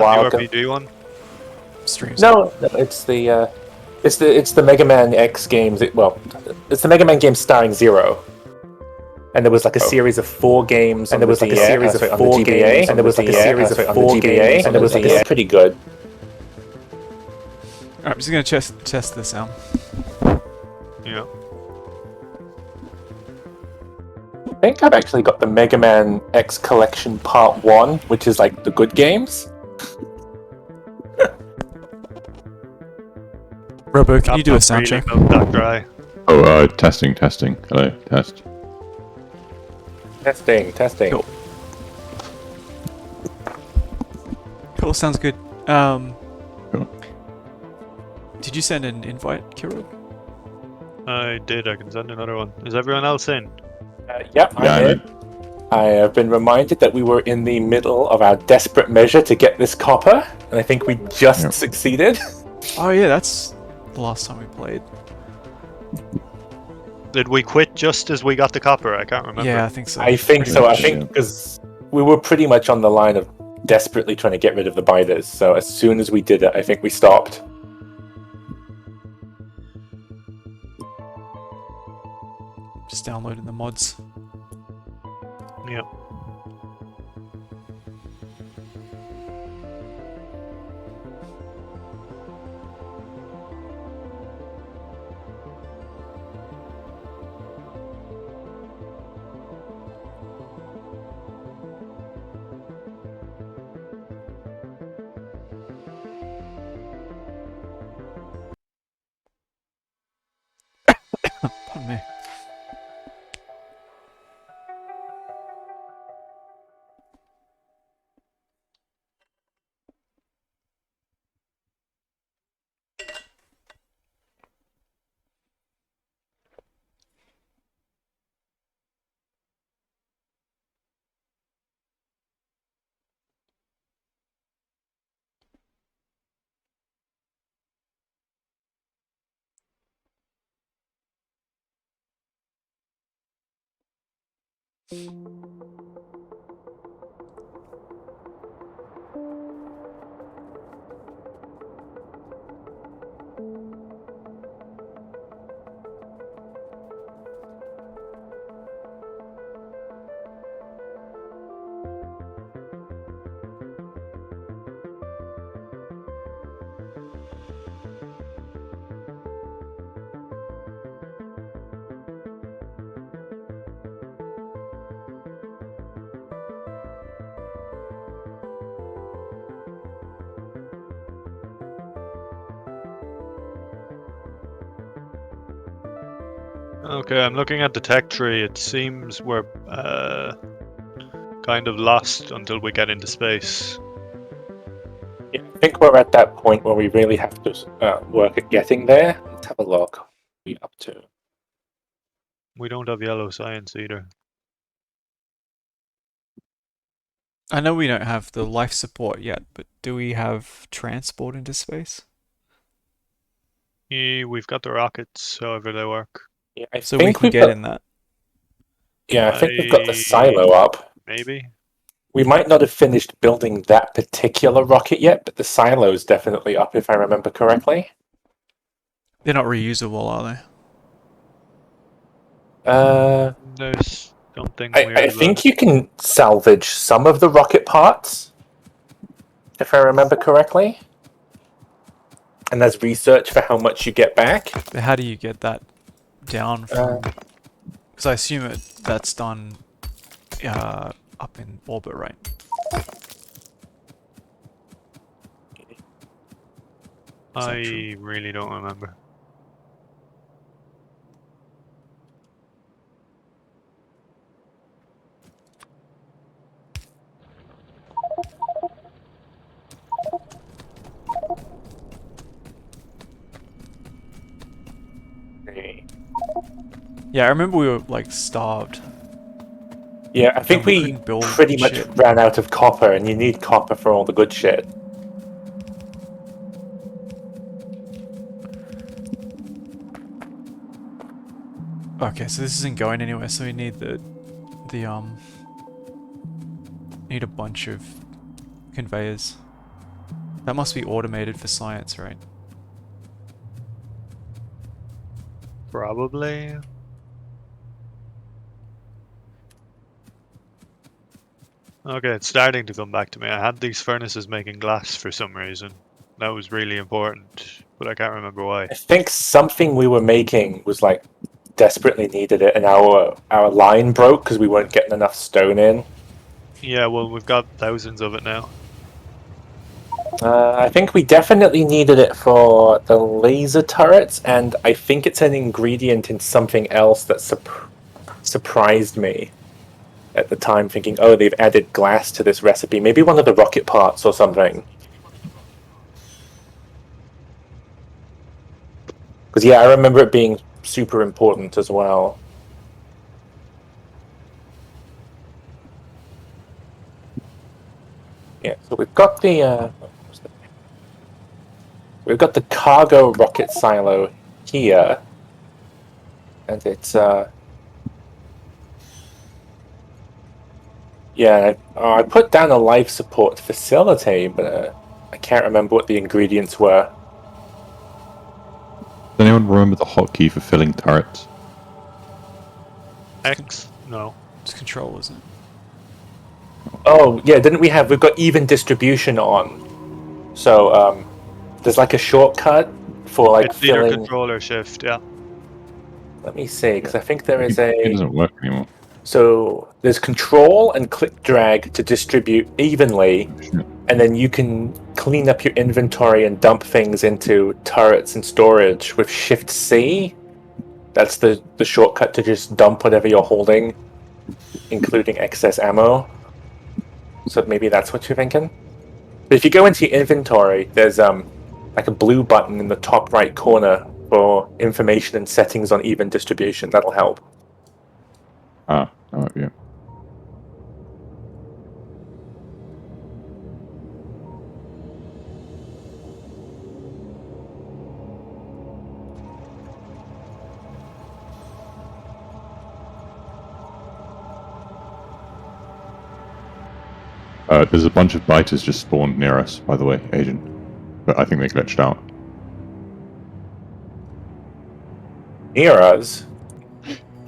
while ago. RPG one? Streams. No, it's the Mega Man X games. It's the Mega Man game starring Zero. And there was like a series of 4 games, and there was like a series of 4 games, and there was like a series of 4 games, and there was like a pretty good. Alright, I'm just gonna test this out. Yeah. I think I've actually got the Mega Man X Collection Part 1, which is like the good games. Robo, can you do a sound check? That dry. Oh, testing. Hello, test. Testing. Cool, sounds good. Cool. Cool. Did you send an invite, Ciaróg? I did, I can send another one. Is everyone else in? Yep, Yeah, I'm in. I have been reminded that we were in the middle of our desperate measure to get this copper, and I think we just succeeded. Oh yeah, that's the last time we played. Did we quit just as we got the copper? I can't remember. Yeah, I think so. I think Pretty so. I much, think yeah. because we were pretty much on the line of desperately trying to get rid of the biters. So as soon as we did it, I think we stopped. Just downloading the mods. Yep. Pardon me. Okay, I'm looking at the tech tree. It seems we're kind of lost until we get into space. Yeah, I think we're at that point where we really have to work at getting there. Let's have a look. What are we up to? We don't have yellow science either. I know we don't have the life support yet, but do we have transport into space? We've got the rockets, however they work. Yeah, I So we think can we've get got, in that. Yeah, I think we've got the silo up. Maybe. We might not have finished building that particular rocket yet, but the silo's definitely up if I remember correctly. They're not reusable, are they? There's something I weird. think you can salvage some of the rocket parts, if I remember correctly. And there's research for how much you get back. But how do you get that down from... Because I assume that's done up in orbit, right? I really don't remember. Yeah, I remember we were like starved. Yeah, I think we couldn't build pretty much shit. ran out of copper, and you need copper for all the good shit. Okay, so this isn't going anywhere, so we need need a bunch of conveyors. That must be automated for science, right? Probably. Okay, it's starting to come back to me. I had these furnaces making glass for some reason. That was really important, but I can't remember why. I think something we were making was like desperately needed it, and our line broke because we weren't getting enough stone in. Yeah, well, we've got thousands of it now. I think we definitely needed it for the laser turrets, and I think it's an ingredient in something else that surprised me at the time, thinking, oh, they've added glass to this recipe. Maybe one of the rocket parts or something. Because, yeah, I remember it being super important as well. Yeah, so we've got the cargo rocket silo here, and it's yeah, I put down a life support facility, but I can't remember what the ingredients were. Does anyone remember the hotkey for filling turrets? X? No. It's control, isn't it? Oh yeah, we've got even distribution on, so there's like a shortcut for like It's either filling. control or shift, yeah. Let me see, because I think there is It doesn't work anymore. So there's control and click drag to distribute evenly, Oh, shit. and then you can clean up your inventory and dump things into turrets and storage with Shift C. That's the shortcut to just dump whatever you're holding, including excess ammo. So maybe that's what you're thinking. But if you go into your inventory, there's like a blue button in the top right corner for information and settings on even distribution. That'll help. Ah, that might be it. There's a bunch of biters just spawned near us, by the way, Agent. But I think they glitched out. Near us.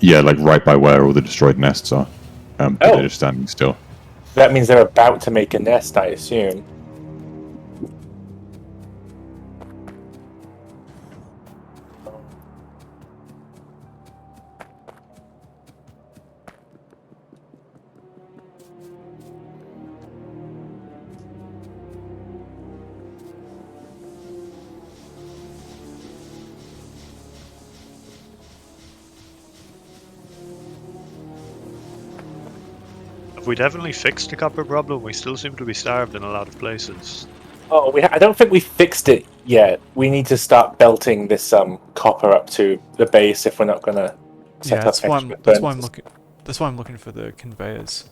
Yeah, like right by where all the destroyed nests are. But Oh. they're just standing still. That means they're about to make a nest, I assume. Have we definitely fixed the copper problem? We still seem to be starved in a lot of places. Oh, I don't think we fixed it yet. We need to start belting this copper up to the base if we're not gonna set Yeah, up that's why extra that's why I'm furnaces. looking. That's why I'm looking for the conveyors.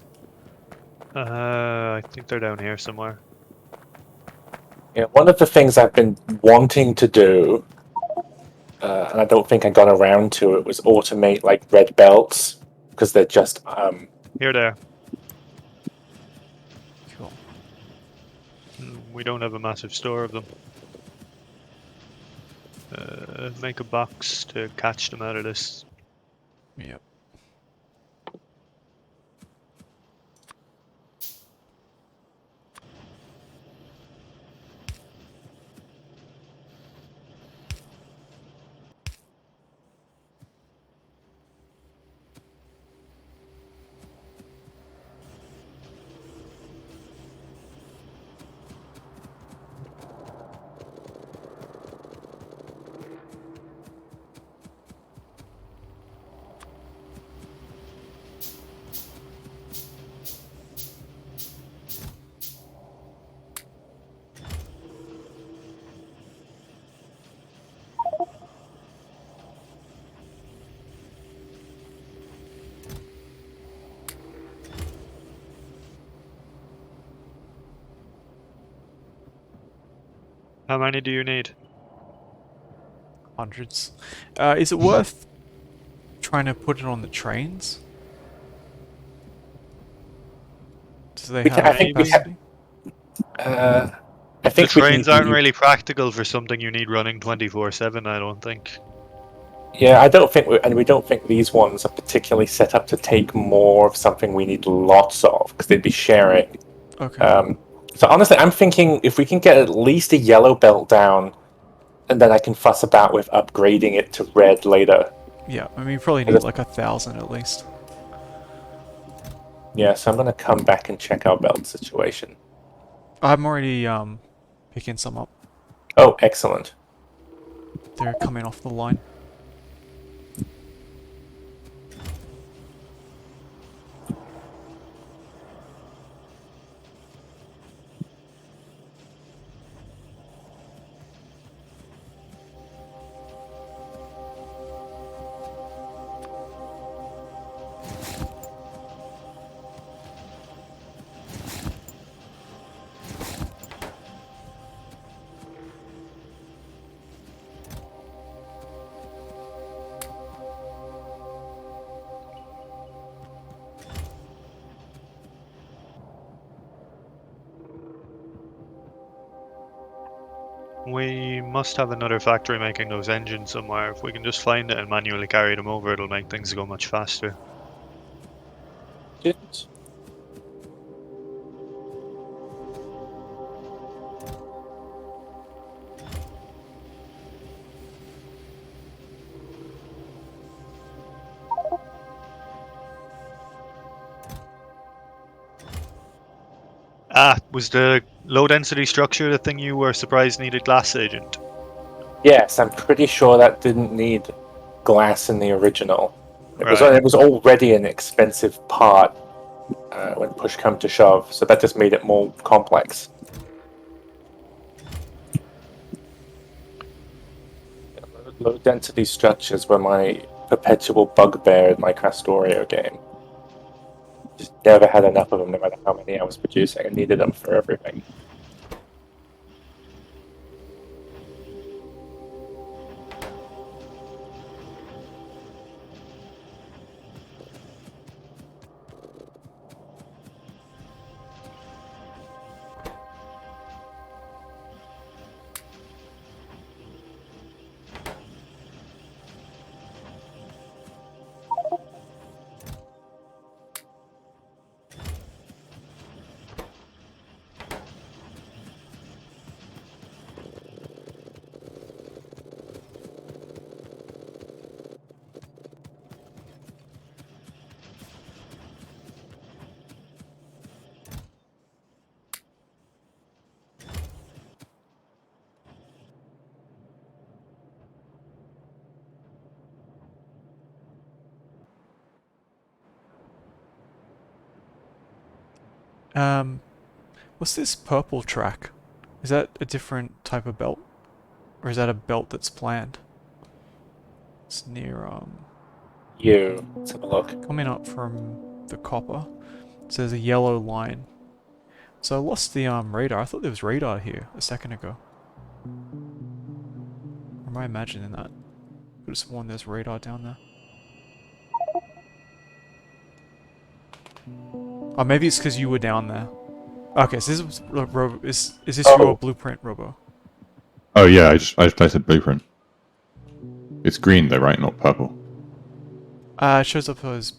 I think they're down here somewhere. Yeah, one of the things I've been wanting to do, and I don't think I got around to it, was automate like red belts because they're just Here they are. Cool. We don't have a massive store of them. Make a box to catch them out of this. Yep. How many do you need? Hundreds. Is it worth trying to put it on the trains? Do they We can- have I think we have- capacity? I The think we trains can aren't really practical for something you need running 24/7, I don't think. Yeah, I don't think, we don't think these ones are particularly set up to take more of something we need lots of, because they'd be sharing. Okay. So honestly, I'm thinking if we can get at least a yellow belt down, and then I can fuss about with upgrading it to red later. Yeah, I mean, you probably need like 1,000 at least. Yeah, so I'm gonna come back and check our belt situation. I'm already picking some up. Oh, excellent. They're coming off the line. We must have another factory making those engines somewhere. If we can just find it and manually carry them over, it'll make things go much faster. Good. Ah, was the low density structure the thing you were surprised needed glass, Agent? Yes, I'm pretty sure that didn't need glass in the original. It was Right. already an expensive part when push come to shove, so that just made it more complex. Low density structures were my perpetual bugbear in my Castorio game. Just never had enough of them, no matter how many I was producing. I needed them for everything. What's this purple track? Is that a different type of belt? Or is that a belt that's planned? It's near, Let's have a look. coming up from the copper. It says a yellow line. So I lost the, radar. I thought there was radar here a second ago. Or am I imagining that? Could have sworn there's radar down there. Oh, maybe it's because you were down there. Okay, so this is, is this your blueprint, Robo? Oh yeah, I just placed a blueprint. It's green though, right? Not purple. It shows up as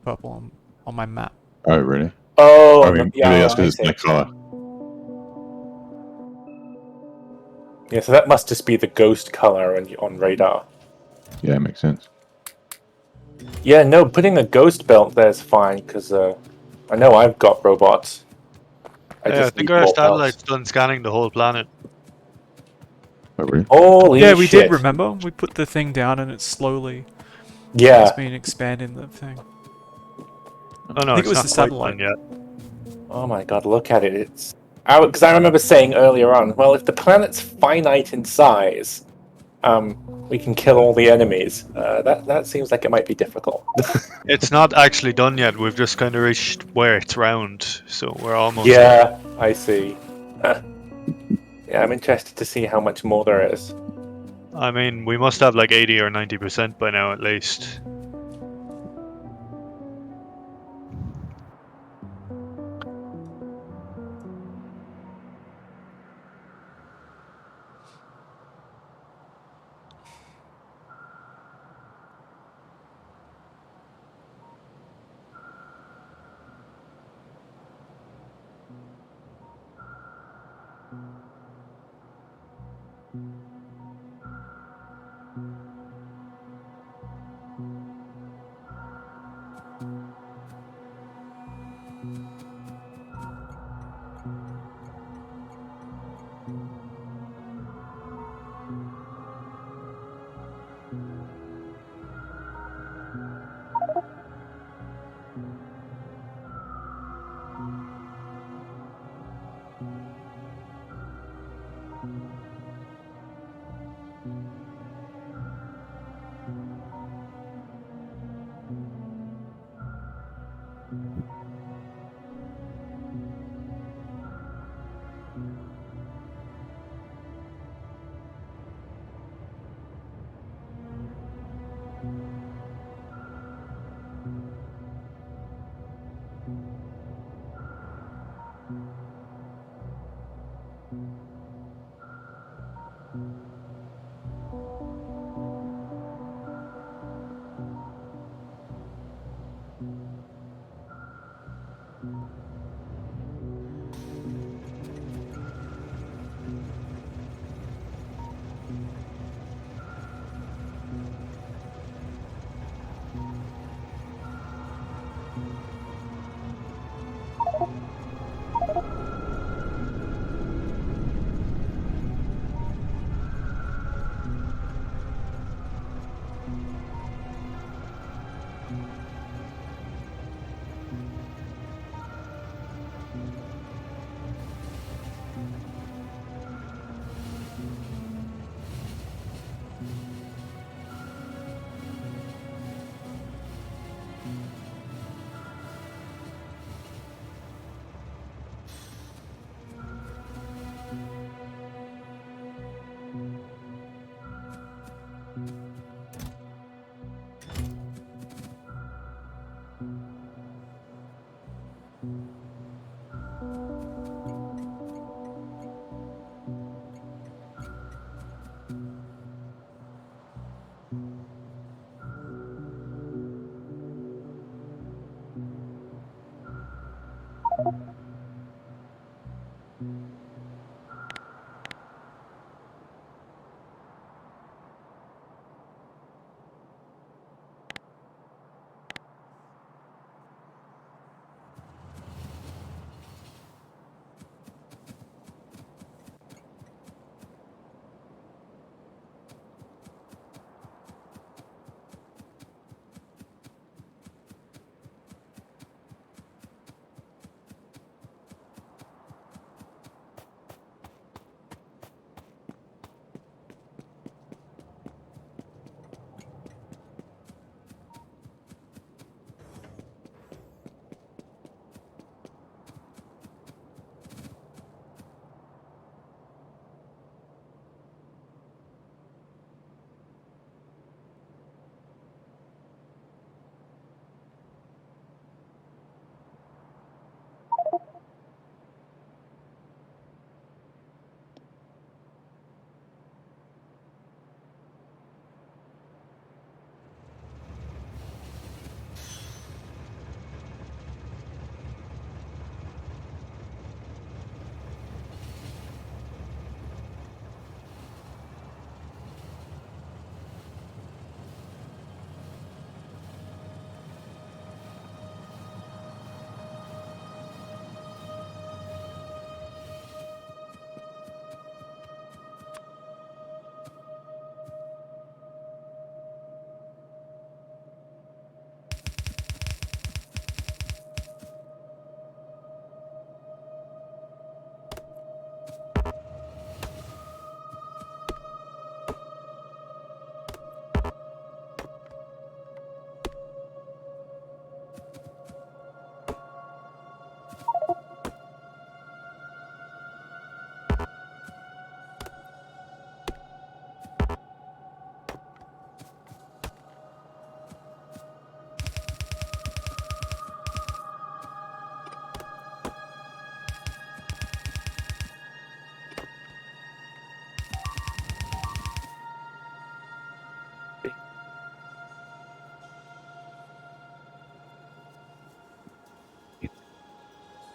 purple on my map. Oh really? Oh, I mean, yeah, maybe that's I because it's see. my color. Yeah, so that must just be the ghost color on radar. Yeah, makes sense. Yeah, no, putting a ghost belt there is fine, because I know I've got robots. I Yeah, I just think need our more satellite's belts. done scanning the whole planet. Oh really? Holy Yeah, we shit. did, remember? We put the thing down and it's slowly... It's Yeah. been expanding the thing. Oh no, I think it it's was not the quite satellite. done yet. Oh my god, look at it. It's... Because I remember saying earlier on, well, if the planet's finite in size, we can kill all the enemies. That seems like it might be difficult. It's not actually done yet. We've just kind of reached where it's round, so we're almost there. Yeah, I see. Yeah, I'm interested to see how much more there is. I mean, we must have like 80 or 90% by now at least.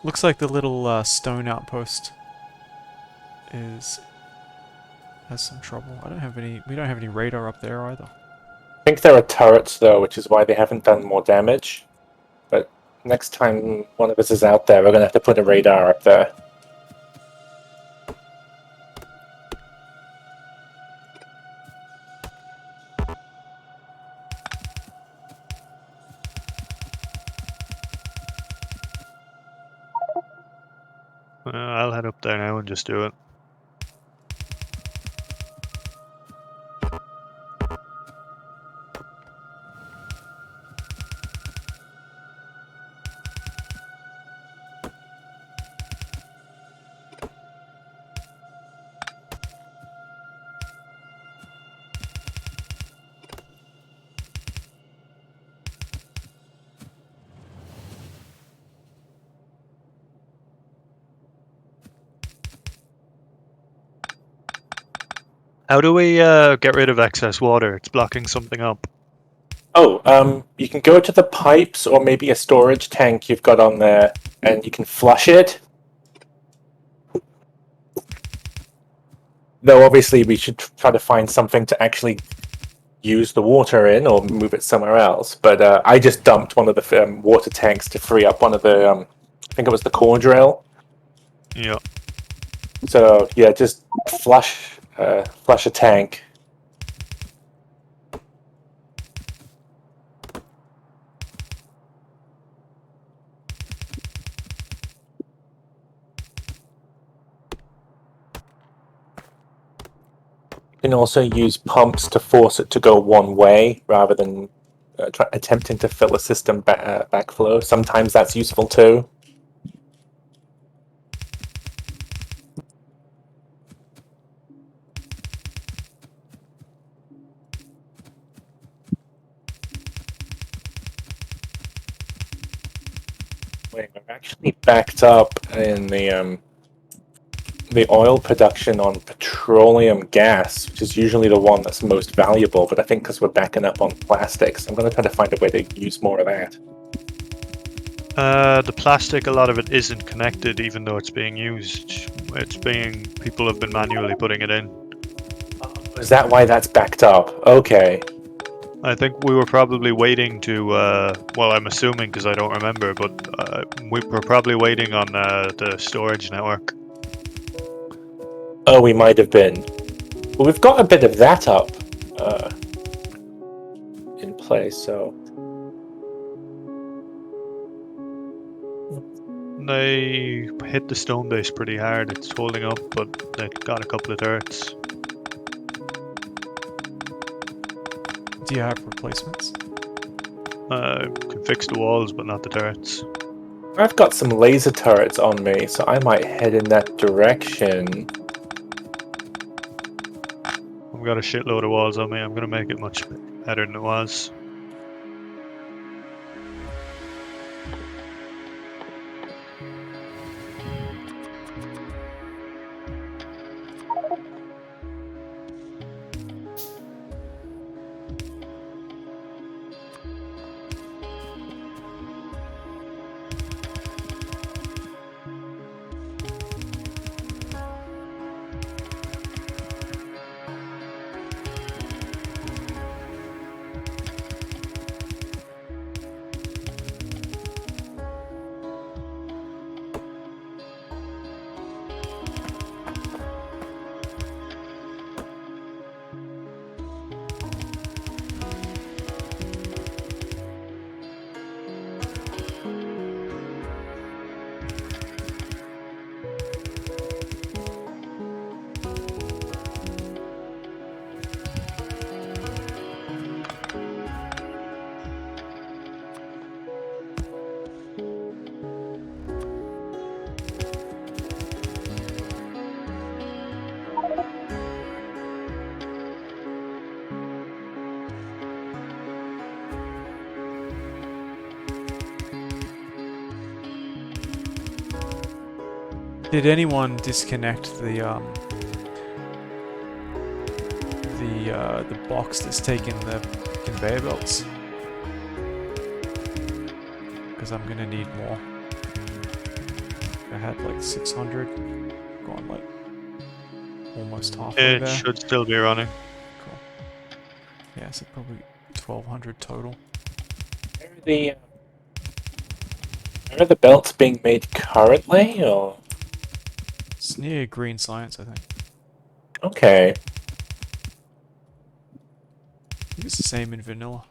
Looks like the little stone outpost has some trouble. I don't have any. We don't have any radar up there either. I think there are turrets though, which is why they haven't done more damage. But next time one of us is out there, we're gonna have to put a radar up there. I'll head up there now and just do it. How do we get rid of excess water? It's blocking something up. Oh, you can go to the pipes or maybe a storage tank you've got on there, and you can flush it. Though obviously we should try to find something to actually use the water in or move it somewhere else. But I just dumped one of the water tanks to free up one of the, I think it was the core drill. Yeah. So yeah, just flush a tank. You can also use pumps to force it to go one way rather than attempting to fill a system backflow. Sometimes that's useful too. Wait, we're actually backed up in the oil production on petroleum gas, which is usually the one that's most valuable, but I think because we're backing up on plastics, I'm going to try to find a way to use more of that. The plastic, a lot of it isn't connected even though it's being used. People have been manually putting it in. Is that why that's backed up? Okay. I think we were probably waiting to, well, I'm assuming because I don't remember, but we were probably waiting on the storage network. Oh, we might have been. Well, we've got a bit of that up in place, so... They hit the stone base pretty hard. It's holding up, but they got a couple of turrets. Do you have replacements? Can fix the walls, but not the turrets. I've got some laser turrets on me, so I might head in that direction. I've got a shitload of walls on me. I'm gonna make it much better than it was. Did anyone disconnect the box that's taking the conveyor belts? Because I'm gonna need more. I had like 600. Gone like almost halfway It there. should still be running. Cool. Yeah, so probably 1200 total. Where are the belts being made currently? Or It's near Green Science, I think. okay. I think it's the same in vanilla.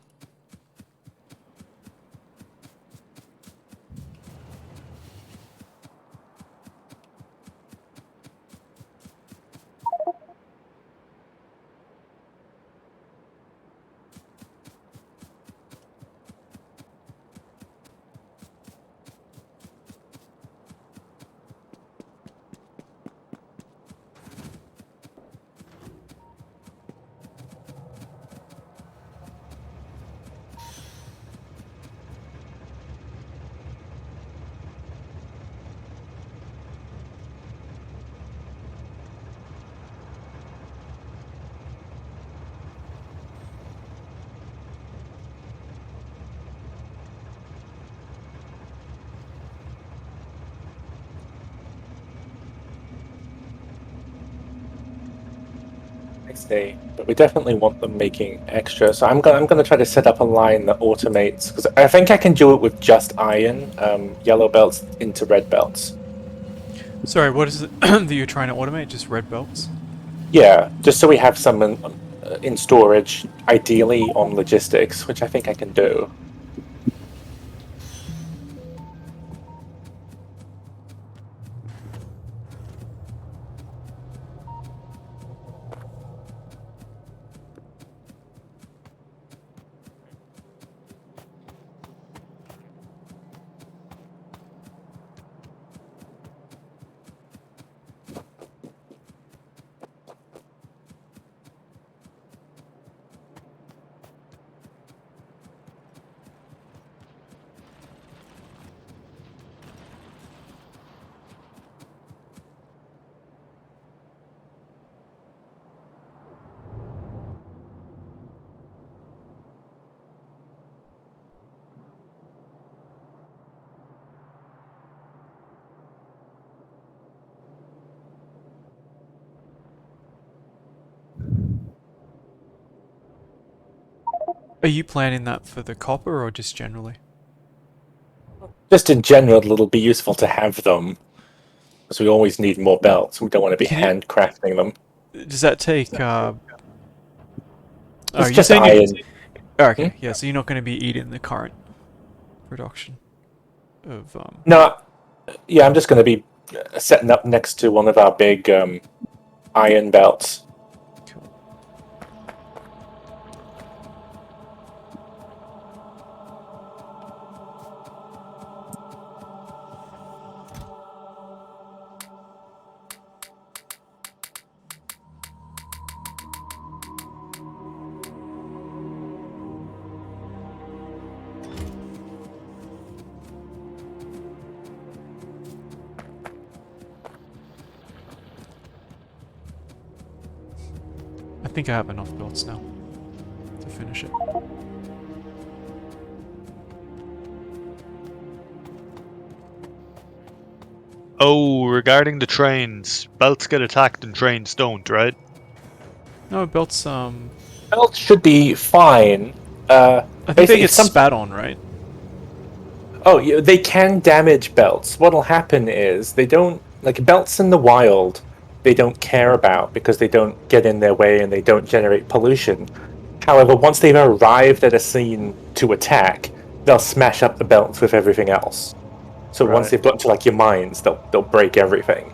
Next day, but we definitely want them making extra. So I'm gonna try to set up a line that automates, because I think I can do it with just iron, yellow belts into red belts. Sorry, what is it that you're trying to automate? Just red belts? Yeah, just so we have some in storage, ideally on logistics, which I think I can do. Are you planning that for the copper or just generally? Just in general, it'll be useful to have them, because we always need more belts. We don't want to be Can you- handcrafting them. Does that take, Oh, It's you just saying iron. Oh, okay, yeah, so you're not going to be eating the current production of, No, yeah, I'm just going to be setting up next to one of our big iron belts. Cool. I think I have enough belts now to finish it. Oh, regarding the trains, belts get attacked and trains don't, right? No, belts, Belts should be fine. I think they Basically, get if some- spat on, right? Oh, yeah, they can damage belts. What'll happen is they don't like belts in the wild. They don't care about because they don't get in their way and they don't generate pollution. However, once they've arrived at a scene to attack, they'll smash up the belts with everything else. So once Right. they've got to like your mines, they'll break everything.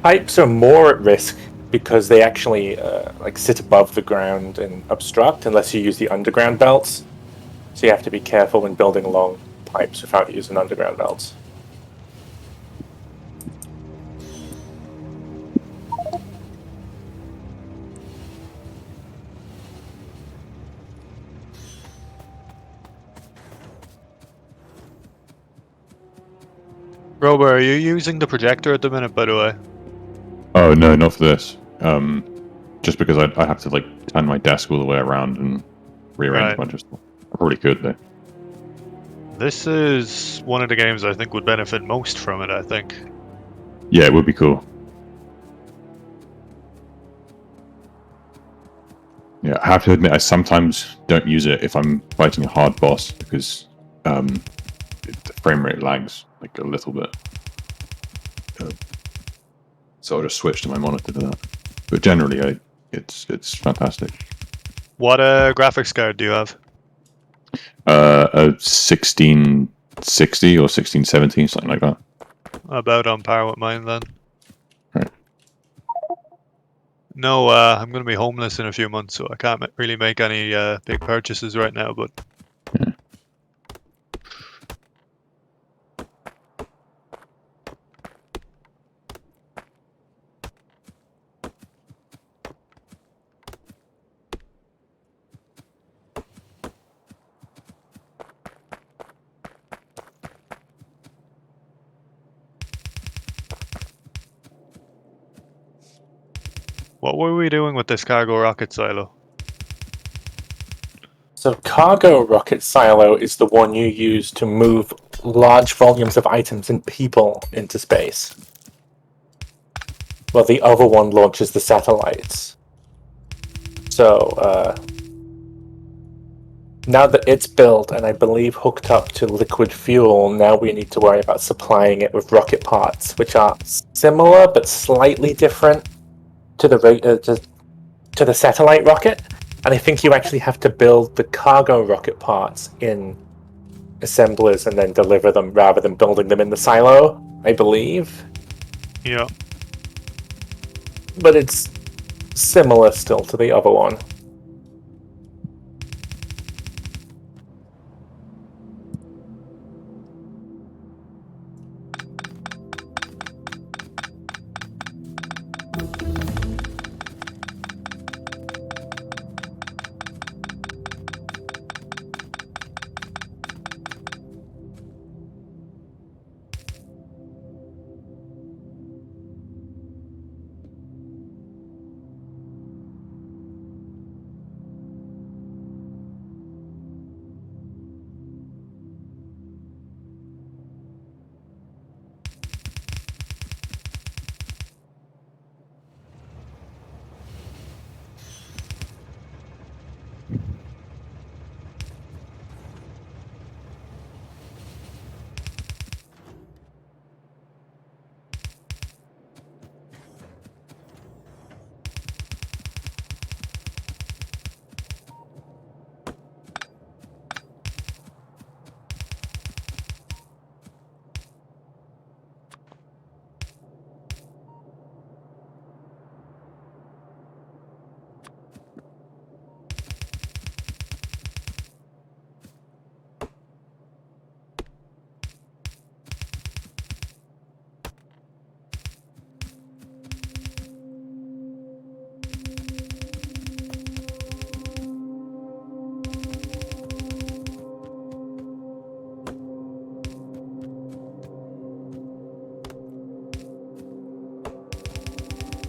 Pipes are more at risk because they actually like sit above the ground and obstruct unless you use the underground belts. So you have to be careful when building long pipes without using underground belts. Robo, are you using the projector at the minute, by the way? Oh no, not for this. Just because I have to like turn my desk all the way around and rearrange Right. a bunch of stuff. probably could though. This is one of the games I think would benefit most from it, I think. Yeah, it would be cool. Yeah, I have to admit, I sometimes don't use it if I'm fighting a hard boss because the frame rate lags like a little bit. So I'll just switch to my monitor for that. But generally, it's fantastic. What graphics card do you have? A 1660 or 1670, something like that. About on par with mine then. Right. No, I'm going to be homeless in a few months, so I can't really make any big purchases right now, but Yeah. what were we doing with this cargo rocket silo? So cargo rocket silo is the one you use to move large volumes of items and people into space. Well, the other one launches the satellites. So now that it's built and I believe hooked up to liquid fuel, now we need to worry about supplying it with rocket parts, which are similar but slightly different to the satellite rocket. And I think you actually have to build the cargo rocket parts in assemblers and then deliver them rather than building them in the silo, I believe. Yeah. But it's similar still to the other one.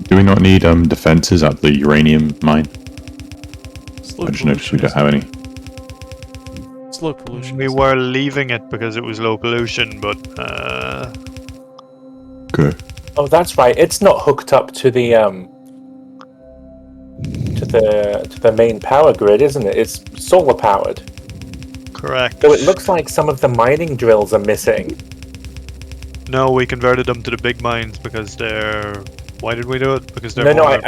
Do we not need defenses at the uranium mine? It's low I just noticed we pollution, don't isn't have any. It's low pollution. We isn't were leaving it because it was low pollution, but Good. Oh, that's right. It's not hooked up to the main power grid, isn't it? It's solar powered. correct. So it looks like some of the mining drills are missing. No, we converted them to the big mines because they're... Why did we do it? Because they're No, more...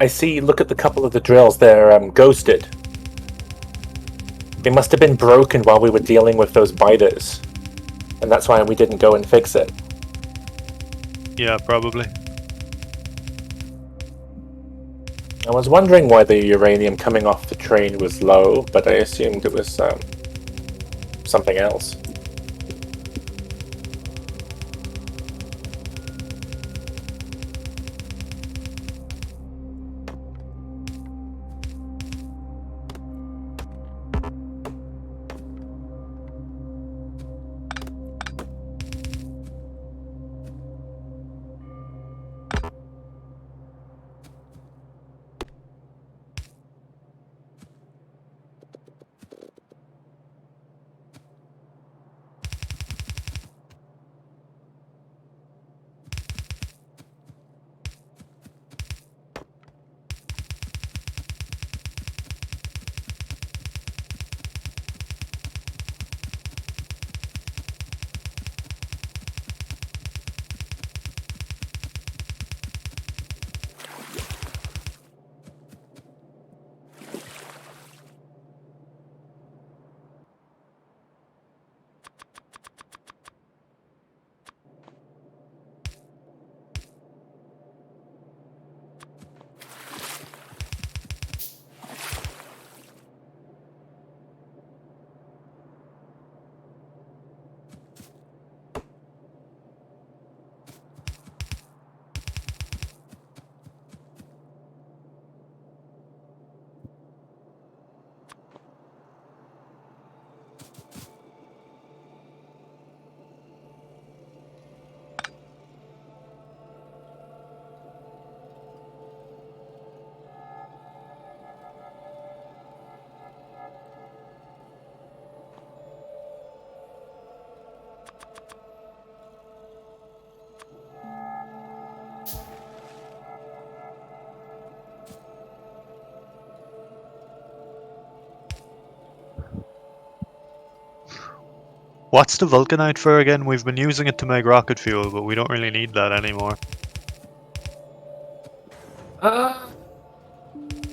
I see. Look at the couple of the drills. They're ghosted. They must have been broken while we were dealing with those biters, and that's why we didn't go and fix it. Yeah, probably. I was wondering why the uranium coming off the train was low, but I assumed it was something else. What's the vulcanite for again? We've been using it to make rocket fuel, but we don't really need that anymore. I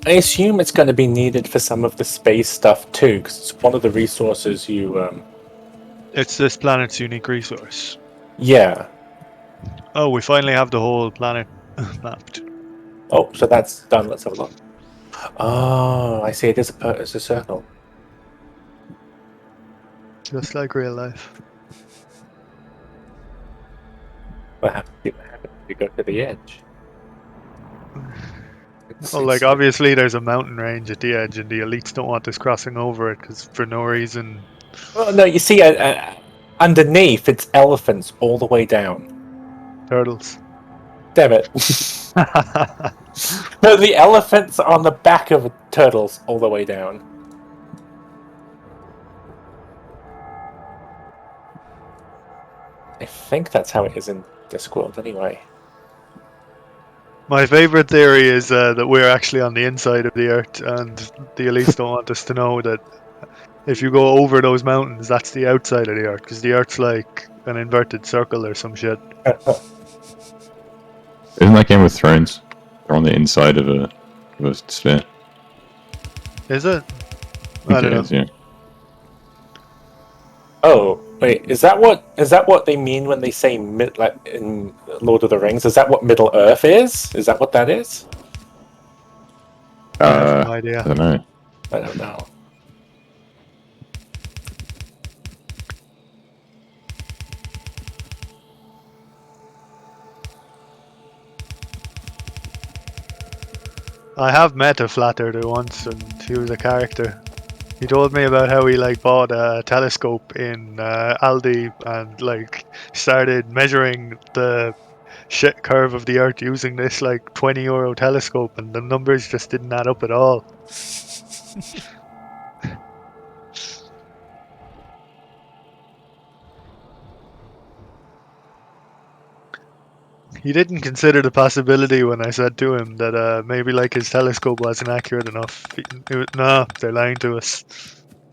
assume it's going to be needed for some of the space stuff too, because it's one of the resources you. It's this planet's unique resource. Yeah. Oh, we finally have the whole planet mapped. Oh, so that's done. Let's have a look. Oh, I see. It's a circle. Just like real life. What happens if you go to the edge? Well, like, obviously there's a mountain range at the edge, and the elites don't want us crossing over it, because for no reason... Well, no, you see, underneath, it's elephants all the way down. Turtles. Damn it. No, the elephants are on the back of turtles all the way down. I think that's how it is in Discworld, anyway. My favorite theory is that we're actually on the inside of the Earth, and the elites don't want us to know that if you go over those mountains, that's the outside of the Earth, because the Earth's like an inverted circle or some shit. Isn't that Game of Thrones? They're on the inside of a sphere. Is it? I I think don't it know. is, yeah. Oh, wait, is that what they mean when they say like in Lord of the Rings? Is that what Middle Earth is? Is that what that is? I have no idea. I don't know. I don't know. I have met a flat earther once, and he was a character. He told me about how he like bought a telescope in Aldi and like started measuring the shit curve of the Earth using this like €20 telescope, and the numbers just didn't add up at all. He didn't consider the possibility when I said to him that maybe like his telescope wasn't accurate enough. No, they're lying to us.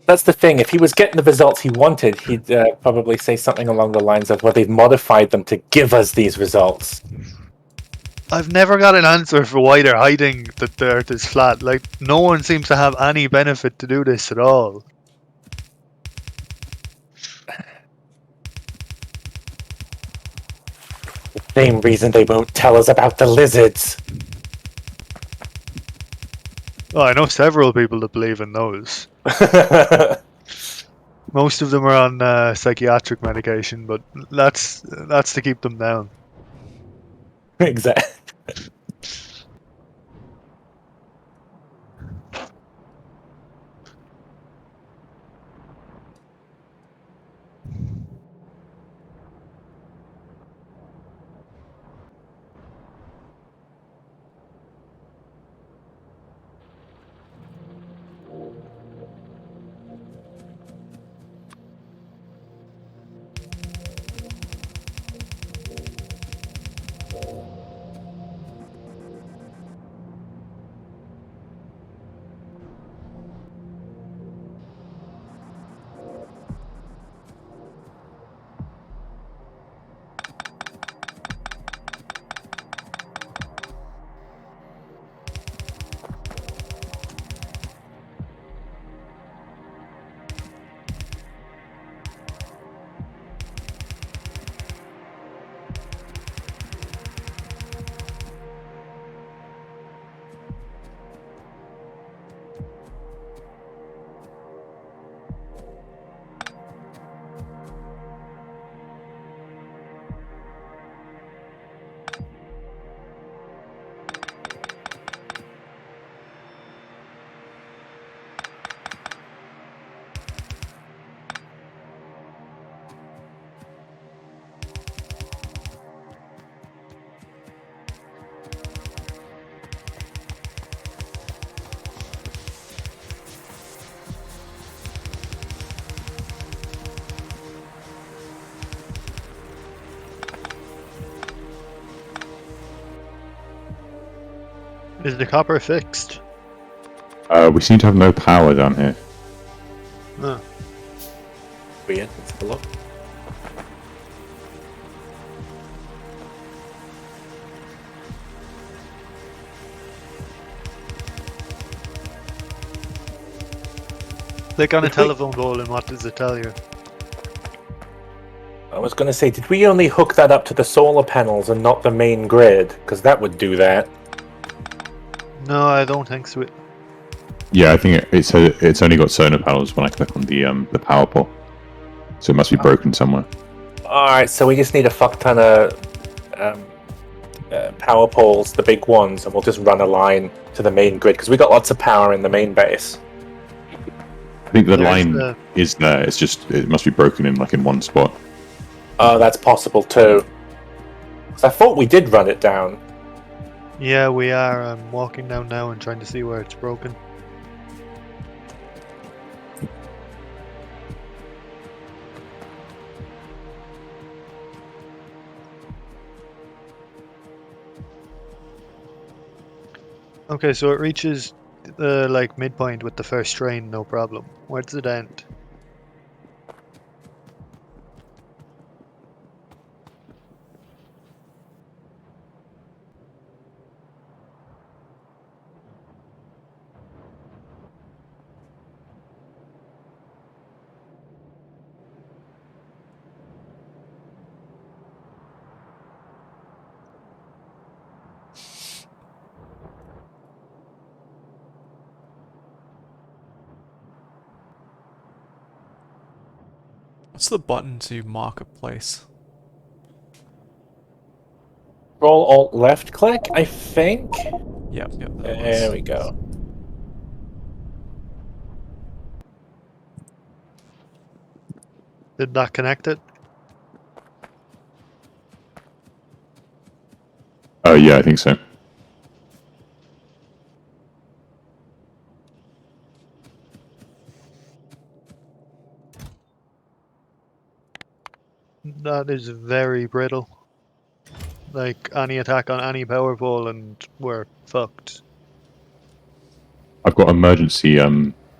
That's the thing. If he was getting the results he wanted, he'd probably say something along the lines of, well, they've modified them to give us these results. I've never got an answer for why they're hiding that the Earth is flat. Like, no one seems to have any benefit to do this at all. Same reason they won't tell us about the lizards. Oh, I know several people that believe in those. Most of them are on psychiatric medication, but that's to keep them down. Exactly. Is the copper fixed? We seem to have no power down here. Oh. Weird. Let's have a look. Click on a Did we- telephone pole and what does it tell you? I was going to say, did we only hook that up to the solar panels and not the main grid? Because that would do that. No, I don't think so. Yeah, I think it's only got solar panels when I click on the power pole. So it must be broken somewhere. Alright, so we just need a fuck ton of power poles, the big ones, and we'll just run a line to the main grid, because we got lots of power in the main base. I think the There's line the- is there. It's just it must be broken in like in one spot. Oh, that's possible too. 'Cause I thought we did run it down. Yeah, we are. I'm walking down now and trying to see where it's broken. Okay, so it reaches the like midpoint with the first train, no problem. Where does it end? What's the button to mark a place? Roll Alt left click, I think. Yep, that There was. we go. Did that connect it? Oh yeah, I think so. That is very brittle. Like any attack on any power pole and we're fucked. I've got emergency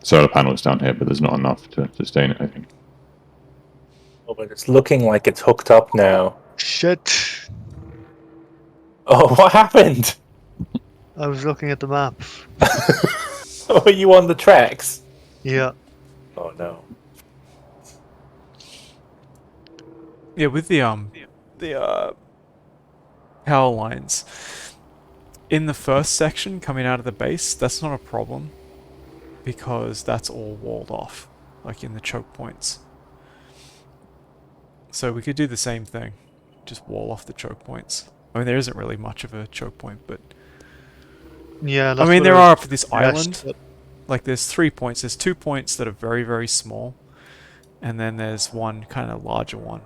solar panels down here, but there's not enough to sustain it. I think. Oh, but it's looking like it's hooked up now. Shit! Oh, what happened? I was looking at the map. Are you on the tracks? Yeah. Oh no. Yeah, with the power lines in the first section coming out of the base, that's not a problem because that's all walled off, like in the choke points. So we could do the same thing, just wall off the choke points. I mean, there isn't really much of a choke point, but Yeah, I that's mean, what there was are for this suggest, island. but Like, there's 3 points. There's 2 points that are very, very small, and then there's one kind of larger one.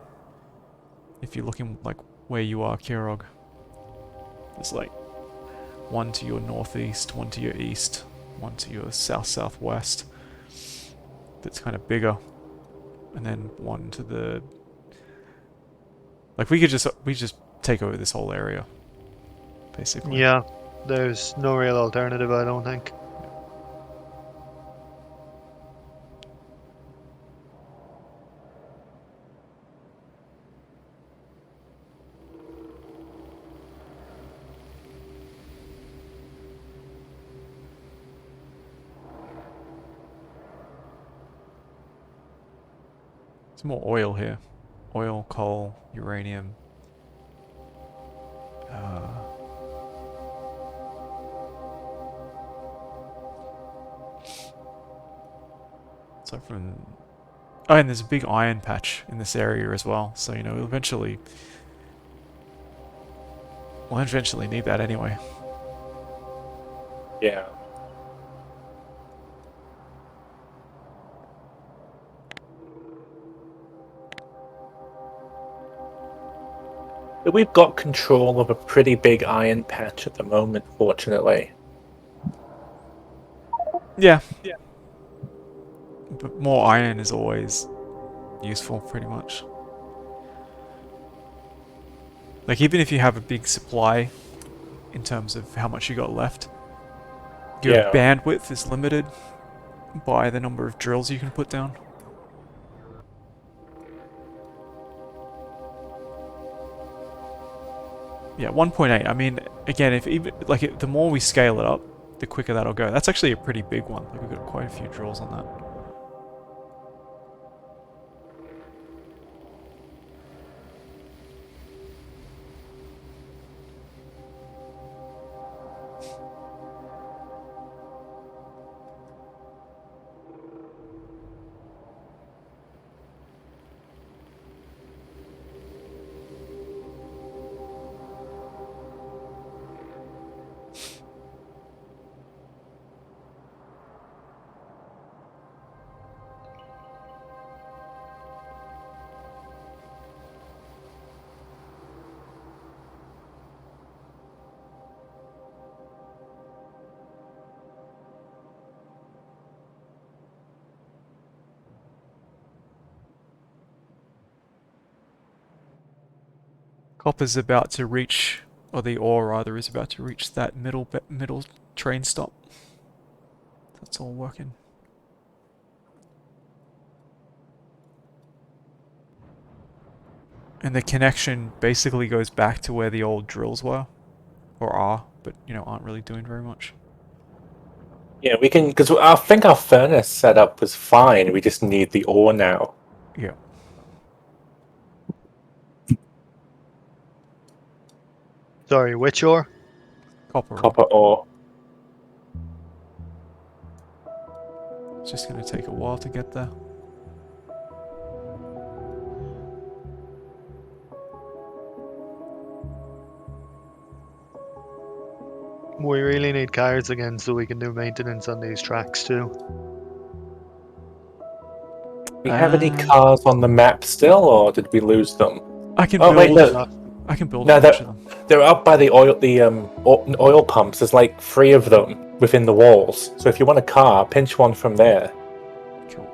If you're looking like where you are, Ciaróg, there's like one to your northeast, one to your east, one to your south-southwest. That's kind of bigger, and then one to the. Like we just take over this whole area, basically. Yeah, there's no real alternative, I don't think. There's more oil here. Oil, coal, uranium. So from... Oh, and there's a big iron patch in this area as well. So, you know, we'll eventually need that anyway. Yeah. But we've got control of a pretty big iron patch at the moment, fortunately. Yeah. But more iron is always useful, pretty much. Like, even if you have a big supply in terms of how much you got left, your Yeah. bandwidth is limited by the number of drills you can put down. Yeah, 1.8. I mean, again, if even like the more we scale it up, the quicker that'll go. That's actually a pretty big one. Like we've got quite a few drills on that. Copper's about to reach, or the ore rather, is about to reach that middle train stop. That's all working. And the connection basically goes back to where the old drills were, or are, but aren't really doing very much. Yeah, we can, because I think our furnace setup was fine. We just need the ore now. Yeah. Sorry, which ore? Copper. Copper ore. It's just going to take a while to get there. We really need cars again so we can do maintenance on these tracks too. We have any cars on the map still, or did we lose them? I can Oh build. wait, look. I can build No, a bunch of them. they're up by the oil pumps. There's like 3 of them within the walls. So if you want a car, pinch one from there. Cool.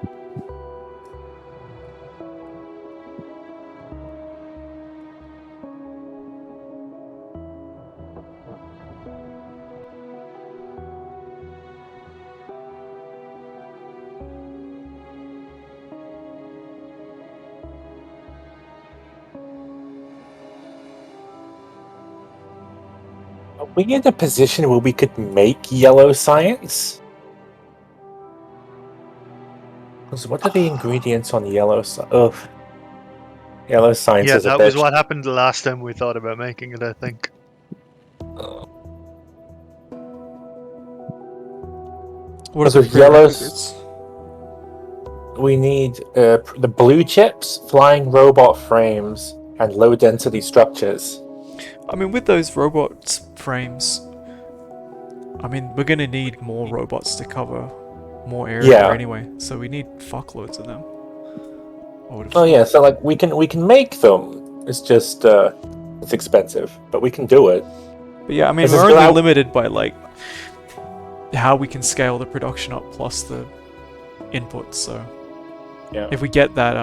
Are we in a position where we could make yellow science? Because what are the ingredients on yellow science? Ugh. Yellow science Yeah, is a that bitch. was what happened the last time we thought about making it, I think. What are So the yellows- prerequisites? We need the blue chips, flying robot frames, and low density structures. I mean, with those robot frames, I mean, we're gonna need more robots to cover more area Yeah. anyway, so we need fuckloads of them. I would've Oh thought. yeah, so like we can make them. It's just it's expensive, but we can do it. But yeah, I mean, This is we're only without- limited by like how we can scale the production up plus the inputs. So Yeah. if we get that,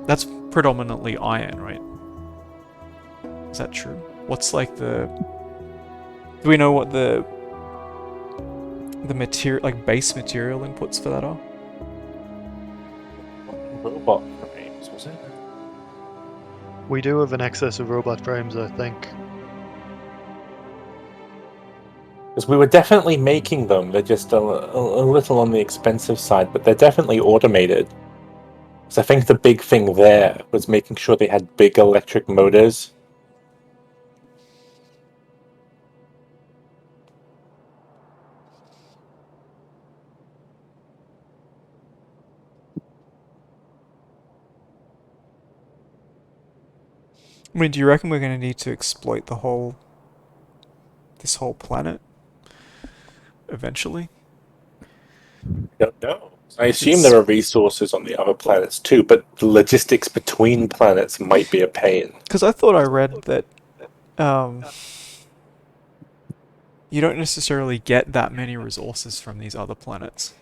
that's predominantly iron, right? Is that true? What's like the? Do we know what the material, like base material inputs for that are? Robot frames, was it? We do have an excess of robot frames, I think. Because we were definitely making them. They're just a little on the expensive side, but they're definitely automated. So I think the big thing there was making sure they had big electric motors. I mean, do you reckon we're going to need to exploit this whole planet eventually? I don't know. I assume there are resources on the other planets too, but the logistics between planets might be a pain. Because I thought I read that you don't necessarily get that many resources from these other planets.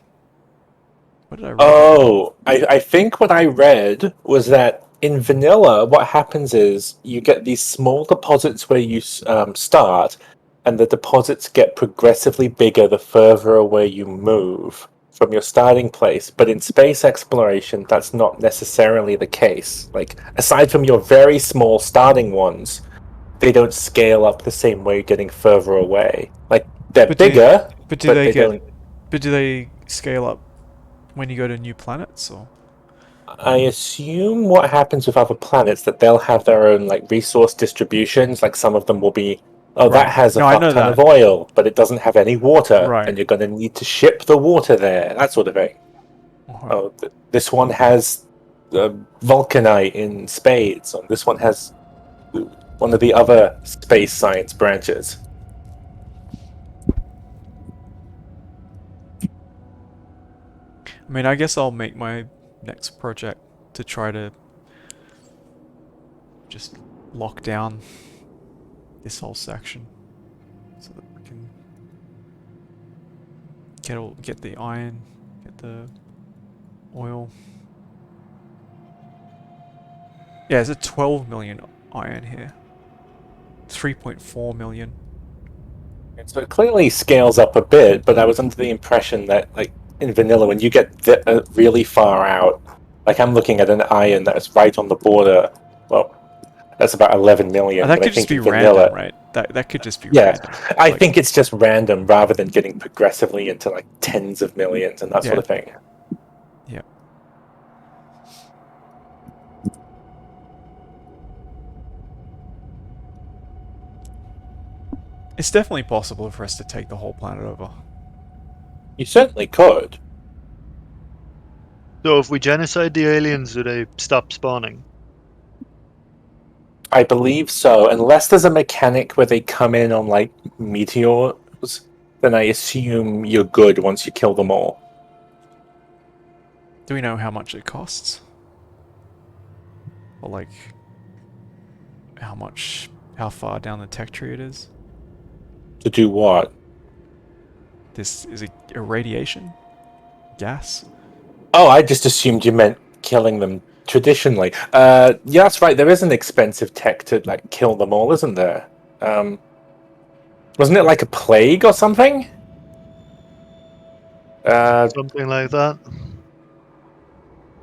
What did I read? Oh, I think what I read was that in vanilla, what happens is you get these small deposits where you start, and the deposits get progressively bigger the further away you move from your starting place. But in space exploration, that's not necessarily the case. Like, aside from your very small starting ones, they don't scale up the same way getting further away. Like, they're But bigger, but but they don't... But do they scale up when you go to new planets, or? I assume what happens with other planets that they'll have their own like resource distributions. Like some of them will be, oh, that Right. has a No, I fuck know ton that. of oil, but it doesn't have any water, Right. and you're going to need to ship the water there. That sort of thing. Uh-huh. Oh, this one has vulcanite in spades. Or this one has one of the other space science branches. I mean, I guess I'll make my next project to try to just lock down this whole section so that we can get the iron, get the oil. Yeah, there's a 12 million iron here. 3.4 million. So it clearly scales up a bit, but I was under the impression that, like, in vanilla, when you get really far out, like I'm looking at an iron that's right on the border, well, that's about 11 million, That but I could just think be in vanilla... random, right? That could just be Yeah, random. I Like, think it's just random rather than getting progressively into, like, tens of millions and that sort Yeah. of thing. yeah. It's definitely possible for us to take the whole planet over. You certainly could. So if we genocide the aliens, do they stop spawning? I believe so, unless there's a mechanic where they come in on, like, meteors, then I assume you're good once you kill them all. Do we know how much it costs? Or like how far down the tech tree it is? To do what? This is a radiation? Gas? Oh, I just assumed you meant killing them traditionally. Yeah, that's right. There is an expensive tech to like kill them all, isn't there? Wasn't it like a plague or something? Something like that.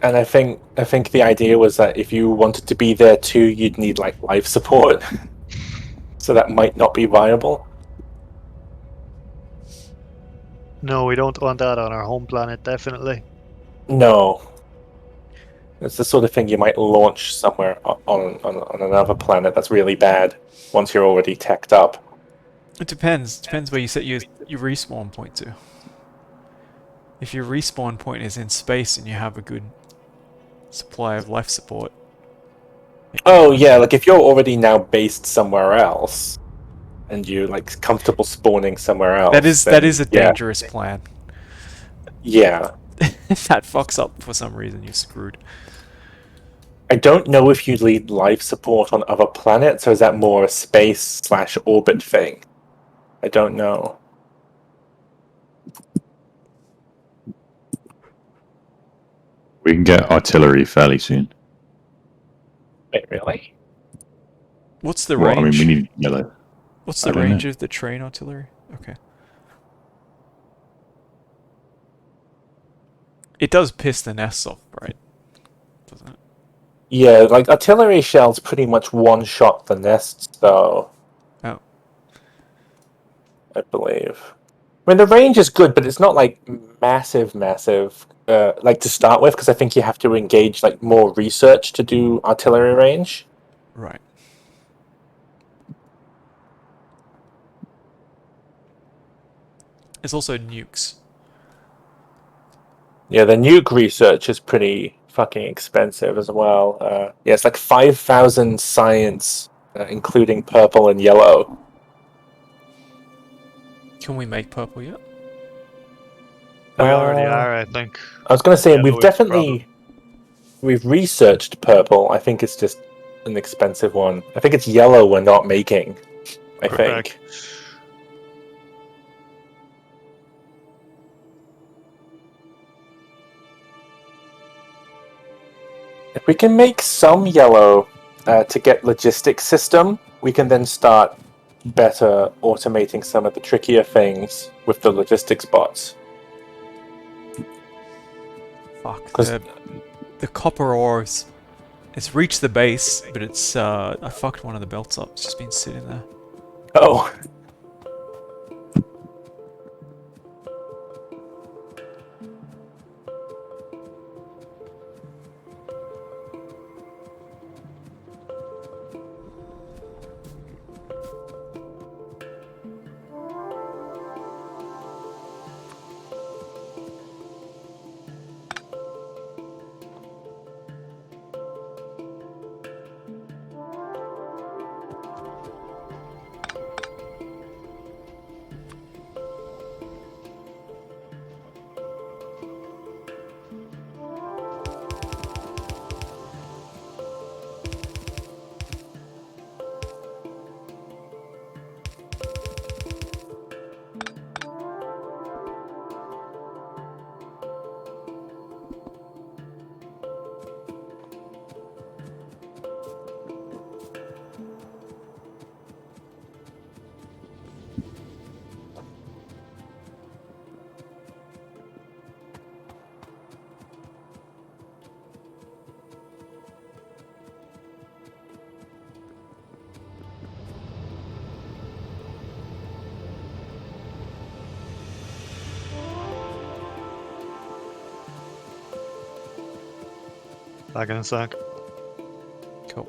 And I think the idea was that if you wanted to be there too, you'd need like life support. So that might not be viable. No, we don't want that on our home planet, definitely. No. It's the sort of thing you might launch somewhere on another planet that's really bad once you're already teched up. It depends. Depends where you set your respawn point to. If your respawn point is in space and you have a good supply of life support. Oh yeah, like if you're already now based somewhere else, and you like comfortable spawning somewhere else. That is a yeah. dangerous plan. Yeah. If that fucks up for some reason, you're screwed. I don't know if you need life support on other planets, or is that more a space/orbit thing? I don't know. We can get artillery fairly soon. Wait, really? What's the Well, range? I mean, we need yellow. What's I the don't range know. of the train artillery? Okay. It does piss the nests off, right? Doesn't it? Yeah, like artillery shells pretty much one-shot the nests, though. Oh. I believe. I mean, the range is good, but it's not like massive, like to start with, because I think you have to engage like more research to do artillery range. Right. There's also nukes. Yeah, the nuke research is pretty fucking expensive as well. Yeah, it's like 5,000 science, including purple and yellow. Can we make purple yet? We already are, I think. I was going to say, Yellow we've is the problem. definitely... We've researched purple. I think it's just an expensive one. I think it's yellow we're not making, I Correct. think. If we can make some yellow to get logistics system, we can then start better automating some of the trickier things with the logistics bots. Fuck. 'Cause- The copper ores It's reached the base, but it's I fucked one of the belts up. It's just been sitting there. Oh. Back in a sec. Cool.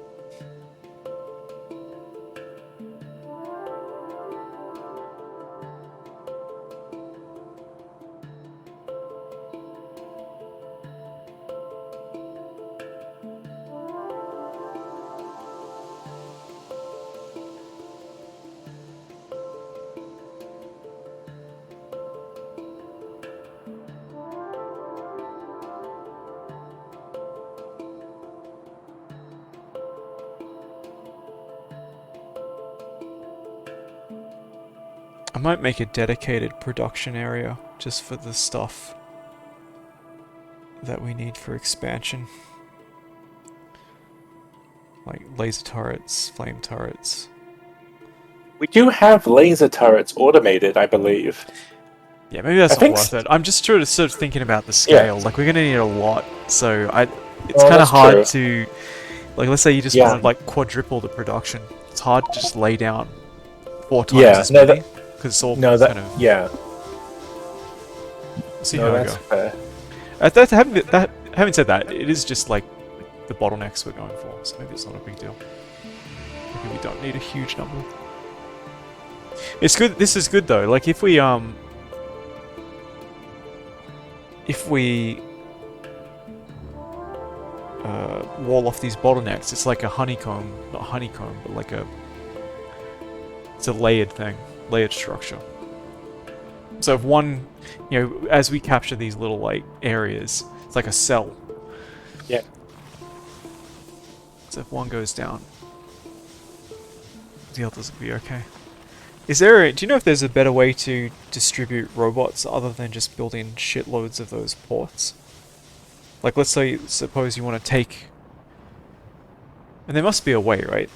I might make a dedicated production area just for the stuff that we need for expansion. Like laser turrets, flame turrets. We do have laser turrets automated, I believe. Yeah, maybe that's I not think worth it. I'm just sort of thinking about the scale. Yeah. Like, we're gonna need a lot, so it's Well, kind of that's hard true. to, like, let's say you just Yeah. want to like quadruple the production. It's hard to just lay down 4 times Yeah, as no, many because it's all No, that kind of. yeah. See No, how I that's go. fair. Having said that, it is just like the bottlenecks we're going for, so maybe it's not a big deal. Maybe we don't need a huge number. It's good. This is good though. Like if we wall off these bottlenecks, it's like a honeycomb, not honeycomb, but like it's a layered thing, layered structure. So if one, as we capture these little like areas, it's like a cell. Yeah. So if one goes down, the others will be okay. Do you know if there's a better way to distribute robots other than just building shitloads of those ports? Like, suppose you want to take... And there must be a way, right?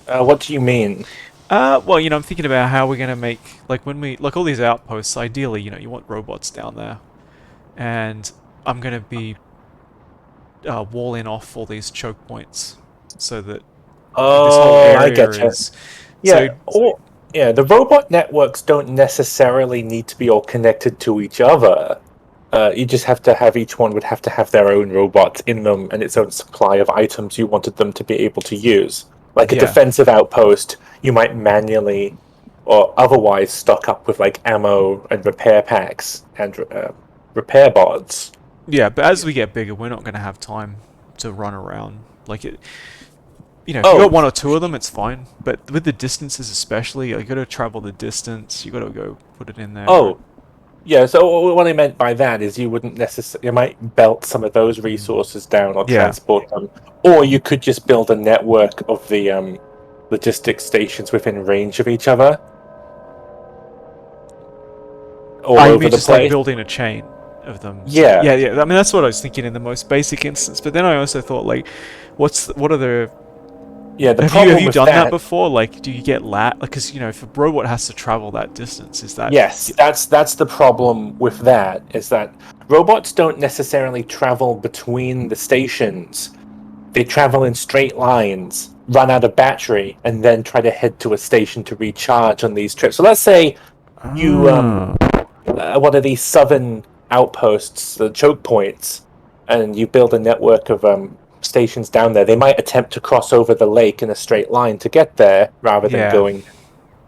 What do you mean? Well, I'm thinking about how we're going to make... Like, like, all these outposts, ideally, you want robots down there. And I'm going to be walling off all these choke points so that this whole area I get you. is... Yeah, the robot networks don't necessarily need to be all connected to each other. You just have to have each one would have to have their own robots in them and its own supply of items you wanted them to be able to use. Like a defensive outpost, you might manually or otherwise stock up with like ammo and repair packs and repair bots. Yeah, but as we get bigger, we're not going to have time to run around. Like it, if you Oh. got 1 or 2 of them, it's fine. But with the distances, especially, you got to travel the distance. You got to go put it in there. Oh, yeah. So what I meant by that is you wouldn't necessarily. You might belt some of those resources down or Yeah. transport them, or you could just build a network of the logistics stations within range of each other. All I over mean, the just like place. building a chain of them. Yeah. Yeah. I mean, that's what I was thinking in the most basic instance. But then I also thought, like, what are the... Yeah, the have problem you with done that before? Like, do you get lag? Like, because if a robot has to travel that distance, is that... Yes, that's the problem with that, is that robots don't necessarily travel between the stations. they travel in straight lines, run out of battery, and then try to head to a station to recharge on these trips. So let's say you one of these southern outposts, the choke points, and you build a network of stations down there. They might attempt to cross over the lake in a straight line to get there, rather than going,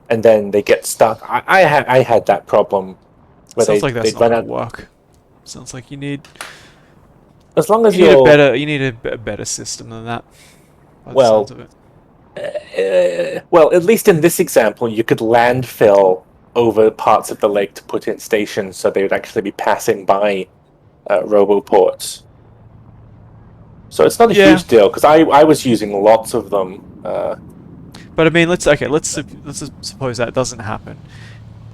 and then they get stuck. I had that problem where Sounds like that's they'd not run going out. to work. Sounds like you need As long as you need a you're better better system than that. By the sounds of it. well, at least in this example, you could landfill over parts of the lake to put in stations, so they would actually be passing by roboports. So it's not a huge deal because I was using lots of them. But I mean, let's suppose that doesn't happen.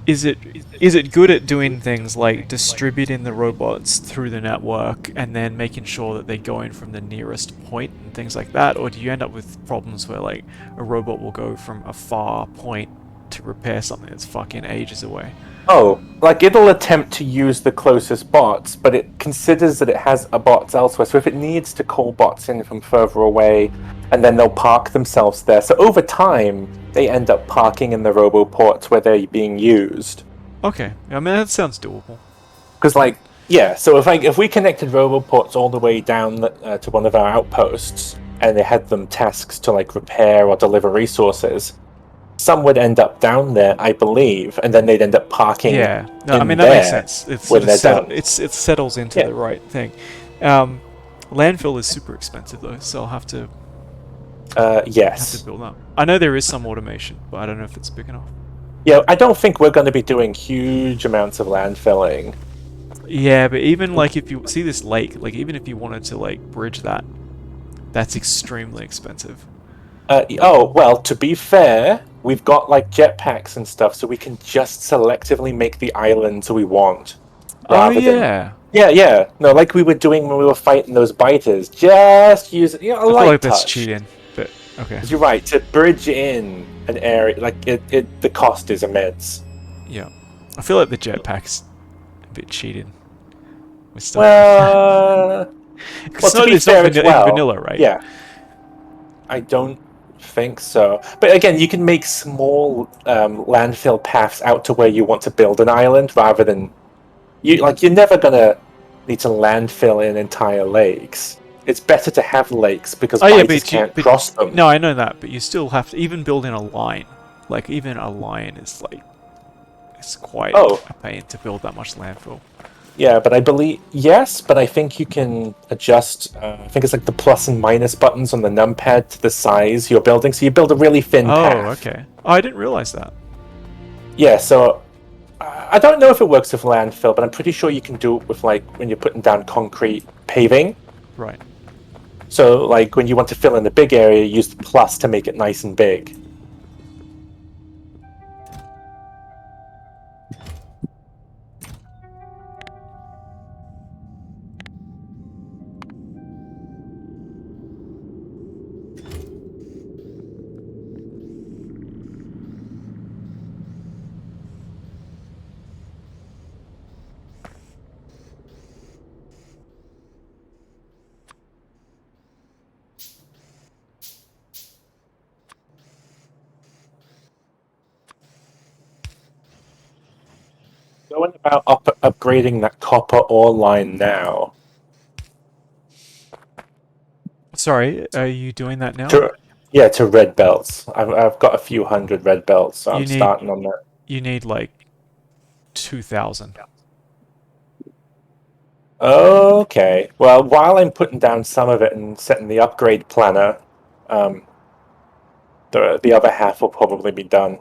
Is it good at doing things like distributing the robots through the network and then making sure that they go in from the nearest point and things like that, or do you end up with problems where like a robot will go from a far point to repair something that's fucking ages away? Oh, like it'll attempt to use the closest bots, but it considers that it has a bots elsewhere. So if it needs to call bots in from further away, and then they'll park themselves there. So over time, they end up parking in the roboports where they're being used. Okay, I mean that sounds doable. Because like, yeah, so if we connected roboports all the way down to one of our outposts, and they had them tasks to like repair or deliver resources, some would end up down there, I believe, and then they'd end up parking. Yeah, no, I mean that makes sense. It's sort of it settles into Yeah. the right thing. Landfill is super expensive though, so I'll have to yes. build up. I know there is some automation, but I don't know if it's big enough. Yeah, I don't think we're going to be doing huge amounts of landfilling. Yeah, but even like if you see this lake, like even if you wanted to like bridge that, that's extremely expensive. Oh, well, to be fair, we've got like jetpacks and stuff, so we can just selectively make the islands we want. Oh yeah. Yeah. No, like we were doing when we were fighting those biters. Just use a I feel light like that's touch. cheating, but okay. You're right. To bridge in an area, like the cost is immense. Yeah, I feel like the jetpack's a bit cheating. With stuff Well, it's to be fair, it's in vanilla, right? Yeah. I don't think so. But again, you can make small landfill paths out to where you want to build an island, rather than you're never gonna need to landfill in entire lakes. It's better to have lakes because biters can't cross them. No, I know that, but you still have to even build in a line. Like even a line is like it's quite a pain to build that much landfill. Yeah, but I believe yes, but I think you can adjust. I think it's like the plus and minus buttons on the numpad to the size you're building. So you build a really thin path. Oh, okay. Oh, I didn't realize that. Yeah, so I don't know if it works with landfill, but I'm pretty sure you can do it with like when you're putting down concrete paving. Right. So like when you want to fill in the big area, you use the plus to make it nice and big. Going about upgrading that copper ore line now. Sorry, are you doing that now? To red belts. I've got a few hundred red belts, so I'm starting on that. You need like 2,000. Okay. Well, while I'm putting down some of it and setting the upgrade planner, the other half will probably be done.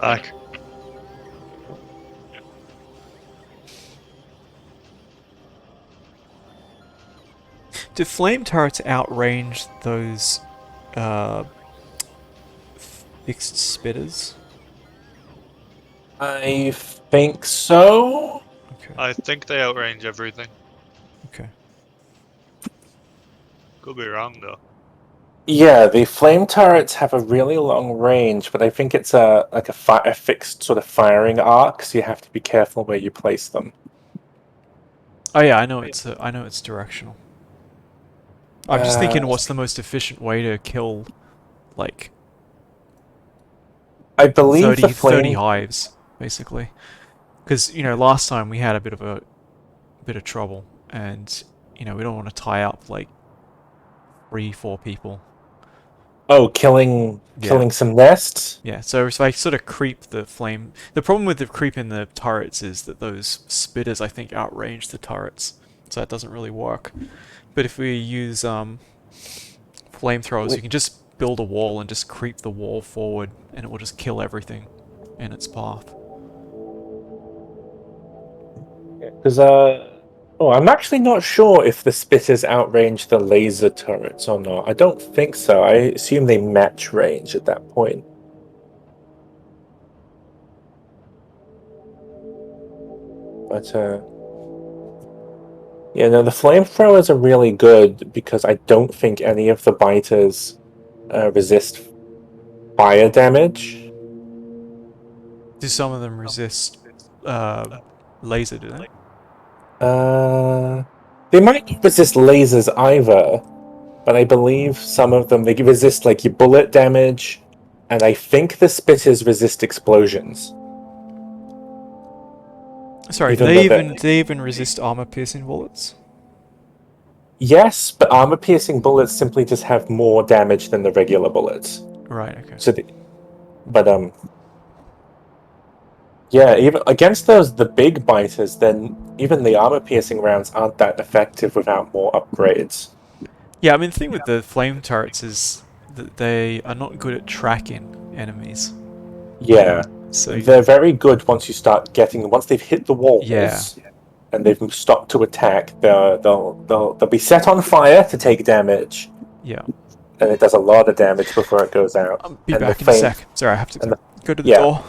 Back. Do flame turrets outrange those uh, fixed spitters? I think so. Okay. I think they outrange everything. Okay. Could be wrong though. Yeah, the flame turrets have a really long range, but I think it's a fixed sort of firing arc, so you have to be careful where you place them. Oh yeah, I know it's directional. I'm just thinking, Uh, what's the most efficient way to kill like I believe the 30 flame. hives, basically? Because last time we had a bit of trouble, and we don't want to tie up like 3, 4 people. Oh, killing Yeah. some nests. Yeah, so if I sort of creep the flame... The problem with the creep in the turrets is that those spitters, I think, outrange the turrets. So that doesn't really work. But if we use flamethrowers, you can just build a wall and just creep the wall forward, and it will just kill everything in its path. Because oh, I'm actually not sure if the spitters outrange the laser turrets or not. I don't think so. I assume they match range at that point. But yeah, no, the flamethrowers are really good because I don't think any of the biters resist fire damage. Do some of them resist laser, do they? Uh, they might not resist lasers either, but I believe some of them they resist like your bullet damage, and I think the spitters resist explosions. Sorry, Even though they're do they even resist armor-piercing bullets? yes, but armor-piercing bullets simply just have more damage than the regular bullets. Right, okay. So, but yeah, even against the big biters, then even the armor-piercing rounds aren't that effective without more upgrades. Yeah, I mean, the thing with the flame turrets is that they are not good at tracking enemies. Yeah, So, they're very good once they've hit the yeah, walls and they've stopped to attack. They'll be set on fire to take damage, yeah. and it does a lot of damage before it goes out. I'll be And the back in a flame sec. Sorry, I have to and the go to the yeah. door.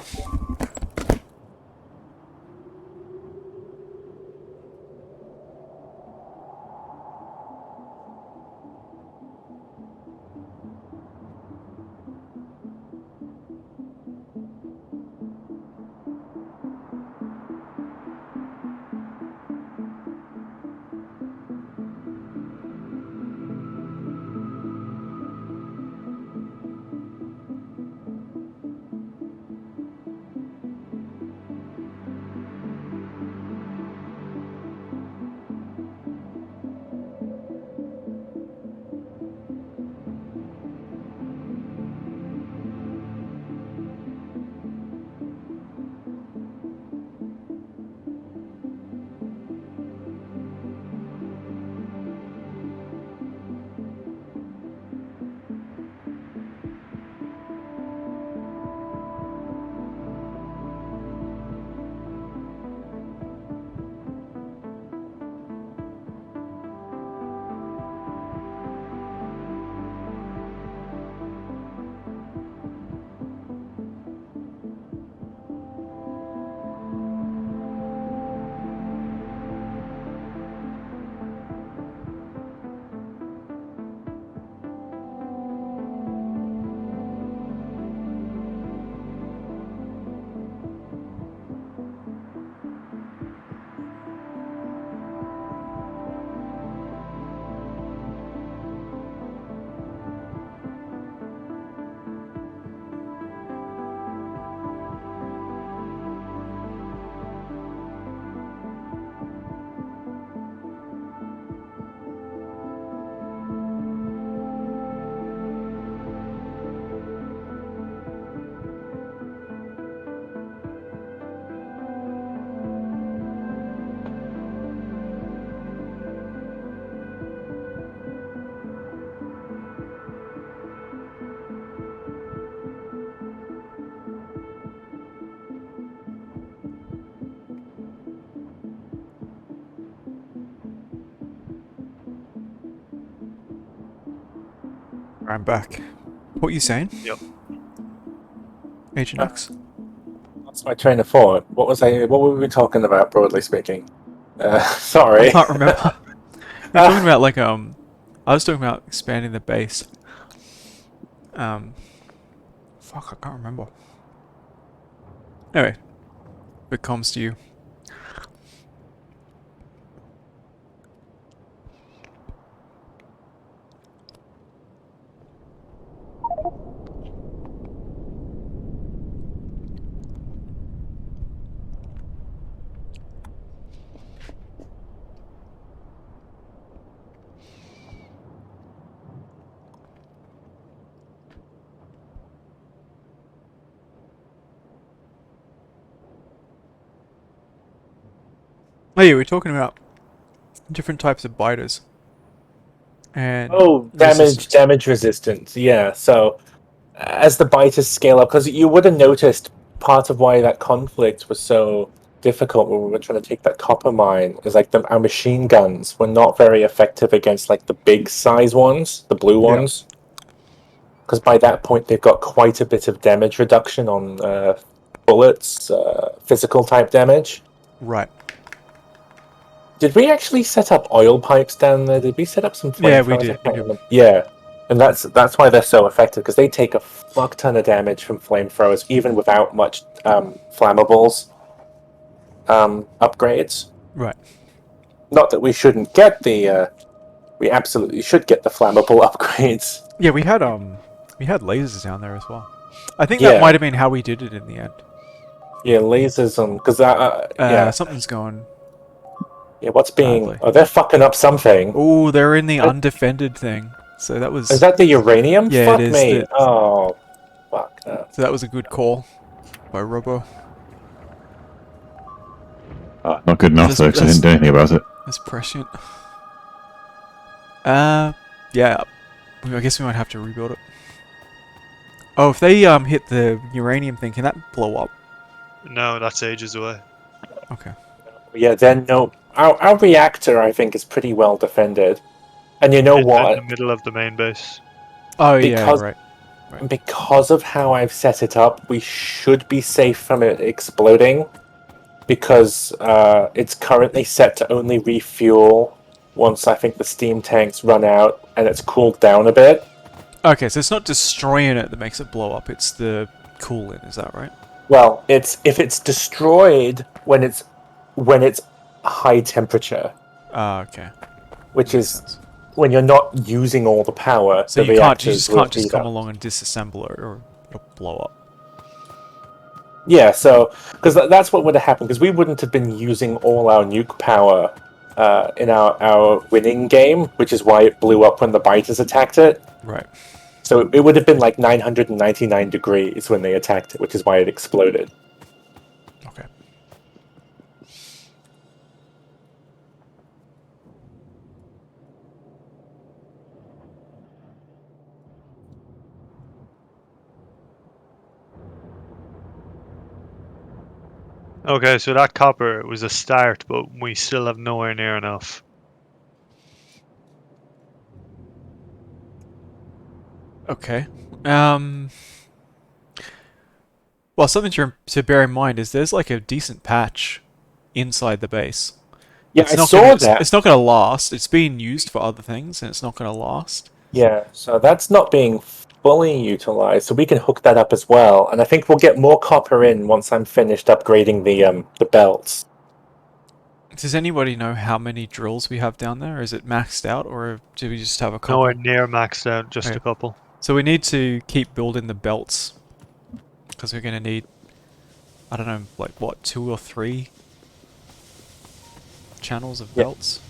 I'm back. What are you saying? Yep. Agent X? That's my train of thought. What were we talking about, broadly speaking? I Sorry. can't remember. We're talking about like I was talking about expanding the base. Fuck, I can't remember. Anyway, if it comes to you. Oh yeah, we're talking about different types of biters. And Oh, resistance. damage resistance. Yeah. So as the biters scale up, because you would have noticed part of why that conflict was so difficult when we were trying to take that copper mine is like our machine guns were not very effective against like the big size ones, the blue Yeah. ones. Because by that point they've got quite a bit of damage reduction on bullets, physical type damage. Right. Did we actually set up oil pipes down there? Did we set up some Yeah, we flamethrowers? did. I can't remember. Yeah, and that's why they're so effective, because they take a fuck ton of damage from flamethrowers, even without much flammables upgrades. Right. Not that we shouldn't get the. We absolutely should get the flammable upgrades. Yeah, we had lasers down there as well. I think that Yeah, might have been how we did it in the end. yeah, lasers because yeah, Something's going yeah. What's being? badly. Oh, they're fucking up something. Oh, they're in the Uh, undefended thing. So that was... Is that the uranium? Yeah, it Fuck is. me. Oh, fuck no. So that was a good call by Robo. Not good enough though, because I didn't do anything about it. That's prescient. Yeah. I guess we might have to rebuild it. Oh, if they hit the uranium thing, can that blow up? No, that's ages away. Okay. Yeah, then no. Our reactor, I think, is pretty well defended. And you know It's out in what? the middle of the main base. Oh yeah, Because right. because of how I've set it up, we should be safe from it exploding. Because it's currently set to only refuel once I think the steam tanks run out and it's cooled down a bit. Okay, so it's not destroying it that makes it blow up. It's the cooling. Is that right? Well, if it's destroyed when it's high temperature, Okay. which Makes is sense. when you're not using all the power, So the you reactors just will can't just heat come up. along and disassemble it, or it'll blow up. Yeah, so because that's what would have happened, because we wouldn't have been using all our nuke power in our winning game, which is why it blew up when the biters attacked it. Right. So it would have been like 999 degrees when they attacked it, which is why it exploded. Okay. Okay, so that copper was a start, but we still have nowhere near enough. Okay. Well, something to bear in mind is there's like a decent patch inside the base. Yeah, It's I not saw gonna. that. It's not gonna last. It's being used for other things, and it's not gonna last. Yeah, so that's not being fully utilized, so we can hook that up as well. And I think we'll get more copper in once I'm finished upgrading the belts. Does anybody know how many drills we have down there? Is it maxed out, or do we just have a couple? Nowhere near maxed out, just Okay. a couple. So we need to keep building the belts, because we're gonna need, I don't know, like what, 2 or 3 channels of Yeah. belts?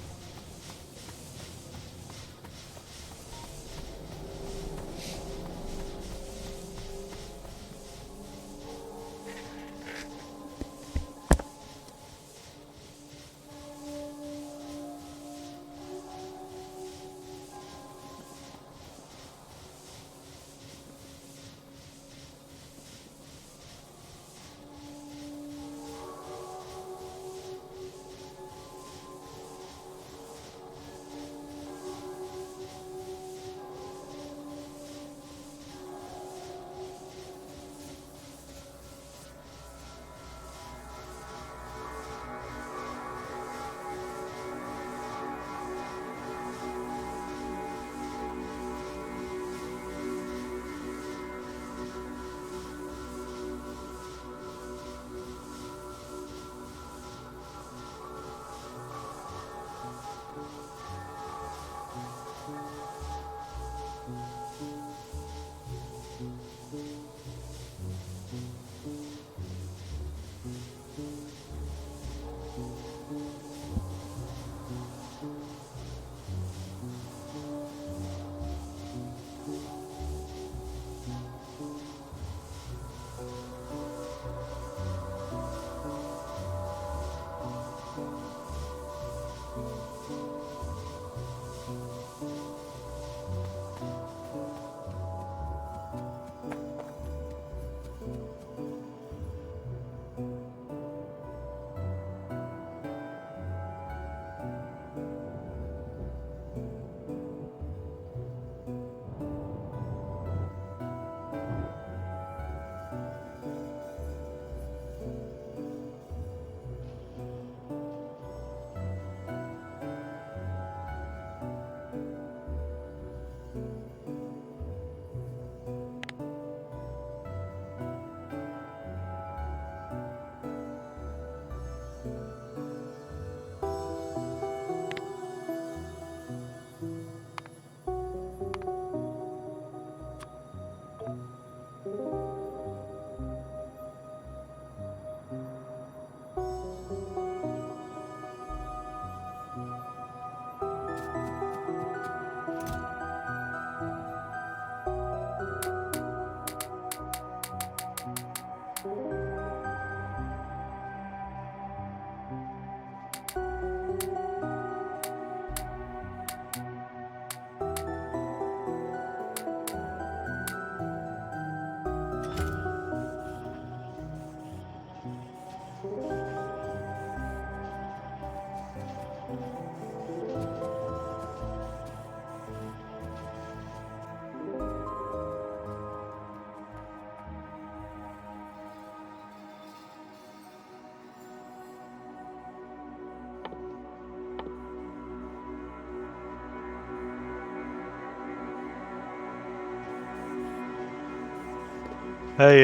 Hey,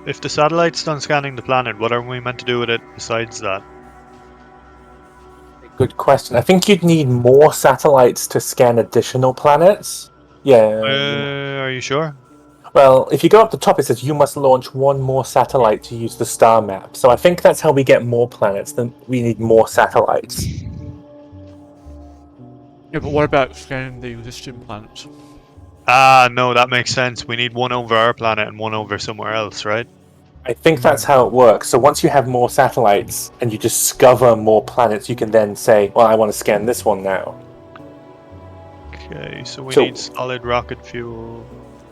if the satellite's done scanning the planet, what are we meant to do with it besides that? Good question. I think you'd need more satellites to scan additional planets. Yeah. Are you sure? Well, if you go up the top, it says you must launch one more satellite to use the star map. So I think that's how we get more planets. Then we need more satellites. Yeah, but what about scanning the existing planets? Ah, no, that makes sense. We need one over our planet and one over somewhere else, right? I think that's how it works. So once you have more satellites and you discover more planets, you can then say, well, I want to scan this one now. Okay, so we So- need solid rocket fuel.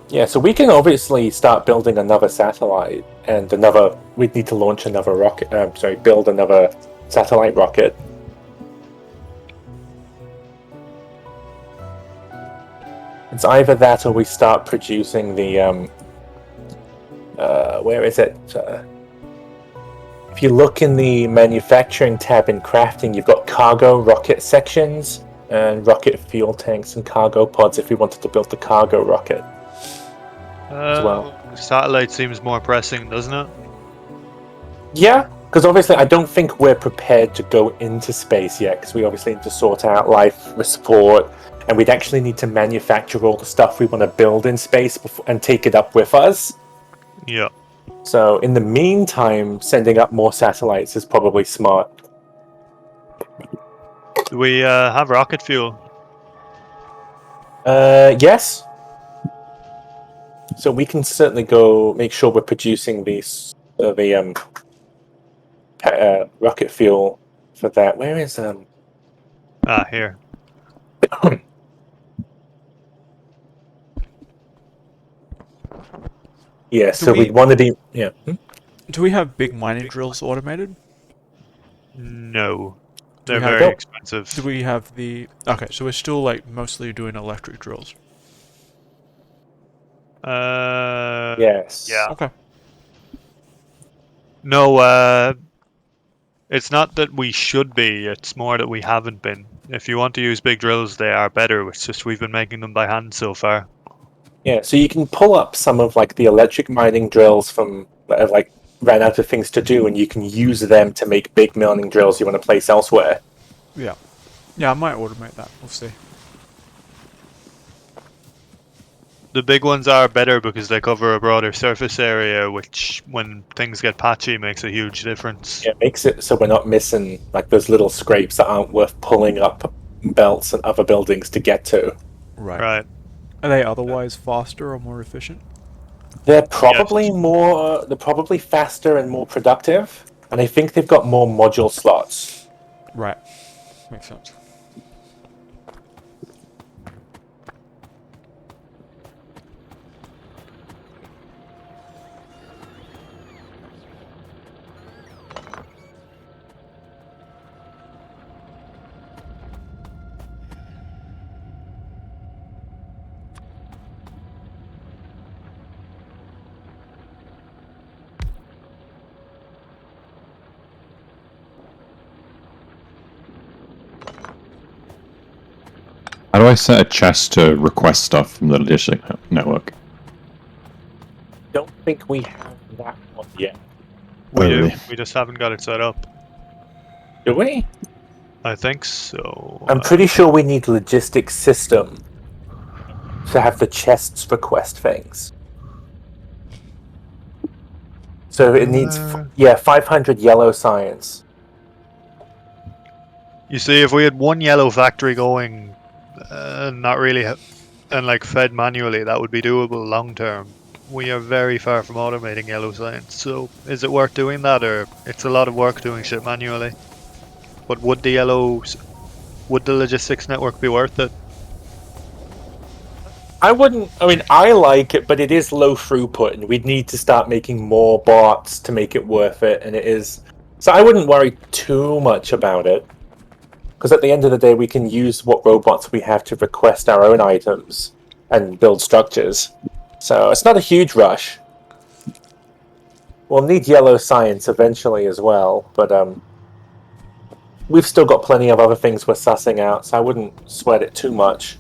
Yeah, so we can obviously start building another satellite and we'd need to launch another rocket, build another satellite rocket. It's either that or we start producing the, where is it? If you look in the manufacturing tab in crafting, you've got cargo rocket sections and rocket fuel tanks and cargo pods if we wanted to build the cargo rocket. well. Satellite seems more pressing, doesn't it? Yeah, because obviously I don't think we're prepared to go into space yet, because we obviously need to sort out life support, and we'd actually need to manufacture all the stuff we want to build in space and take it up with us. Yeah. So in the meantime, sending up more satellites is probably smart. Do we have rocket fuel? Yes. So we can certainly go make sure we're producing the rocket fuel for that. Where is Ah, here. Yeah, so we'd want to be Do we have big mining drills automated? No. Do we They're have- very expensive. Do we have the... Okay, so we're still, like, mostly doing electric drills. Yes. Yeah. Okay. No, it's not that we should be, it's more that we haven't been. If you want to use big drills, they are better. It's just we've been making them by hand so far. Yeah, so you can pull up some of like the electric mining drills from that have like ran out of things to do, and you can use them to make big mining drills you want to place elsewhere. Yeah. Yeah, I might automate that. We'll see. The big ones are better because they cover a broader surface area, which, when things get patchy, makes a huge difference. Yeah, it makes it so we're not missing like those little scrapes that aren't worth pulling up belts and other buildings to get to. Right. Are they otherwise faster or more efficient? They're probably they're probably faster and more productive, and I think they've got more module slots. Right. Makes sense. How do I set a chest to request stuff from the logistic network? Don't think we have that one yet. We Oh, do. really? We just haven't got it set up. Do we? I think so. I'm pretty sure we need logistics system to have the chests request things. So it needs 500 yellow science. You see, if we had one yellow factory going, not really, and like fed manually, that would be doable long term. We are very far from automating yellow science, so is it worth doing that, or it's a lot of work doing shit manually? But would the logistics network be worth it? I like it, but it is low throughput, and we'd need to start making more bots to make it worth it, and it is... So I wouldn't worry too much about it, because at the end of the day, we can use what robots we have to request our own items and build structures. So it's not a huge rush. We'll need yellow science eventually as well, but we've still got plenty of other things we're sussing out, so I wouldn't sweat it too much.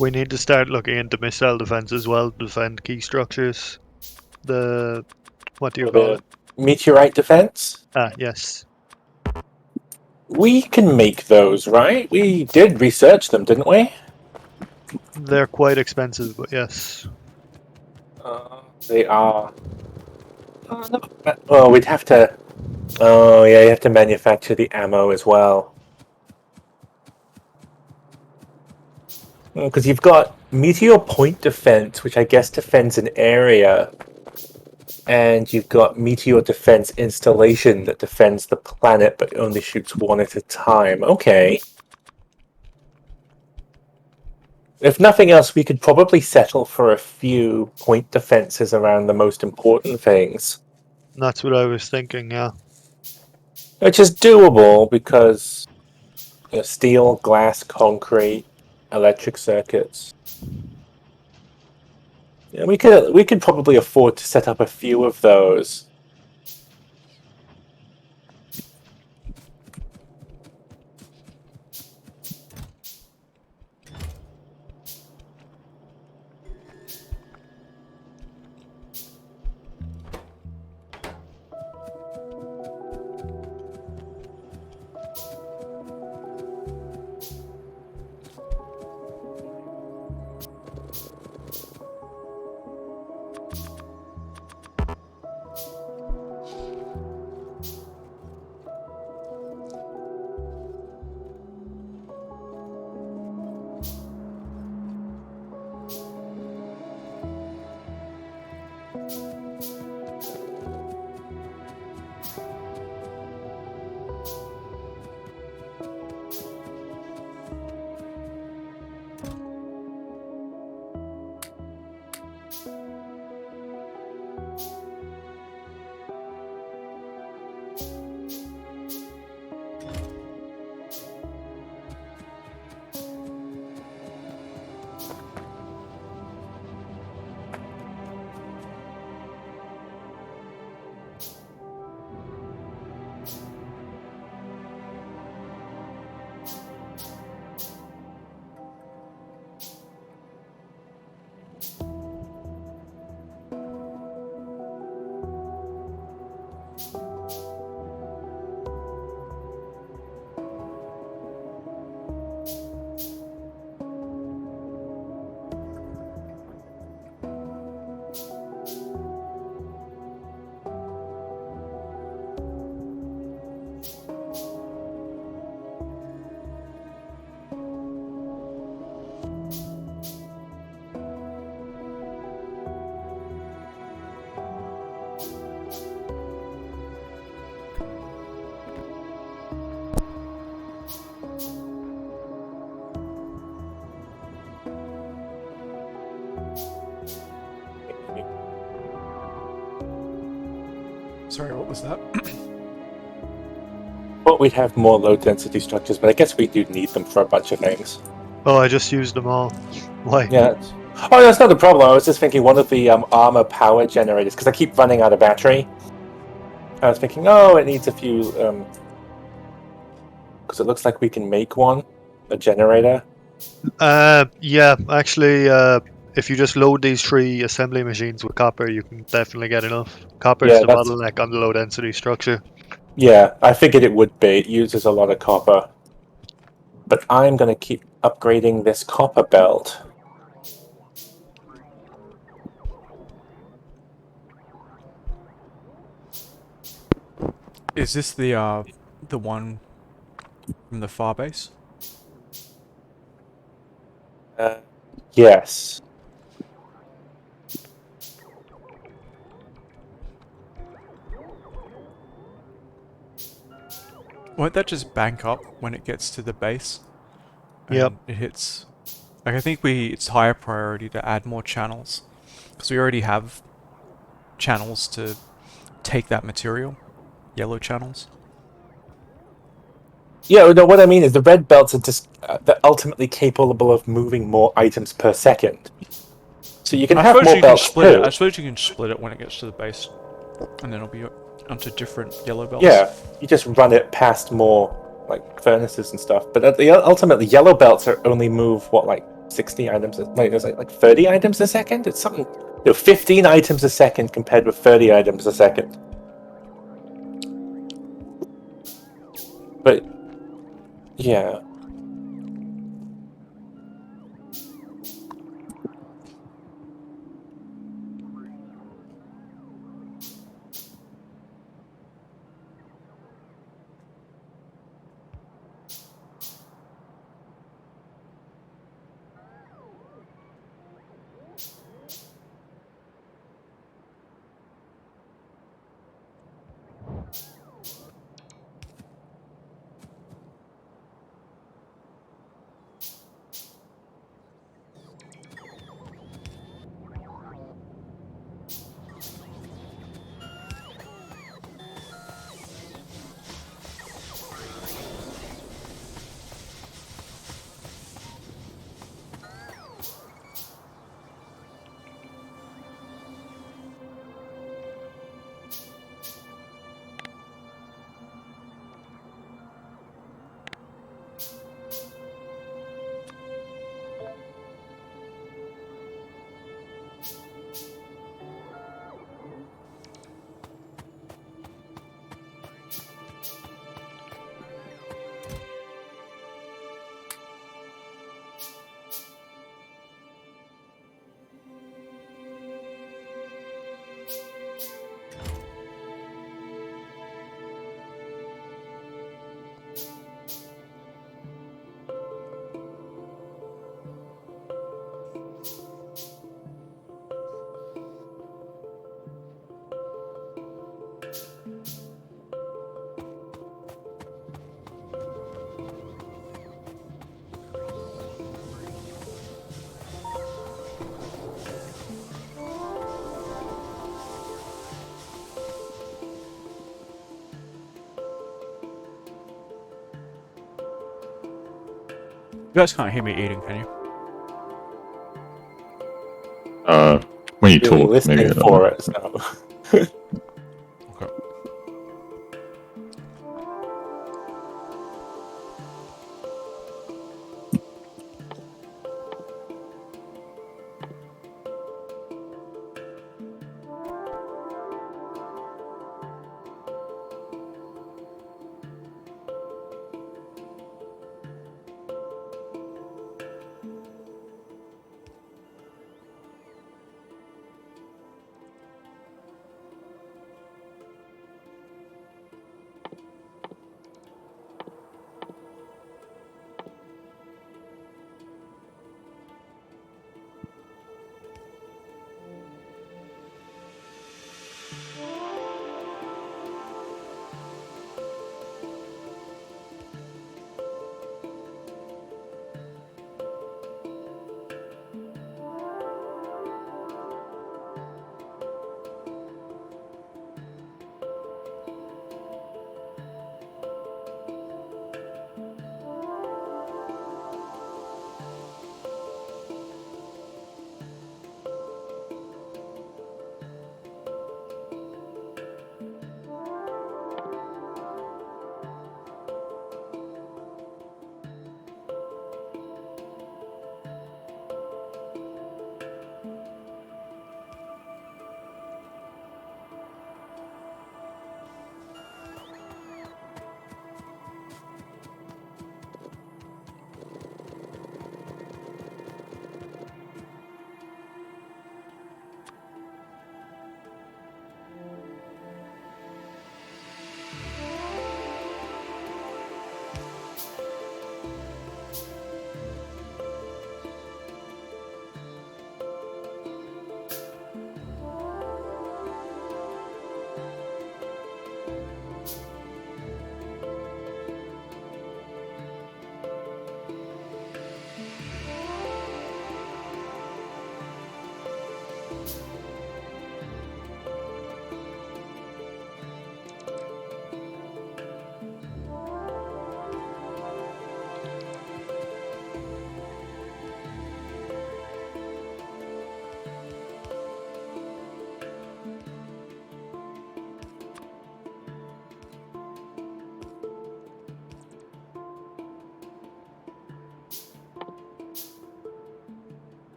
We need to start looking into missile defense as well to defend key structures. What do you call it? Meteorite defense? Ah, yes. We can make those, right? We did research them, didn't we? They're quite expensive, but yes. They are. Well, we'd have to. Oh, yeah, you have to manufacture the ammo as well. Because you've got meteor point defense, which I guess defends an area, and you've got meteor defense installation that defends the planet but only shoots one at a time. Okay. If nothing else, we could probably settle for a few point defenses around the most important things. That's what I was thinking, yeah. Which is doable because steel, glass, concrete, electric circuits. Yeah, we could probably afford to set up a few of those. Sorry, what was that? Well, we'd have more low density structures, but I guess we do need them for a bunch of things. Oh, I just used them all. Why? Yeah. Oh, that's not the problem. I was just thinking one of the armor power generators, because I keep running out of battery. I was thinking, oh, it needs a few, because it looks like we can make one, a generator. Yeah, actually, if you just load these 3 assembly machines with copper, you can definitely get enough. Copper is Yeah, the that's- bottleneck on the low density structure. Yeah, I figured it would be. It uses a lot of copper. But I'm going to keep upgrading this copper belt. Is this the one from the far base? Yes. Won't that just bank up when it gets to the base? And Yep. it hits. Like I think it's higher priority to add more channels because we already have channels to take that material, yellow channels. Yeah, no, what I mean is the red belts are just they're ultimately capable of moving more items per second. So you can have more belts too. I suppose you can split it when it gets to the base, and then it'll be onto different yellow belts. Yeah, you just run it past more like furnaces and stuff. But ultimately, yellow belts are only move what like 60 items. Wait, it was like 30 items a second. It's something. 15 items a second compared with 30 items a second. But yeah. You guys can't hear me eating, can you? When you Really talk, listening maybe. I don't for know. it. So. Okay.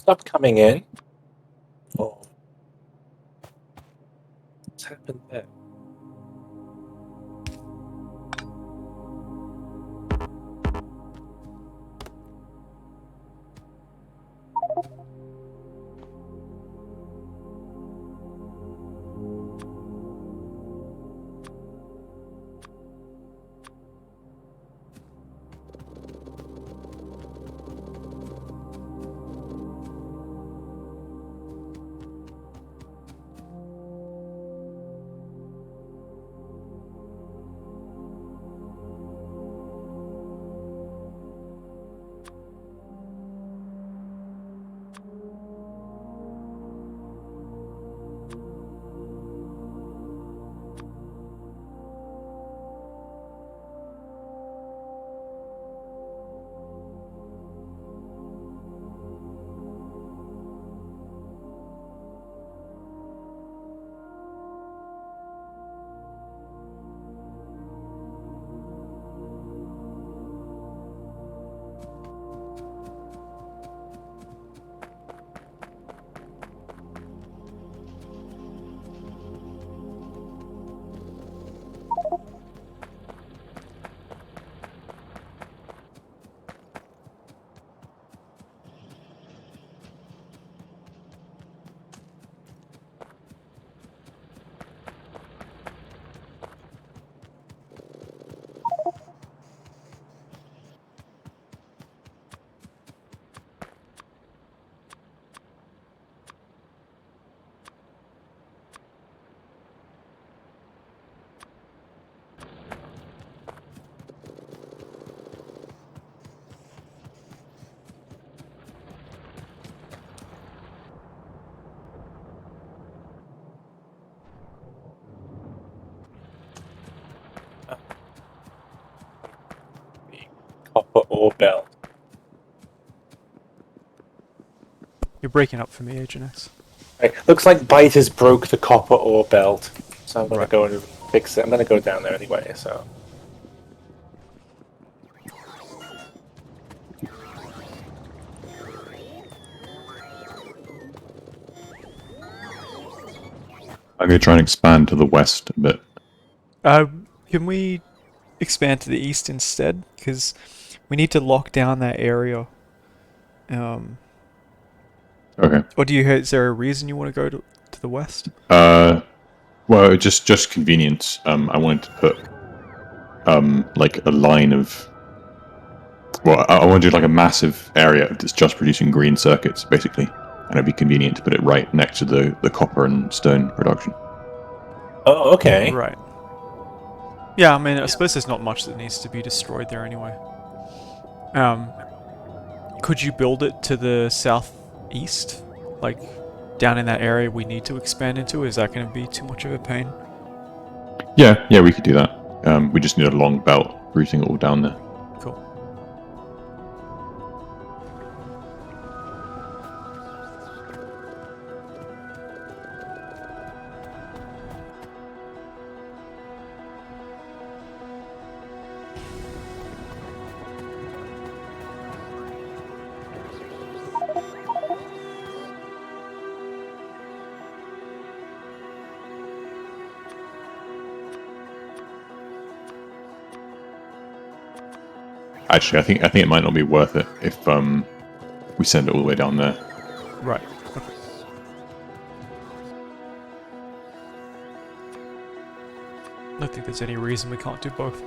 Stop coming in. Oh. What's happened there? Copper ore belt. You're breaking up for me, Agentx. Right. Looks like biters broke the copper ore belt, so I'm gonna Right. go and fix it. I'm gonna go down there anyway. So. I'm going to try and expand to the west a bit. Can we expand to the east instead? Because we need to lock down that area. Okay. Or is there a reason you want to go to the west? Well, just convenience. I wanted to put like a line of. Well, I want to do like a massive area that's just producing green circuits, basically, and it'd be convenient to put it right next to the copper and stone production. Oh, okay. Right. Yeah, I mean, I suppose there's not much that needs to be destroyed there anyway. Could you build it to the southeast? Like, down in that area we need to expand into? Is that going to be too much of a pain? Yeah, we could do that. We just need a long belt routing it all down there. Cool. Actually, I think it might not be worth it if we send it all the way down there. Right. Okay. I don't think there's any reason we can't do both.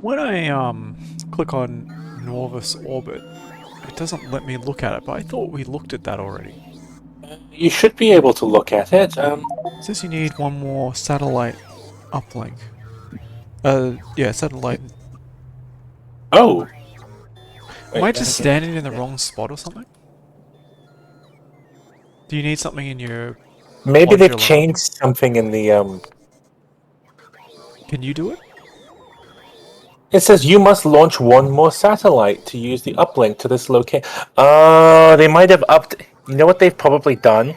When I click on Norvis orbit, it doesn't let me look at it, but I thought we looked at that already. You should be able to look at it. It says you need one more satellite uplink. Yeah, satellite. Oh. Am I just standing in the wrong spot or something? Do you need something in your... Maybe they've modular changed something in the Can you do it? It says you must launch one more satellite to use the uplink to this location. They might have You know what they've probably done?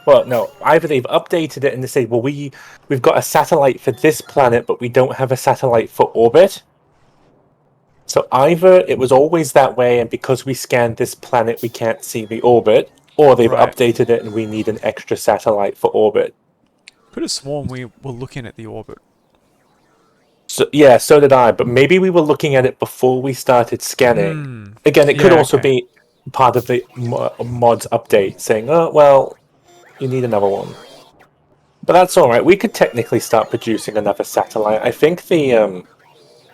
Well, no. Either they've updated it and they say, well, we've got a satellite for this planet, but we don't have a satellite for orbit. So either it was always that way, and because we scanned this planet, we can't see the orbit, or they've Right. updated it and we need an extra satellite for orbit. Could have sworn we were looking at the orbit. So yeah, so did I. But maybe we were looking at it before we started scanning. Again, it could Yeah, also okay. be part of the mods update, saying, "Oh, well, you need another one." But that's all right. We could technically start producing another satellite. I think the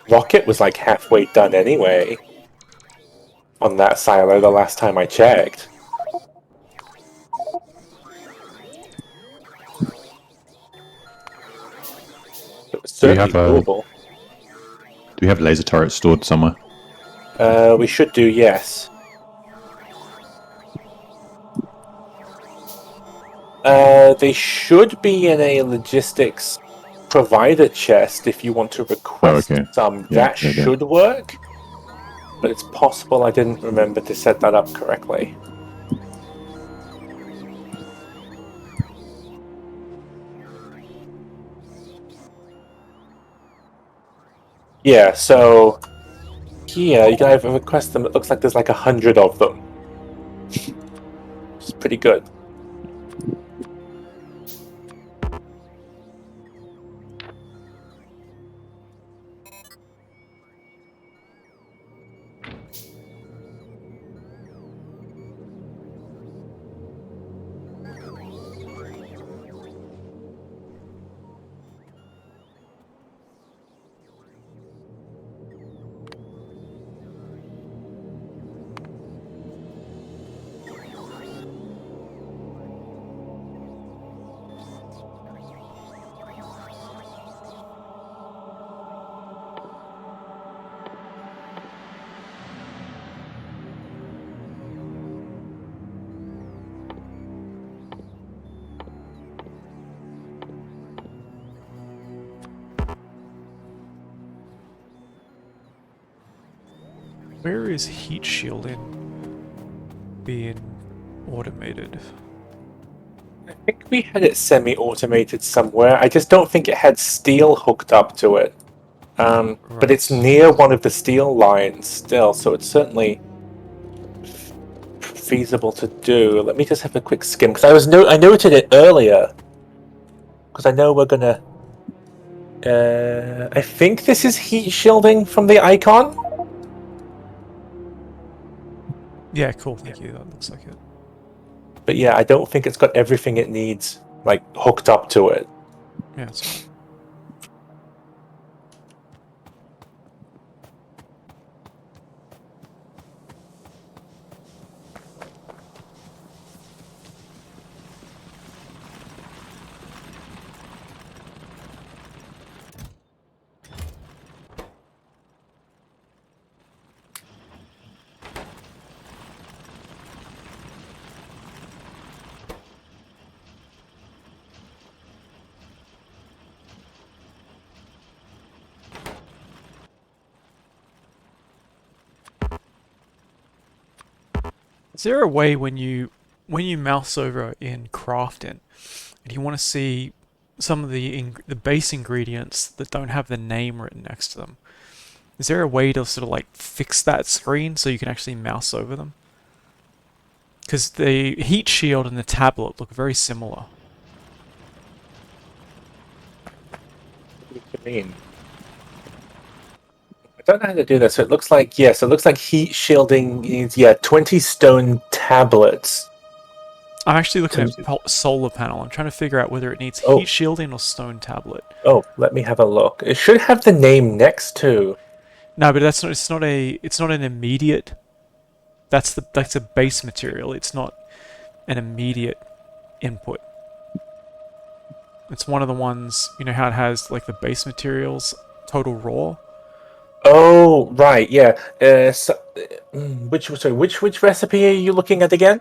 rocket was like halfway done anyway on that silo the last time I checked. It was Do we certainly have doable. Do we have laser turrets stored somewhere? We should do, yes. They should be in a logistics provider chest if you want to request some. Yeah, That yeah. should work, but it's possible I didn't remember to set that up correctly. Yeah, so here you can either request them. It looks like there's like 100 of them. It's pretty good. Where is heat shielding being automated? I think we had it semi-automated somewhere. I just don't think it had steel hooked up to it. But it's near one of the steel lines still, so it's certainly feasible to do. Let me just have a quick skim, because I noted it earlier, because I know we're gonna... I think this is heat shielding from the icon? Yeah, cool, thank you, that looks like it. But yeah, I don't think it's got everything it needs, like, hooked up to it. Yeah, that's fine. Is there a way when you mouse over in crafting and you want to see some of the base ingredients that don't have the name written next to them? Is there a way to sort of like fix that screen so you can actually mouse over them? Because the heat shield and the tablet look very similar. What do you mean? I don't know how to do this. So it looks like, yes, it looks like heat shielding needs, 20 stone tablets. I'm actually looking at solar panel. I'm trying to figure out whether it needs heat shielding or stone tablet. Oh, let me have a look. It should have the name next to. No, but that's not. It's not a. It's not an immediate. That's a base material. It's not an immediate input. It's one of the ones. You know how it has like the base materials total raw. Oh, right, yeah. Which recipe are you looking at again?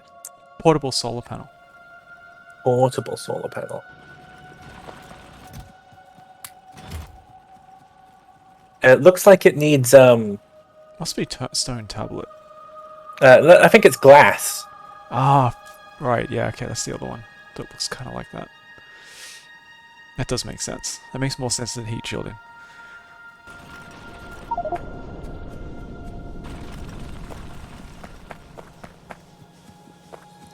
Portable solar panel. Portable solar panel. It looks like it needs Must be stone tablet. I think it's glass. Ah, right. Yeah. Okay, that's the other one. That looks kind of like that. That does make sense. That makes more sense than heat shielding.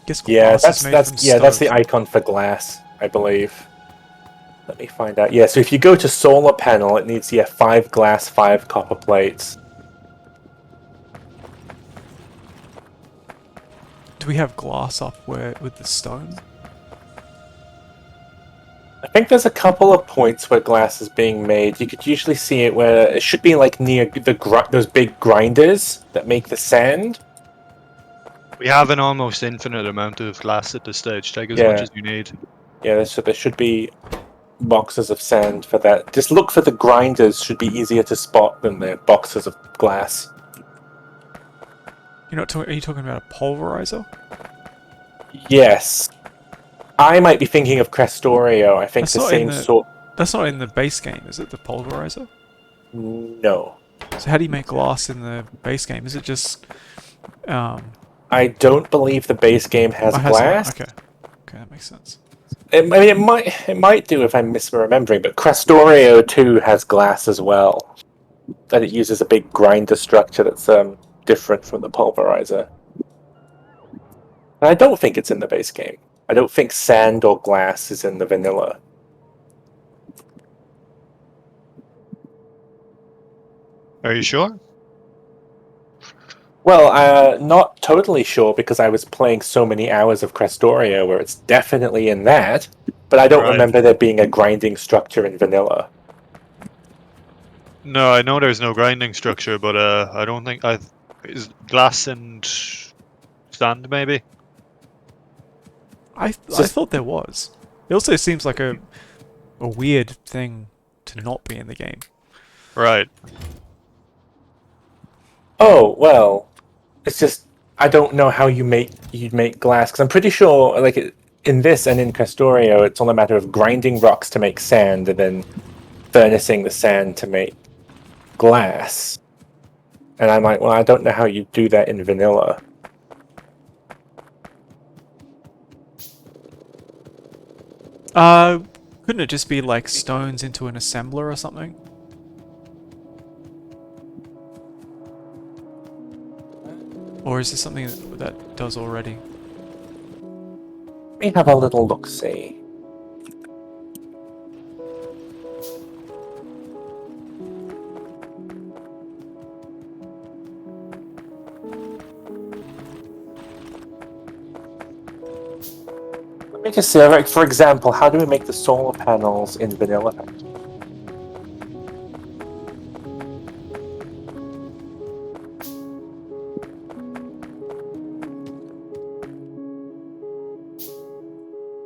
Guess Yeah, glass is made from that's the stove. icon for glass, I believe. Let me find out. Yeah, so if you go to solar panel, it needs 5 glass, 5 copper plates. Do we have glass up where with the stone? I think there's a couple of points where glass is being made. You could usually see it where it should be like near those big grinders that make the sand. We have an almost infinite amount of glass at this stage. Take as Yeah. much as you need. Yeah, there should be boxes of sand for that. Just look for the grinders. Should be easier to spot than the boxes of glass. You're not talking. Are you talking about a pulverizer? Yes. I might be thinking of Crestorio. I think That's the not same in the- sort. That's not in the base game, is it? The pulverizer. No. So how do you make glass in the base game? Is it just? I don't believe the base game has Oh, glass. Okay, that makes sense. I mean, it might do if I'm misremembering, but Crestorio 2 has glass as well. That it uses a big grinder structure that's different from the pulverizer. And I don't think it's in the base game. I don't think sand or glass is in the vanilla. Are you sure? Well, not totally sure because I was playing so many hours of Crestorio where it's definitely in that, but I don't Right. remember there being a grinding structure in vanilla. No, I know there's no grinding structure, but I don't think is glass and sand maybe. I thought there was. It also seems like a weird thing to not be in the game. Right. Oh, well, it's just I don't know how you'd make glass because I'm pretty sure like in this and in Crestorio it's all a matter of grinding rocks to make sand and then furnacing the sand to make glass. And I'm like, well, I don't know how you do that in vanilla. Couldn't it just be like stones into an assembler or something? Or is this something that does already? Let me have a little look-see. Let me just see, like, for example, how do we make the solar panels in vanilla?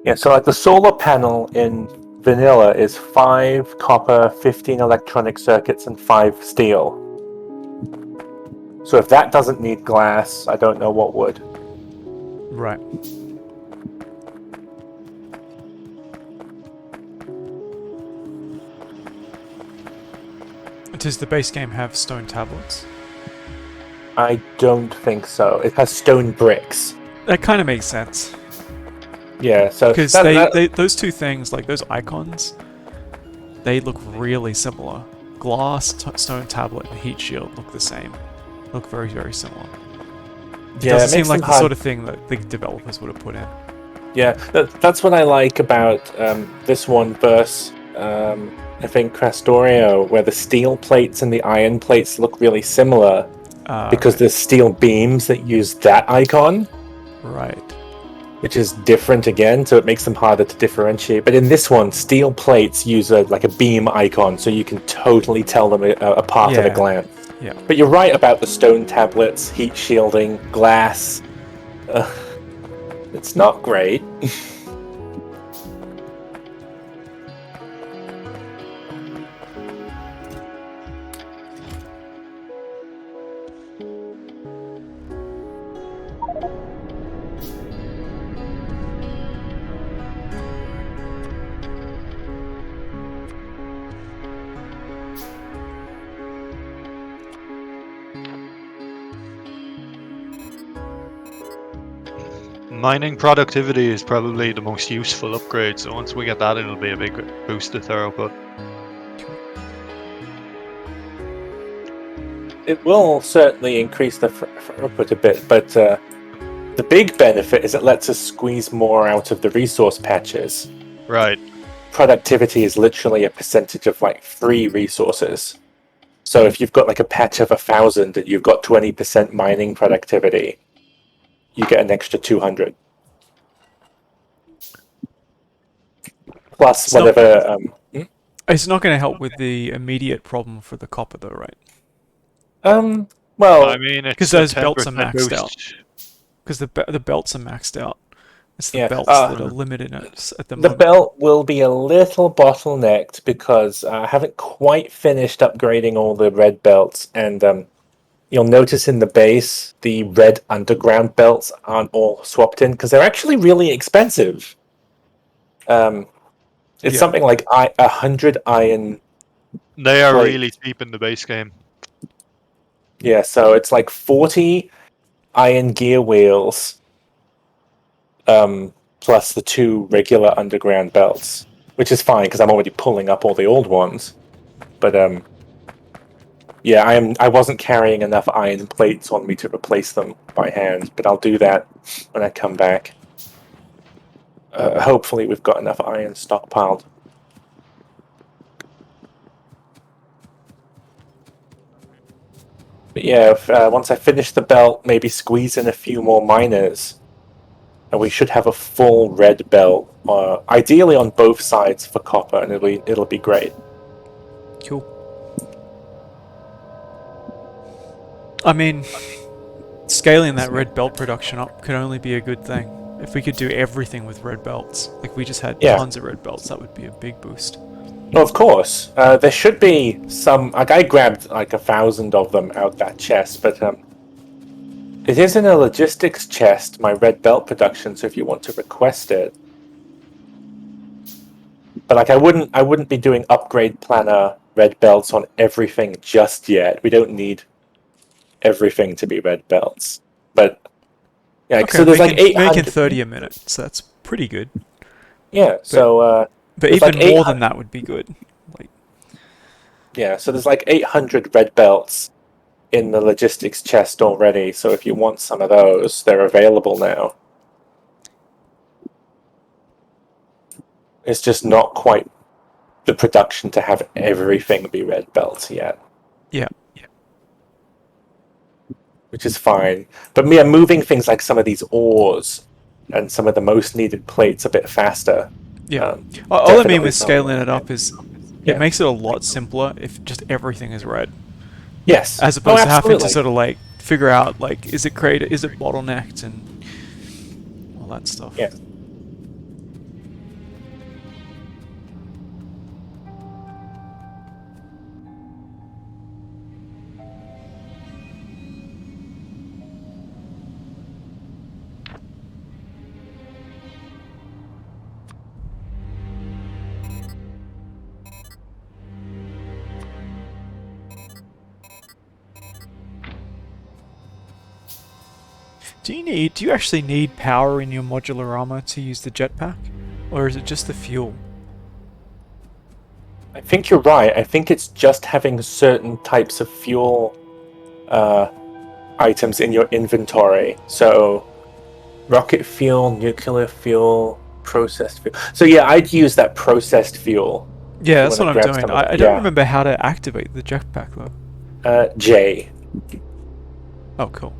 Yeah, so like the solar panel in vanilla is 5 copper, 15 electronic circuits, and 5 steel. So if that doesn't need glass, I don't know what would. Right. Does the base game have stone tablets? I don't think so. It has stone bricks. That kind of makes sense. Yeah, so Because those two things, like those icons, they look really similar. Glass, stone tablet, and heat shield look the same. Look very, very similar. It yeah, doesn't it seem makes like them the hard. sort of thing that the developers would have put in. Yeah, that's what I like about this one versus I think Crestorio, where the steel plates and the iron plates look really similar because Right. there's steel beams that use that icon, Right. which is different again, so it makes them harder to differentiate. But in this one, steel plates use a beam icon, so you can totally tell them apart at a Yeah. glance. Yeah. But you're right about the stone tablets, heat shielding, glass. It's not great. Mining productivity is probably the most useful upgrade, so once we get that, it'll be a big boost to throughput. It will certainly increase the throughput a bit, but the big benefit is it lets us squeeze more out of the resource patches. Right. Productivity is literally a percentage of like free resources. So if you've got like a patch of 1,000 and you've got 20% mining productivity, you get an extra 200. Plus whatever. It's not going to help with the immediate problem for the copper, though, right? Well, I mean, it's because a those belts are 10% maxed boost. out. Because the belts are maxed out. It's the Yeah, belts that are limited at the the moment. belt will be a little bottlenecked because I haven't quite finished upgrading all the red belts, and you'll notice in the base the red underground belts aren't all swapped in because they're actually really expensive. It's something like 100 iron. They are plate. really cheap in the base game. Yeah, so it's like 40 iron gear wheels, plus the 2 regular underground belts, which is fine because I'm already pulling up all the old ones. But yeah, I wasn't carrying enough iron plates on me to replace them by hand, but I'll do that when I come back. Hopefully we've got enough iron stockpiled. But yeah, once I finish the belt, maybe squeeze in a few more miners, and we should have a full red belt, ideally on both sides for copper, and it'll be great. Cool. I mean, scaling that red belt production up could only be a good thing. If we could do everything with red belts, like we just had tons of red belts, that would be a big boost. Well, of course, there should be some. Like I grabbed like 1,000 of them out that chest, but it is in a logistics chest, my red belt production. So if you want to request it, but like I wouldn't be doing upgrade planner red belts on everything just yet. We don't need everything to be red belts, but yeah. Okay, so there's like 800. making 30 a minute, so that's pretty good. Yeah. So. But There's even like more than that would be good. Like, yeah, so there's like 800 red belts in the logistics chest already. So if you want some of those, they're available now. It's just not quite the production to have everything be red belts yet. yeah. Which is fine. But moving things like some of these ores and some of the most needed plates a bit faster. Yeah. All I mean definitely with scaling it up is Yeah. it makes it a lot simpler if just everything is red. Yes. As opposed to having to absolutely. sort of like figure out like is it bottlenecked and all that stuff. Yeah. Do you actually need power in your modular armor to use the jetpack? Or is it just the fuel? I think you're right. I think it's just having certain types of fuel items in your inventory. So, rocket fuel, nuclear fuel, processed fuel. So yeah, I'd use that processed fuel. Yeah, that's what I'm grab doing. some of I it. don't Yeah. remember how to activate the jetpack though. J. Oh, cool.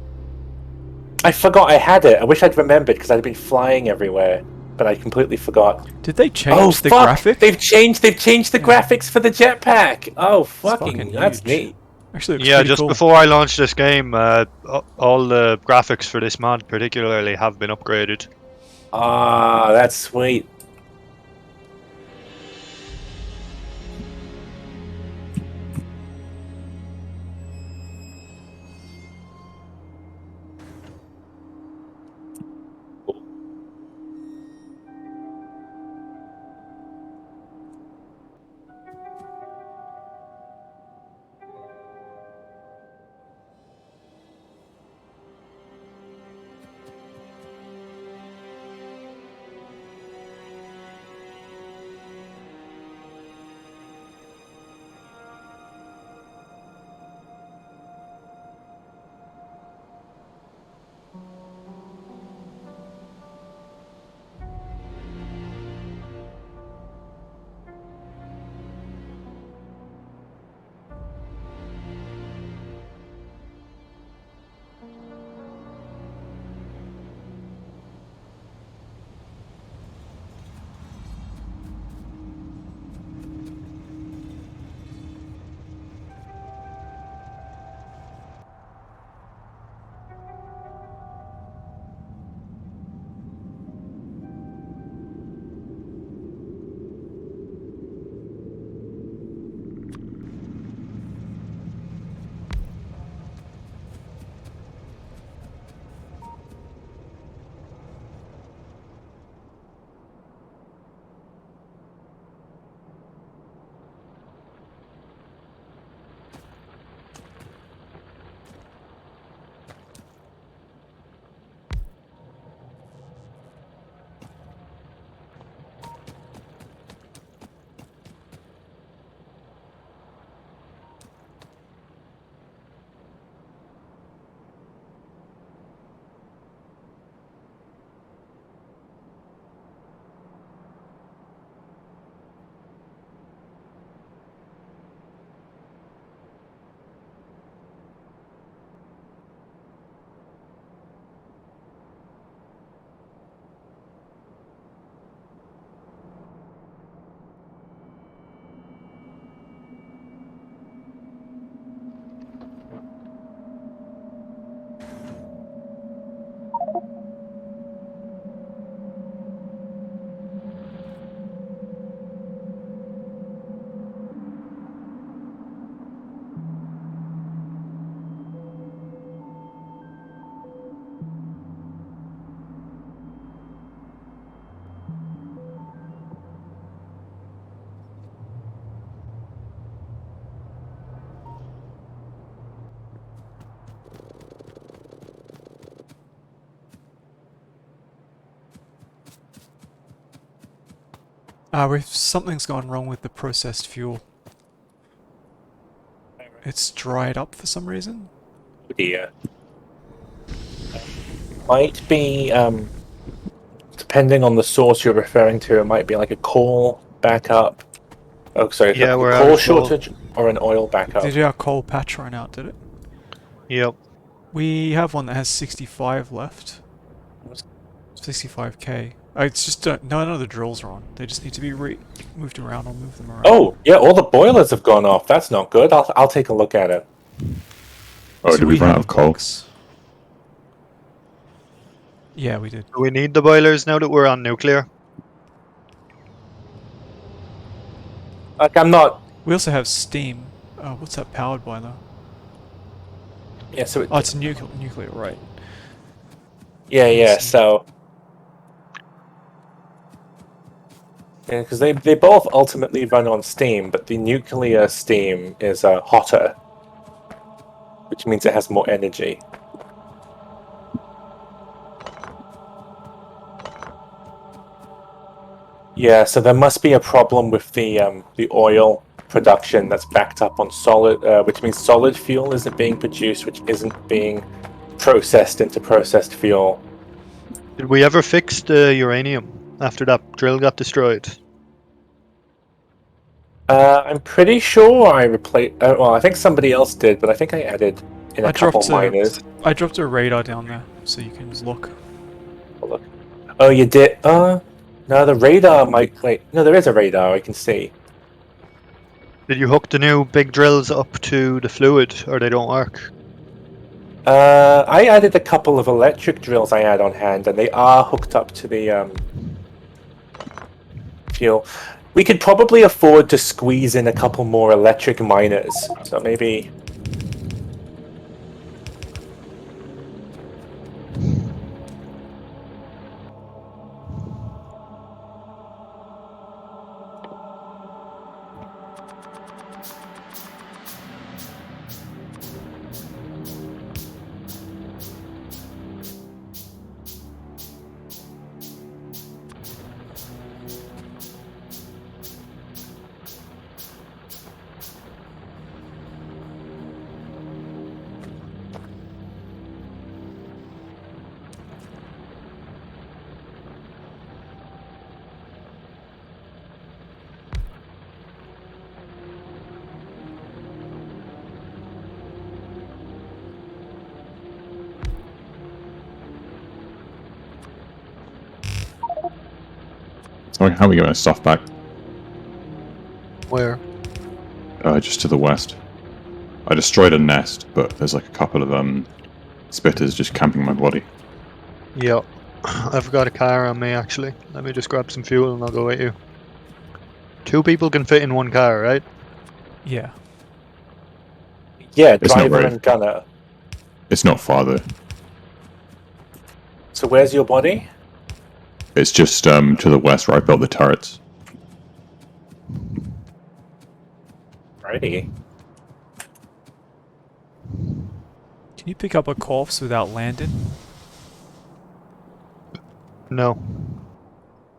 I forgot I had it. I wish I'd remembered because I'd been flying everywhere, but I completely forgot. Did they change the fuck! graphic? They've changed the graphics for the jetpack. Oh, fucking, fucking that's huge. neat. Actually, looks Yeah, pretty just cool. before I launched this game, all the graphics for this mod particularly have been upgraded. Ah, that's sweet. Something's gone wrong with the processed fuel. It's dried up for some reason. Dear. Might be, depending on the source you're referring to, it might be like a coal backup. Oh, sorry, Yeah, like we're a out coal of coal. shortage or an oil backup. Did our coal patch run out, did it? Yep. We have one that has 65 left. 65k. It's just none of the drills are on. They just need to be moved around. I'll move them around. Oh, yeah, all the boilers have gone off. That's not good. I'll take a look at it. Oh, So did we run have out a of coal? box. Yeah, we did. Do we need the boilers now that we're on nuclear? Like, I'm not. We also have steam. What's that powered by though? Yeah, so Oh, it's nuclear, right? yeah. see. So, yeah, because they both ultimately run on steam, but the nuclear steam is hotter, which means it has more energy. Yeah, so there must be a problem with the oil production that's backed up on solid, which means solid fuel isn't being produced, which isn't being processed into processed fuel. Did we ever fix the uranium after that drill got destroyed? I'm pretty sure I replaced. Well, I think somebody else did, but I think I added in a couple miners. I dropped a radar down there, so you can just look. Look. Oh, you did. No, the radar might. Wait, no, there is a radar. I can see. Did you hook the new big drills up to the fluid, or they don't work? I added a couple of electric drills I had on hand, and they are hooked up to the fuel. We could probably afford to squeeze in a couple more electric miners, so maybe. So how are we getting our stuff back? Where? Just to the west. I destroyed a nest, but there's like a couple of spitters just camping my body. Yeah. I've got a car on me, actually. Let me just grab some fuel and I'll go with you. 2 people can fit in 1 car, right? Yeah. Yeah, It's not driver very- and gunner. It's not far though. So where's your body? It's just to the west where I built the turrets. Righty. Can you pick up a corpse without landing? No.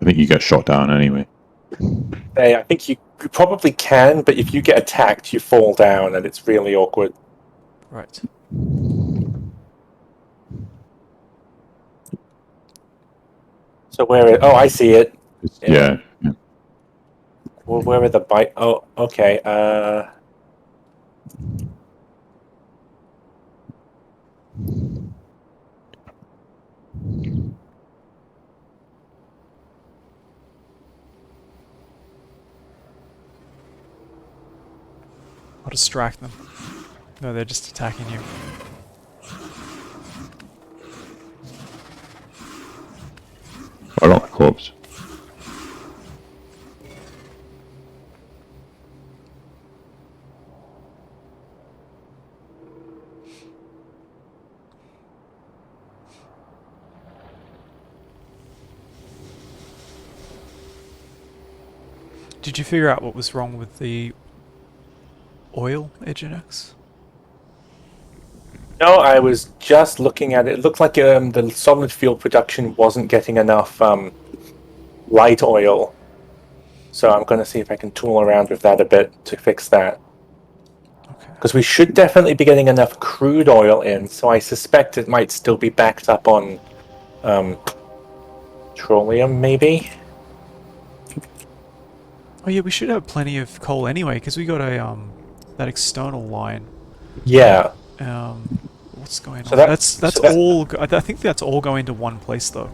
I think you get shot down anyway. Hey, I think you probably can, but if you get attacked, you fall down, and it's really awkward. Right. So where? Oh, I see it. Yeah. Well, where are the bike? Oh, okay. I'll distract them. No, they're just attacking you. I got my corpse. Did you figure out what was wrong with the oil, Agentx? No, I was just looking at it. It looked like the solid fuel production wasn't getting enough light oil. So I'm going to see if I can tool around with that a bit to fix that. Okay. Because we should definitely be getting enough crude oil in, so I suspect it might still be backed up on petroleum, maybe? Oh yeah, we should have plenty of coal anyway, because we got a that external line. Yeah. What's going So on? That's all. I think that's all going to one place though.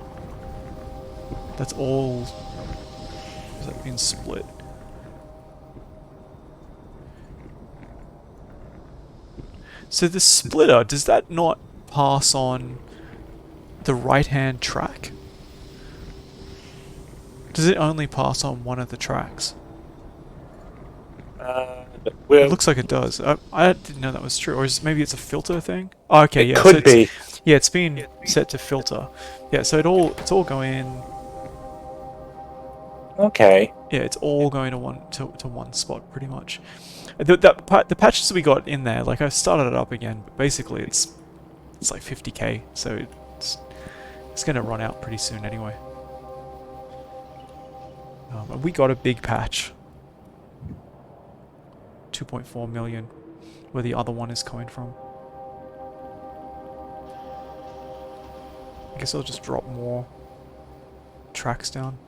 That's all. Is that being split? So the splitter, does that not pass on the right-hand track? Does it only pass on one of the tracks? It looks like it does. I didn't know that was true. Or maybe it's a filter thing? Oh, okay, it yeah. could so be. Yeah, it's been set to filter. Yeah, so it's all going. Okay. Yeah, it's all going to one spot pretty much. The patches we got in there, like I started it up again, but basically it's like 50k, so it's going to run out pretty soon anyway. And we got a big patch. 2.4 million, where the other one is coming from. I guess I'll just drop more tracks down.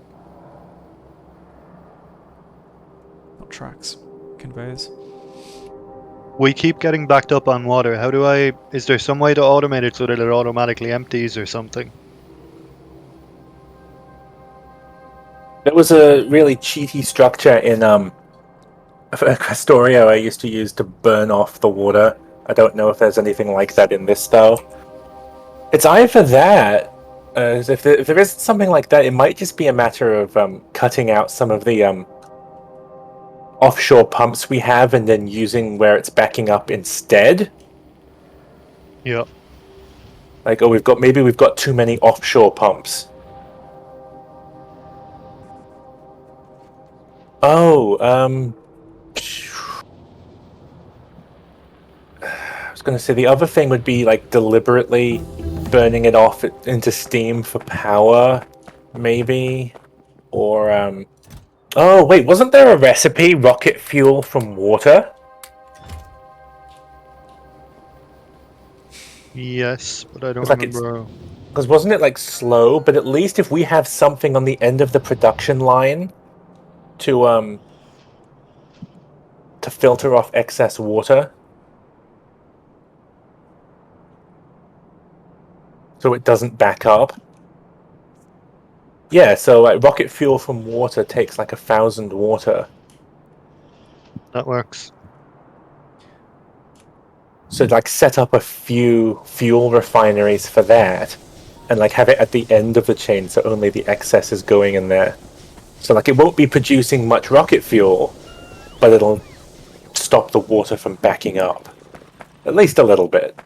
Not tracks, conveyors. We keep getting backed up on water. How do I... Is there some way to automate it so that it automatically empties or something? There was a really cheaty structure in Factorio I used to use to burn off the water. I don't know if there's anything like that in this though. It's either that, if there is something like that, it might just be a matter of cutting out some of the offshore pumps we have and then using where it's backing up instead. Yeah. Like, oh, maybe we've got too many offshore pumps. Oh, I was going to say the other thing would be like deliberately burning it off into steam for power, maybe, or oh wait, wasn't there a recipe rocket fuel from water? Yes, but I don't It's like remember. because wasn't it like slow? But at least if we have something on the end of the production line to filter off excess water, so it doesn't back up. Yeah, so like rocket fuel from water takes like 1,000 water. That works. So like set up a few fuel refineries for that, and like have it at the end of the chain, so only the excess is going in there. So like it won't be producing much rocket fuel, but it'll stop the water from backing up, at least a little bit.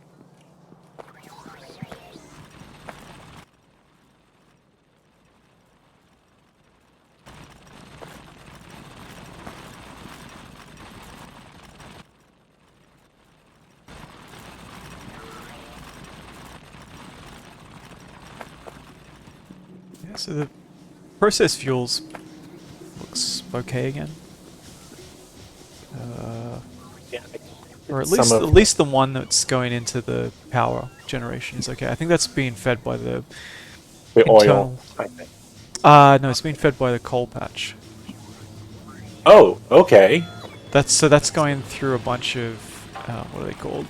Yeah, so the process fuels looks okay again. Yeah, Or at some least the one that's going into the power generation is okay. I think that's being fed by the the internal. oil, I think. No, it's being fed by the coal patch. Oh, okay. That's going through a bunch of what are they called?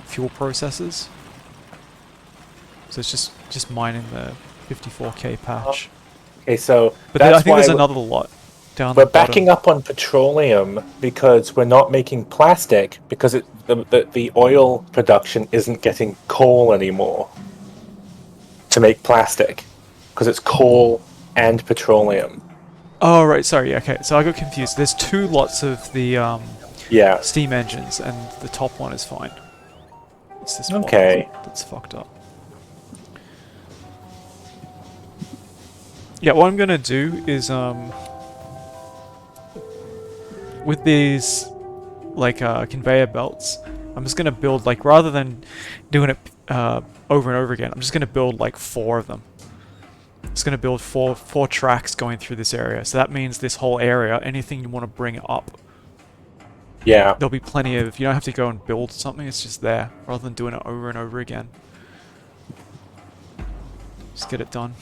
Fuel processors. So it's just mining the 54k patch. Okay, so But I that's think why there's another lot down we're the bottom. backing up on petroleum because we're not making plastic because the oil production isn't getting coal anymore to make plastic because it's coal and petroleum. Oh right, sorry. Okay, so I got confused. There's two lots of the Yeah. steam engines, and the top one is fine. It's this Okay. bottom that's fucked up. Yeah, what I'm gonna do is with these like conveyor belts, I'm just gonna build like rather than doing it over and over again, I'm just gonna build like 4 of them. It's gonna build four tracks going through this area. So that means this whole area, anything you want to bring up, Yeah. there'll be plenty of. You don't have to go and build something. It's just there, rather than doing it over and over again. Just get it done.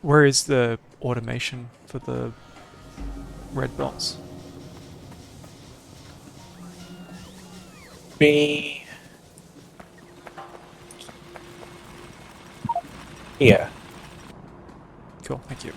Where is the automation for the red belts? Be here. Cool, thank you.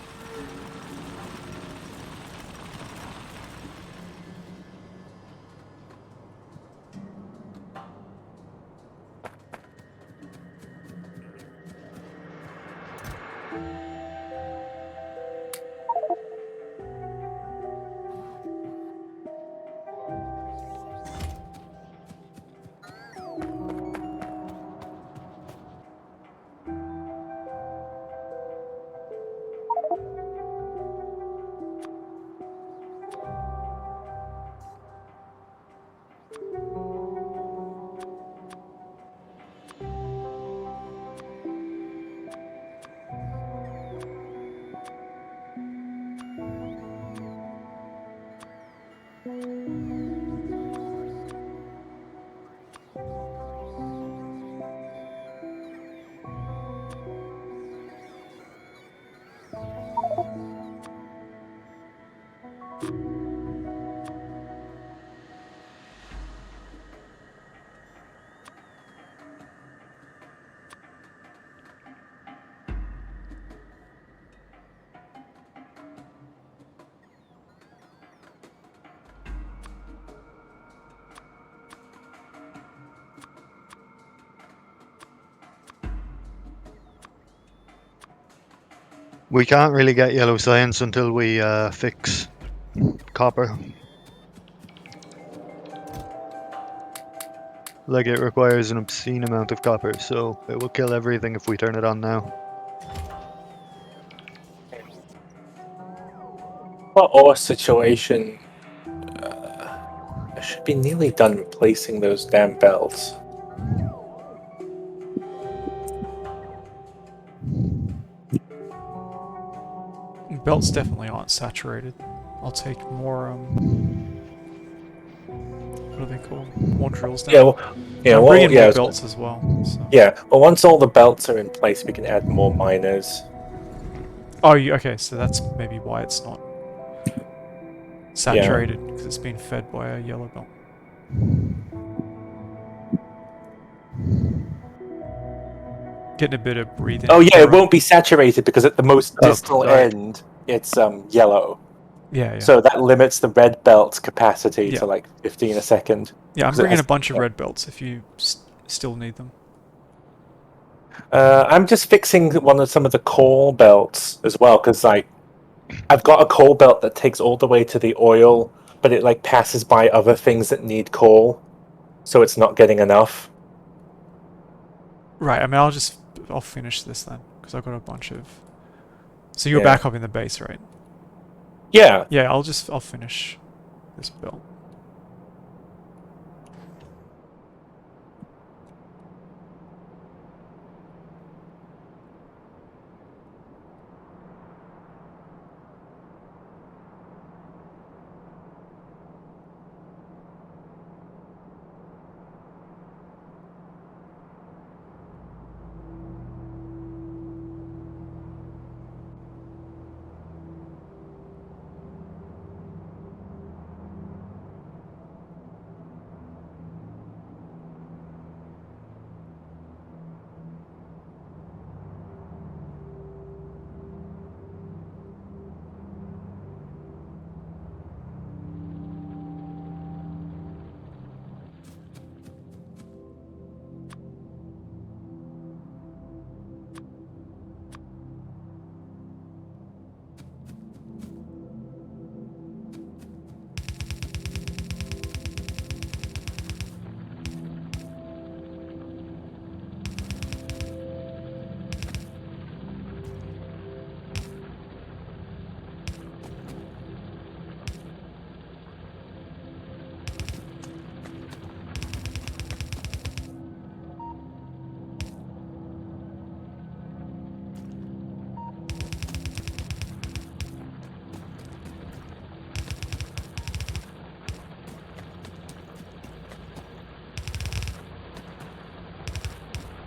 We can't really get yellow science until we fix copper. Like, it requires an obscene amount of copper, so it will kill everything if we turn it on now. For our situation, I should be nearly done replacing those damn belts. Belts definitely aren't saturated. I'll take more, what are they called? More drills down. Yeah, well, yeah, I'm well, bringing yeah, more belts as well. So. yeah. Well, once all the belts are in place, we can add more miners. Oh, okay, so that's maybe why it's not saturated, because it's been fed by a yellow belt. Getting a bit of breathing. Oh yeah, it won't be saturated because at the most distal sorry. end, it's yellow. Yeah. So that limits the red belt's capacity Yeah. to like 15 a second. Yeah, I'm 'Cause it bringing has- a bunch of red belts if you still need them. I'm just fixing some of the coal belts as well because like I've got a coal belt that takes all the way to the oil, but it like passes by other things that need coal, so it's not getting enough. Right, I mean, I'll finish this then, because I've got a bunch of... So you're Yeah. back up in the base, right? Yeah. Yeah, I'll finish this belt.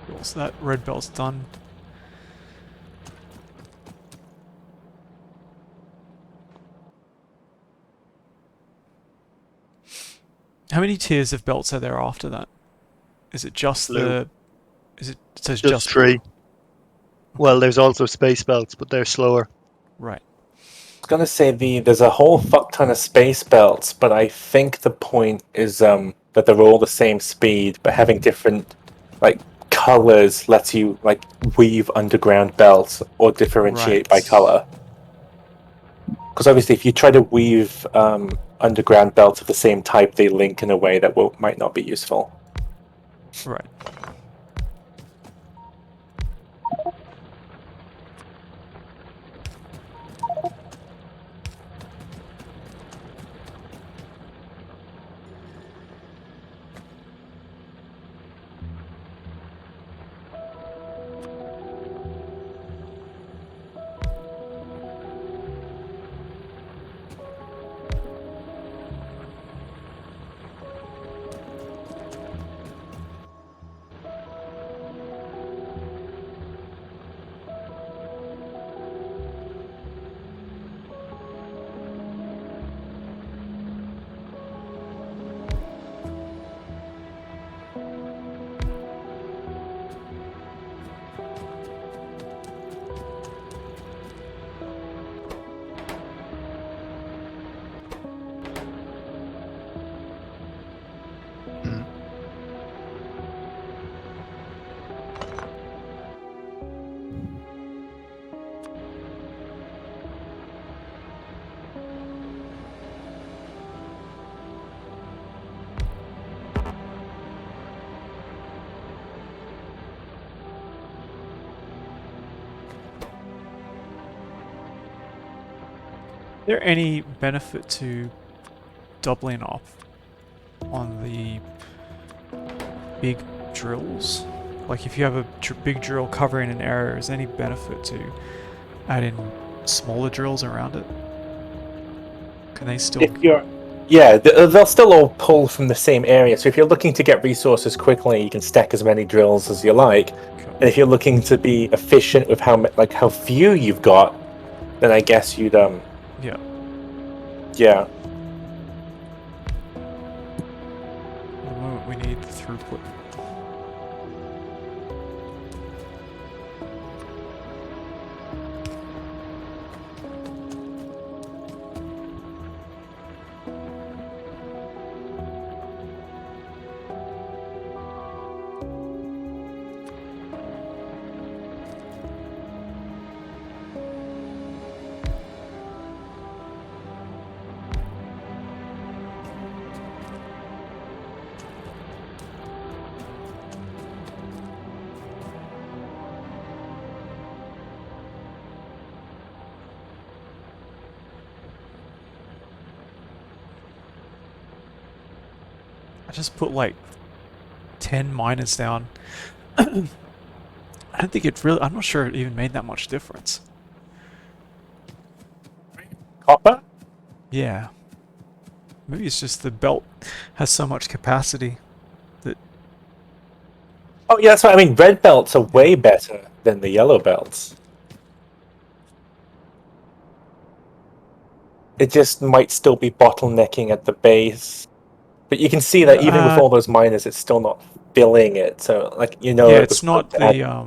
Cool, so that red belt's done. How many tiers of belts are there after that? Is it just Blue. the... Is it says Just just 3. blue? Well, there's also space belts, but they're slower. Right. I was gonna say there's a whole fuck ton of space belts, but I think the point is that they're all the same speed, but having different like colors lets you like weave underground belts or differentiate by Right. color. Because obviously, if you try to weave underground belts of the same type, they link in a way that might not be useful. Right. there any benefit to doubling up on the big drills? Like if you have a big drill covering an area, is there any benefit to adding smaller drills around it? Can they still... If you're, they'll still all pull from the same area. So if you're looking to get resources quickly, you can stack as many drills as you like. And if you're looking to be efficient with how few you've got, then I guess you'd Yeah. yeah. At the moment we need the throughput. I just put like 10 miners down. I don't think it really... I'm not sure it even made that much difference. Copper? Yeah. Maybe it's just the belt has so much capacity that... Oh yeah, that's what I mean. Red belts are way better than the yellow belts. It just might still be bottlenecking at the base. But you can see that even with all those miners, it's still not filling it. So, yeah, it's not the...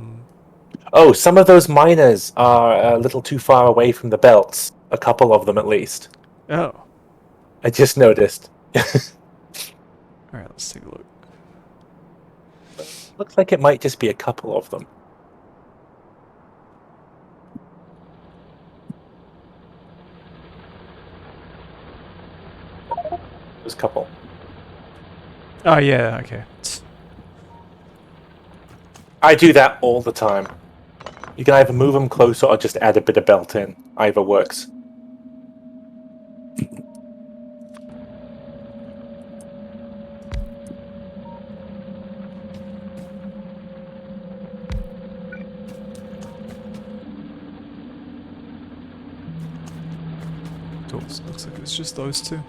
Oh, some of those miners are a little too far away from the belts. A couple of them, at least. Oh. I just noticed. Alright, let's take a look. Looks like it might just be a couple of them. There's a couple. Oh, yeah, okay. I do that all the time. You can either move them closer or just add a bit of belt in. Either works. Cool. So looks like it's just those two.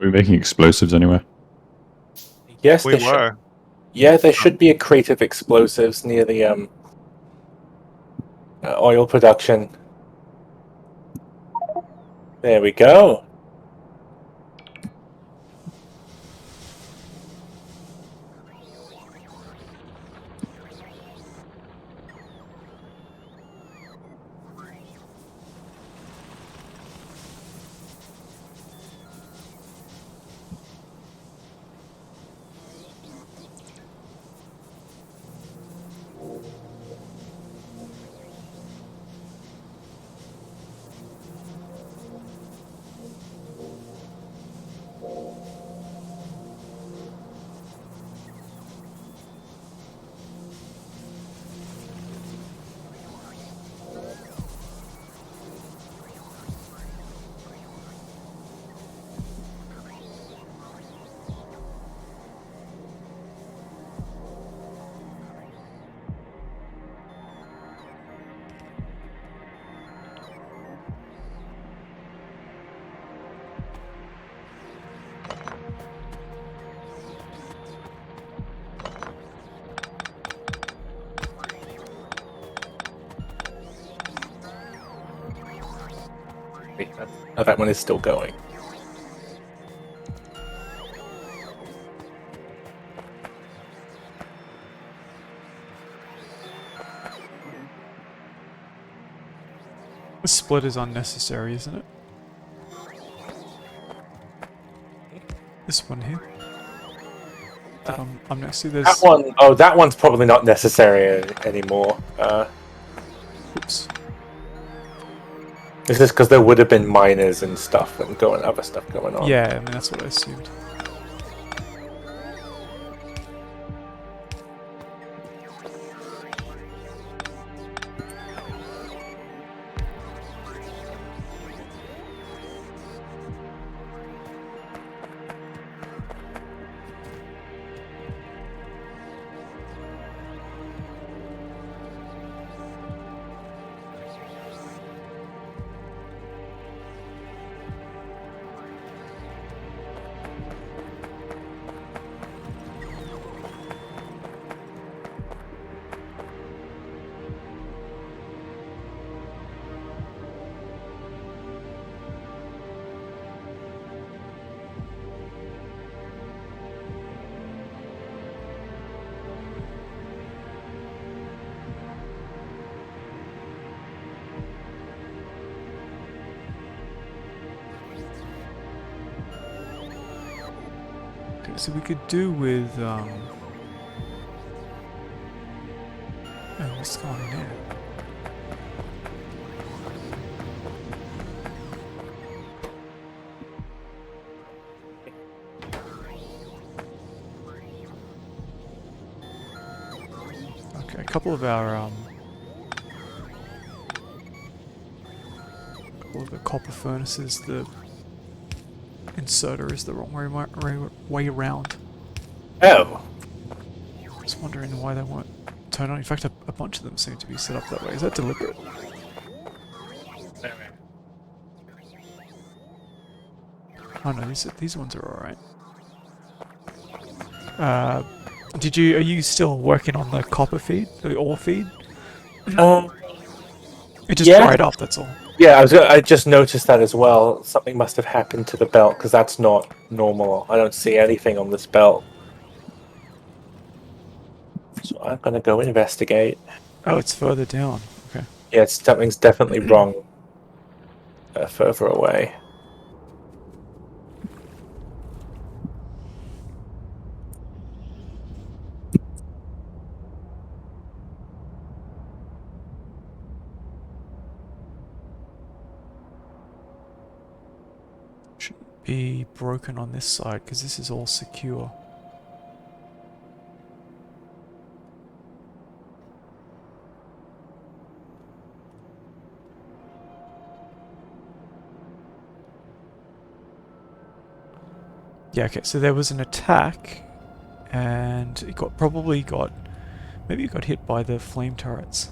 Are we making explosives anywhere? Yes, We they should. were. Yeah, there should be a crate of explosives near the oil production. There we go. Wait, oh, that one is still going. The split is unnecessary, isn't it? This one here. That I'm next to. That There's. one, oh, that one's probably not necessary anymore. Oops. It's just because there would have been miners and stuff and other stuff going on. Yeah, I mean that's what I assumed. Okay, so we could do with oh, what's going on there? Okay, a couple of the copper furnaces, the inserter is the wrong way around. Oh. I was wondering why they weren't turned on. In fact, a bunch of them seem to be set up that way. Is that deliberate? Oh no, these ones are alright. Are you still working on the copper feed? The ore feed? It just Yeah. dried up, that's all. Yeah, I just noticed that as well. Something must have happened to the belt because that's not normal. I don't see anything on this belt. So I'm gonna go investigate. Oh, it's further down. Okay. Yeah, something's definitely wrong. Further away. Shouldn't be broken on this side because this is all secure. Yeah, okay, so there was an attack, and it maybe it got hit by the flame turrets.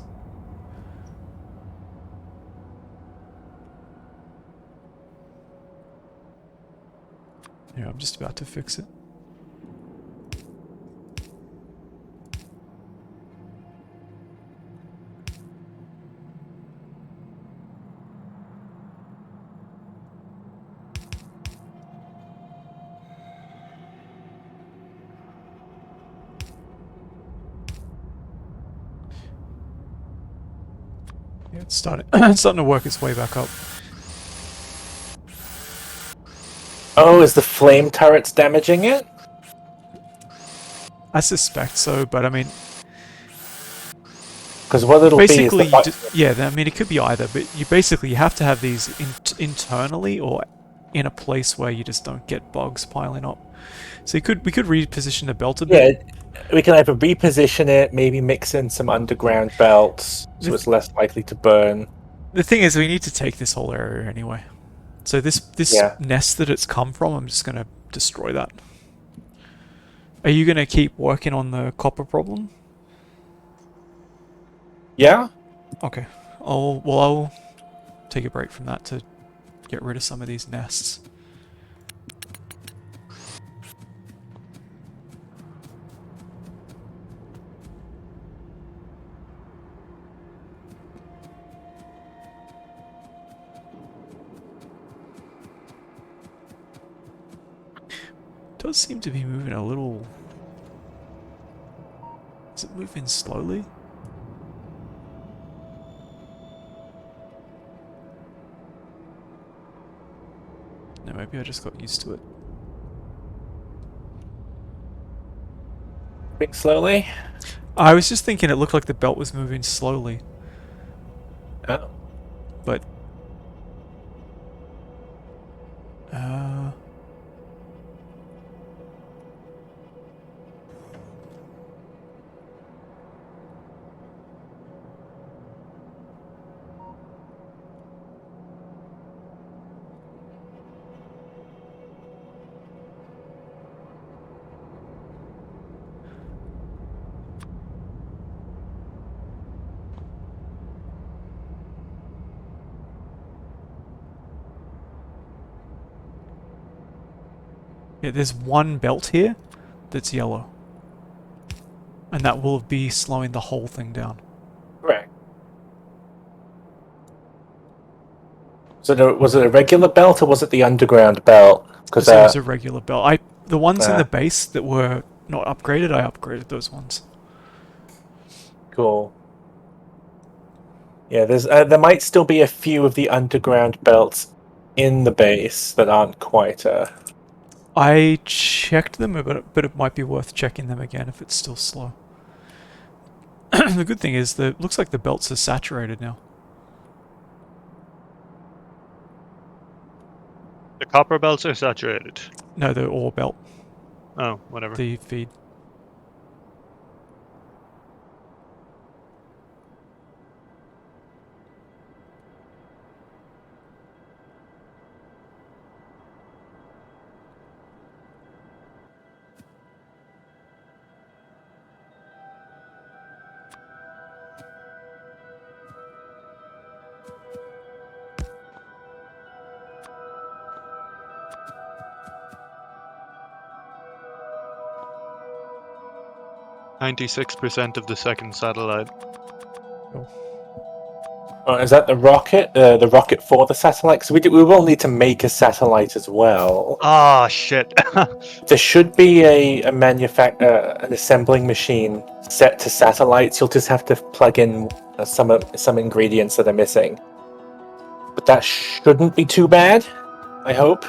Yeah, I'm just about to fix it. Yeah, it's starting, it's starting to work its way back up. Oh, is the flame turrets damaging it? I suspect so, but I mean, Because what it'll be is basically, the yeah, I mean, it could be either, but you have to have these internally or in a place where you just don't get bugs piling up. So we could reposition the belt a bit. we can either reposition it, maybe mix in some underground belts so it's less likely to burn. The thing is, we need to take this whole area anyway. So this Yeah. nest that it's come from, I'm just going to destroy that. Are you going to keep working on the copper problem? Yeah? Okay. I'll take a break from that to get rid of some of these nests. Does seem to be moving a little... Is it moving slowly? No, maybe I just got used to it. Moving slowly? I was just thinking it looked like the belt was moving slowly, Oh. but... Uh... Yeah, there's one belt here that's yellow. And that will be slowing the whole thing down. Correct. So was it a regular belt or was it the underground belt? Because So it was a regular belt. The ones in the base that were not upgraded, I upgraded those ones. Cool. Yeah, there might still be a few of the underground belts in the base that aren't quite. I checked them, but it might be worth checking them again if it's still slow. The good thing is that it looks like the belts are saturated now. The copper belts are saturated. No, the ore belt, Oh, whatever. the feed. %96% of the second satellite. Is that the rocket? The rocket for the satellite? So we will need to make a satellite as well. Ah, shit. There should be an assembling machine set to satellites. You'll just have to plug in some ingredients that are missing. But that shouldn't be too bad, I hope.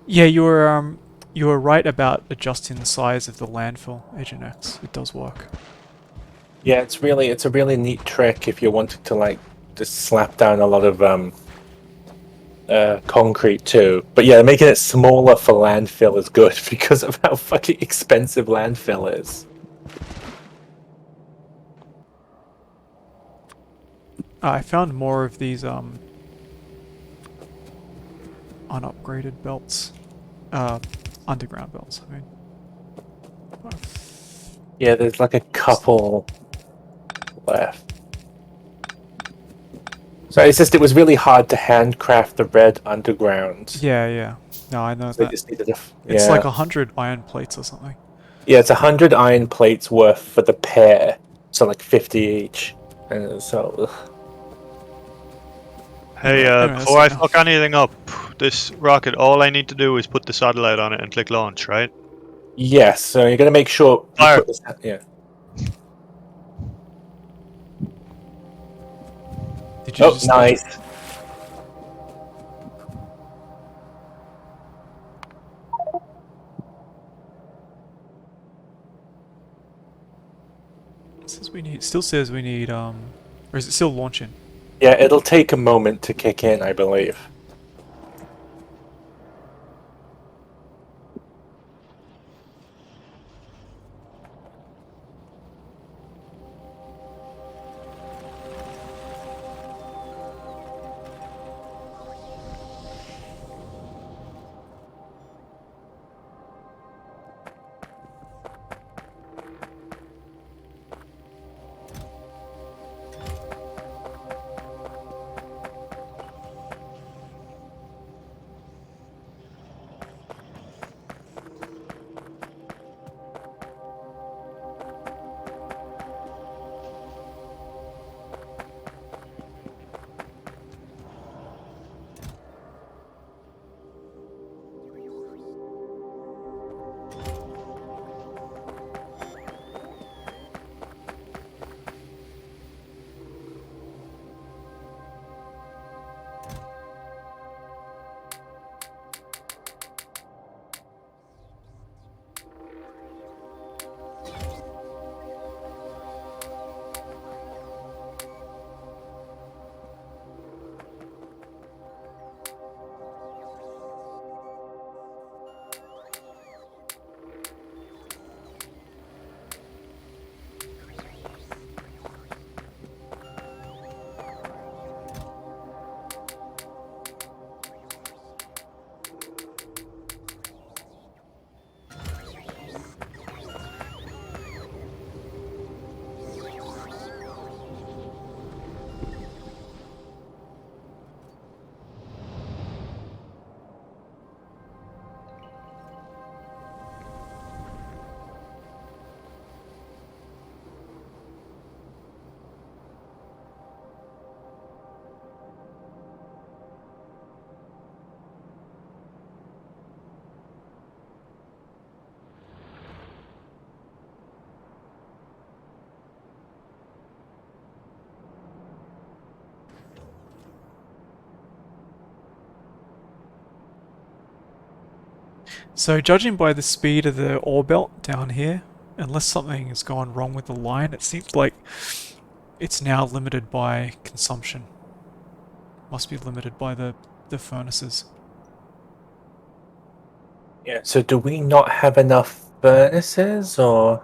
Yeah, you were right about adjusting the size of the landfill, Agentx. It does work. Yeah, it's a really neat trick if you're wanting to like just slap down a lot of concrete too. But yeah, making it smaller for landfill is good because of how fucking expensive landfill is. I found more of these unupgraded belts. Underground belts, I mean. Yeah, there's like a couple left. So it's just it was really hard to handcraft the red underground. Yeah, yeah. No, I know So they that. just needed a It's like 100 iron plates or something. Yeah, it's 100 iron plates worth for the pair, so like 50 each. And so Hey, Anyway, before I that's it fuck anything up, this rocket, all I need to do is put the satellite on it and click launch, right? yes, so you're gonna make sure you Fire. put this. Yeah. Did you Oh, just nice. Still says we need or is it still launching? Yeah, it'll take a moment to kick in, I believe. So judging by the speed of the ore belt down here, unless something has gone wrong with the line, it seems like it's now limited by consumption. Must be limited by the furnaces. Yeah. So do we not have enough furnaces, or?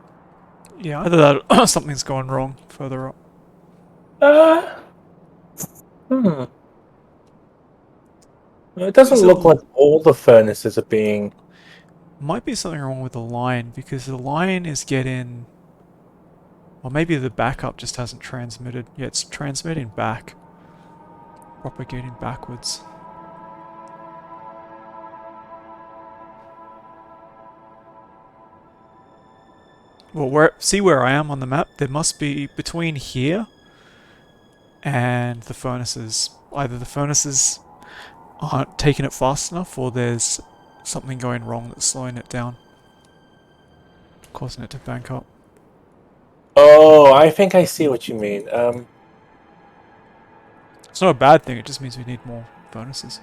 Yeah, either that or something's gone wrong further up. Uh. Hmm. It doesn't Is look it like all the furnaces are being. might be something wrong with the line because the line is getting. Or maybe the backup just hasn't transmitted. Yeah, it's transmitting back. Propagating backwards. Well, see where I am on the map? There must be between here and the furnaces. Either the furnaces aren't taking it fast enough or there's something going wrong that's slowing it down. Causing it to bank up. Oh, I think I see what you mean. It's not a bad thing, it just means we need more furnaces.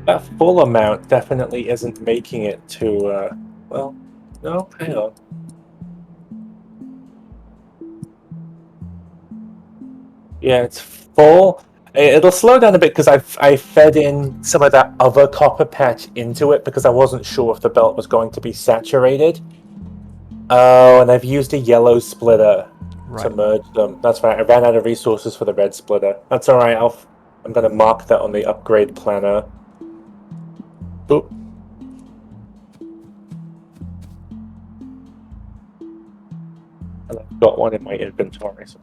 That full amount definitely isn't making it to, well, no, hang on. Yeah, it's full. It'll slow down a bit because I fed in some of that other copper patch into it because I wasn't sure if the belt was going to be saturated. Oh, and I've used a yellow splitter to Right. merge them. That's right. I ran out of resources for the red splitter. That's all right. I'm gonna mark that on the upgrade planner. Oop. And I've got one in my inventory. So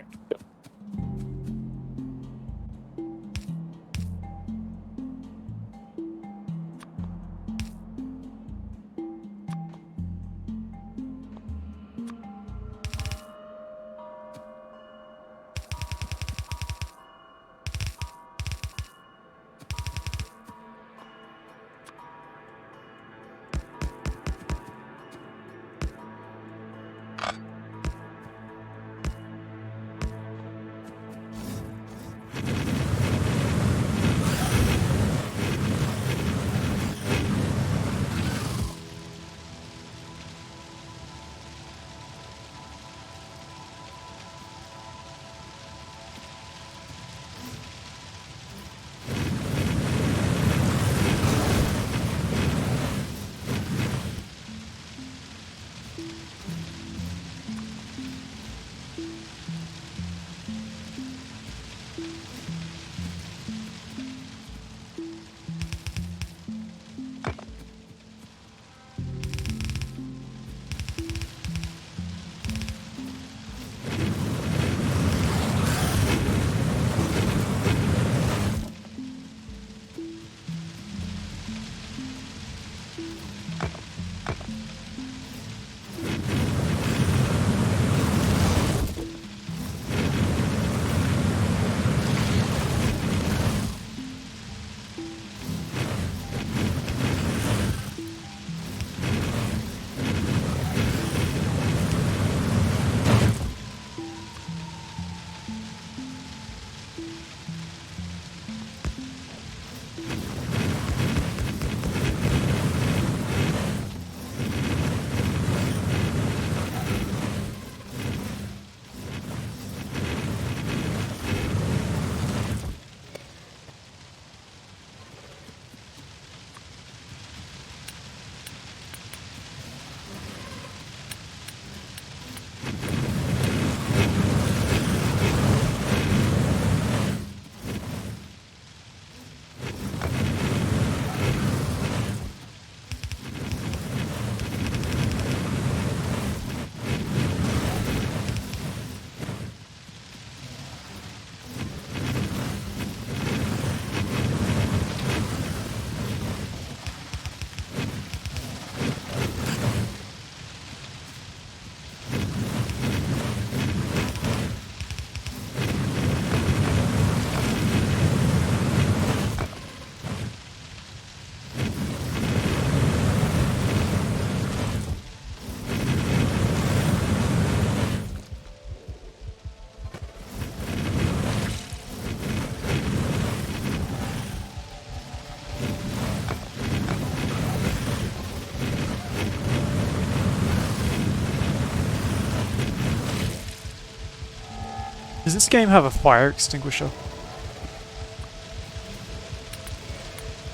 Does this game have a fire extinguisher?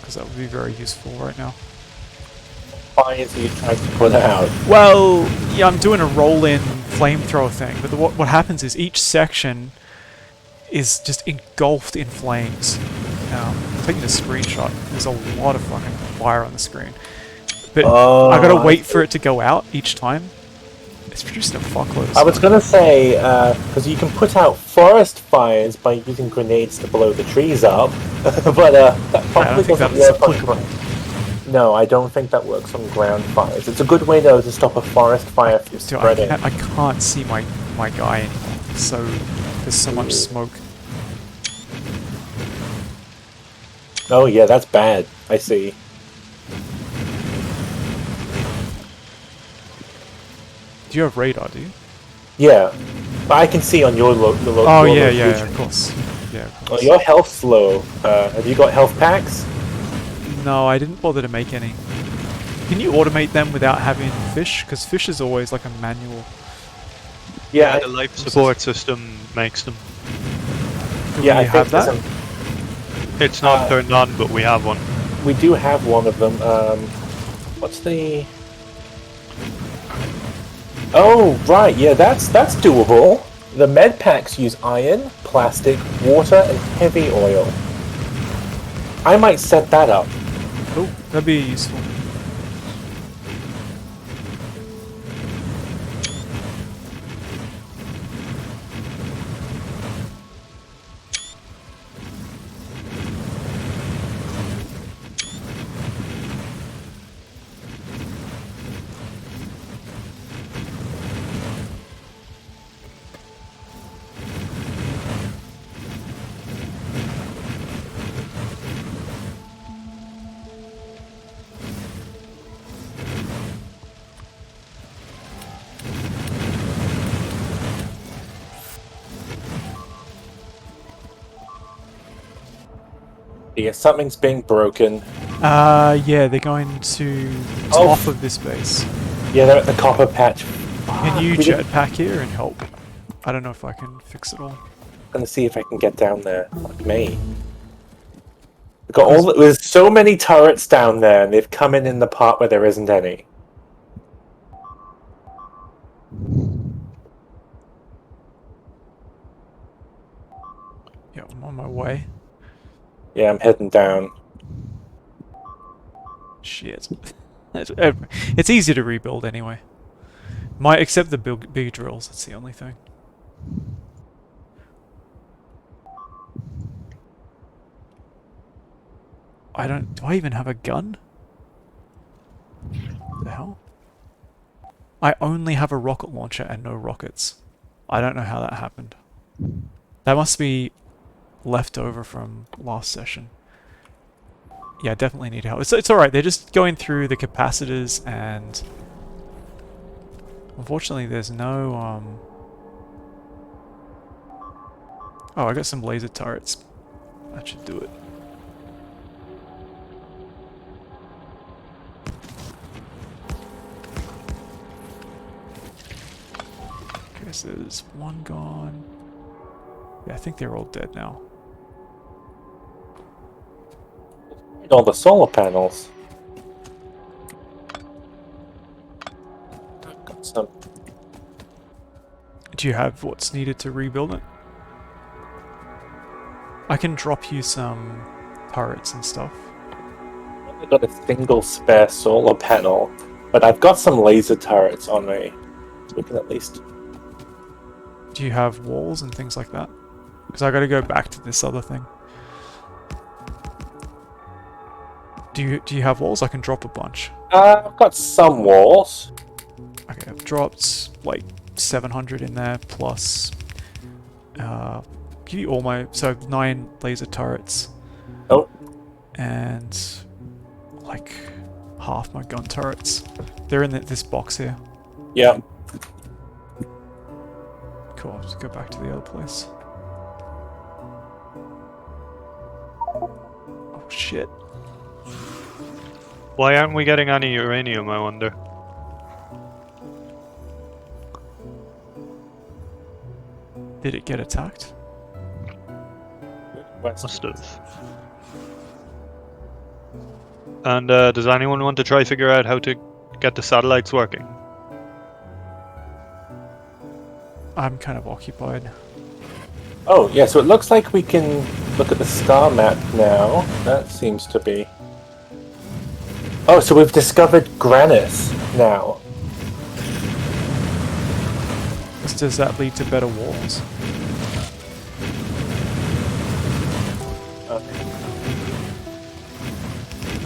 Because that would be very useful right now. fires are you trying to put out? Well, yeah, I'm doing a roll-in flamethrower thing, but what happens is each section is just engulfed in flames. I'm taking a screenshot. There's a lot of fucking fire on the screen. But I gotta wait for it to go out each time. It's producing a fuckload of stuff. I was gonna say, because you can put out forest fires by using grenades to blow the trees up, but that probably doesn't work on. No, I don't think that works on ground fires. It's a good way though to stop a forest fire from spreading. I can't see my guy anymore. So there's so much smoke. Oh yeah, that's bad. I see. Do you have radar, do you? Yeah, but I can see on your Oh yeah, of course. Yeah, of course. Well, your health's low. Have you got health packs? No, I didn't bother to make any. Can you automate them without having fish? Because fish is always like a manual. Yeah, The life support system makes them. Do yeah, we I think have that? It's not turned on, but we have one. we do have one of them. What's the? Oh, right. Yeah, that's doable. The med packs use iron, plastic, water, and heavy oil. I might set that up. Oh, that'd be useful. Yeah, something's being broken. Yeah, they're going to top of this base. Yeah, they're at the copper patch. Can you we didn't- jetpack here and help? I don't know if I can fix it all. I'm gonna see if I can get down there. Like me. We've got there's so many turrets down there, and they've come in the part where there isn't any. Yeah, I'm on my way. Yeah, I'm heading down. Shit. It's easy to rebuild anyway. Except the big drills, that's the only thing. Do I even have a gun? What the hell? I only have a rocket launcher and no rockets. I don't know how that happened. That must be left over from last session. Yeah, I definitely need help. It's alright, they're just going through the capacitors and... Unfortunately, there's no, Oh, I got some laser turrets. That should do it. Okay, so there's one gone. Yeah, I think they're all dead now. All the solar panels. I've got some. Do you have what's needed to rebuild it? I can drop you some turrets and stuff. I've only got a single spare solar panel, but I've got some laser turrets on me. So we can at least. Do you have walls and things like that? Because I gotta go back to this other thing. Do you have walls? I can drop a bunch. I've got some walls. Okay, I've dropped like 700 in there plus give you all my 9 laser turrets. Oh. And like half my gun turrets. They're in this box here. Yeah. Cool, I'll just go back to the other place. Oh shit. Why aren't we getting any uranium, I wonder? Did it get attacked? Must have. And does anyone want to try figure out how to get the satellites working? I'm kind of occupied. Oh, yeah, so it looks like we can look at the star map now. That seems to be... Oh, so we've discovered granite now. Does that lead to better walls?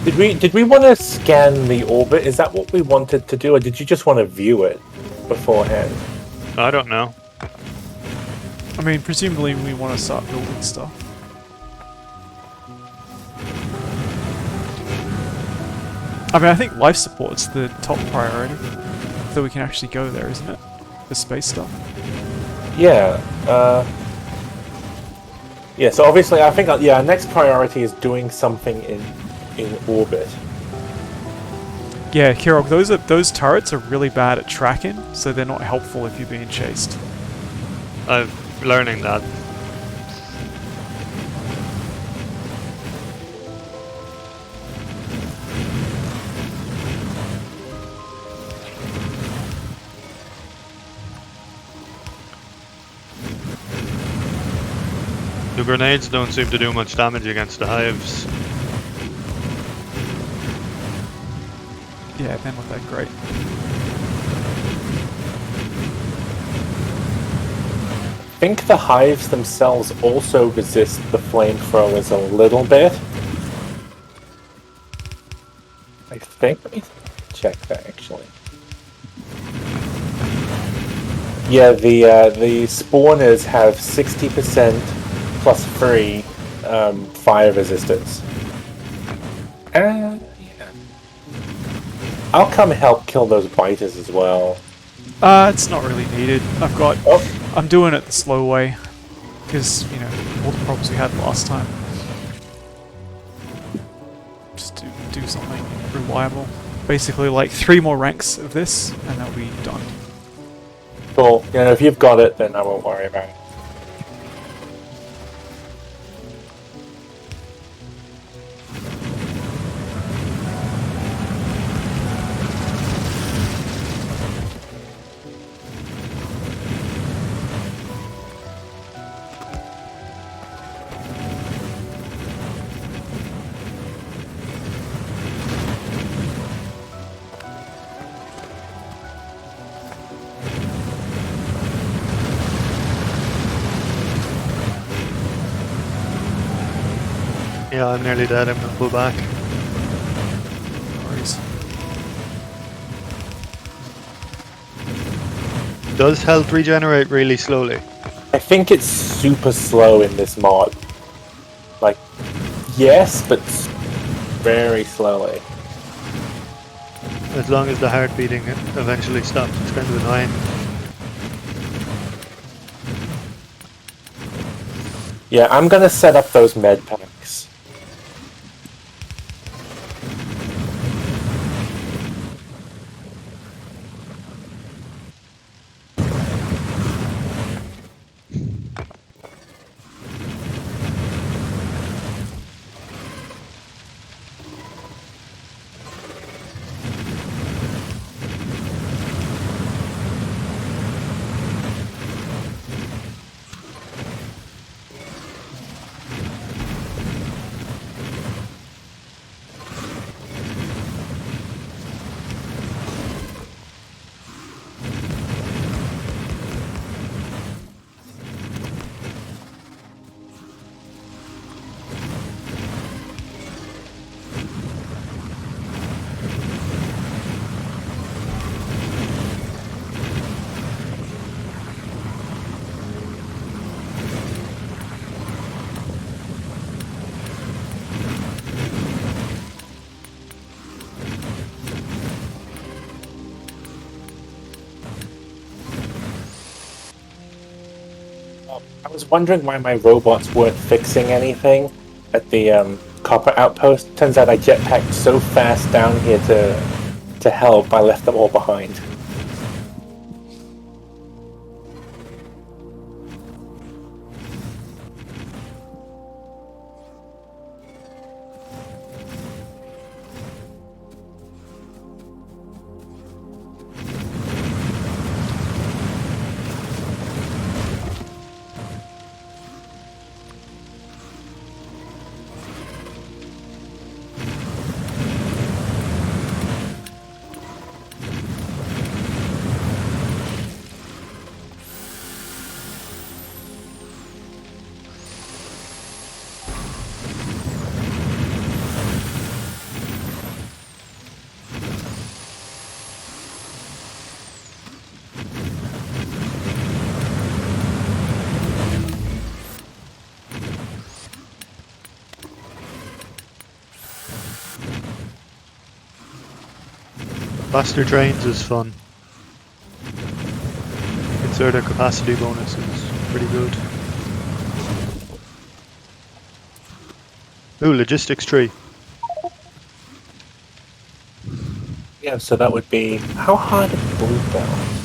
Did we want to scan the orbit? Is that what we wanted to do, or did you just want to view it beforehand? I don't know. I mean, presumably we want to start building stuff. I mean, I think life support's the top priority. So we can actually go there, isn't it? The space stuff. Yeah. Yeah, so obviously I think, yeah, our next priority is doing something in orbit. Yeah, Ciaróg, those turrets are really bad at tracking, so they're not helpful if you're being chased. I'm learning that. The grenades don't seem to do much damage against the hives. Yeah, they're not that great. I think the hives themselves also resist the flamethrowers a little bit. I think. Let me check that actually. Yeah, the spawners have 60% plus 3 fire resistance. Yeah. I'll come help kill those biters as well. It's not really needed. I'm doing it the slow way, because, you know, all the problems we had last time. Just do something reliable. Basically, like 3 more ranks of this, and that'll be done. Cool. You know, if you've got it, then I won't worry about it. Yeah, I'm nearly dead. I'm gonna pull back. No worries. Does health regenerate really slowly? I think it's super slow in this mod. Like, yes, but very slowly. As long as the heart beating eventually stops, it's kind of annoying. Yeah, I'm gonna set up those med packs. I was wondering why my robots weren't fixing anything at the copper outpost. Turns out I jetpacked so fast down here to help, I left them all behind. Faster trains is fun. Insert a capacity bonus is pretty good. Ooh, logistics tree. Yeah, so that would be... How hard is blue down?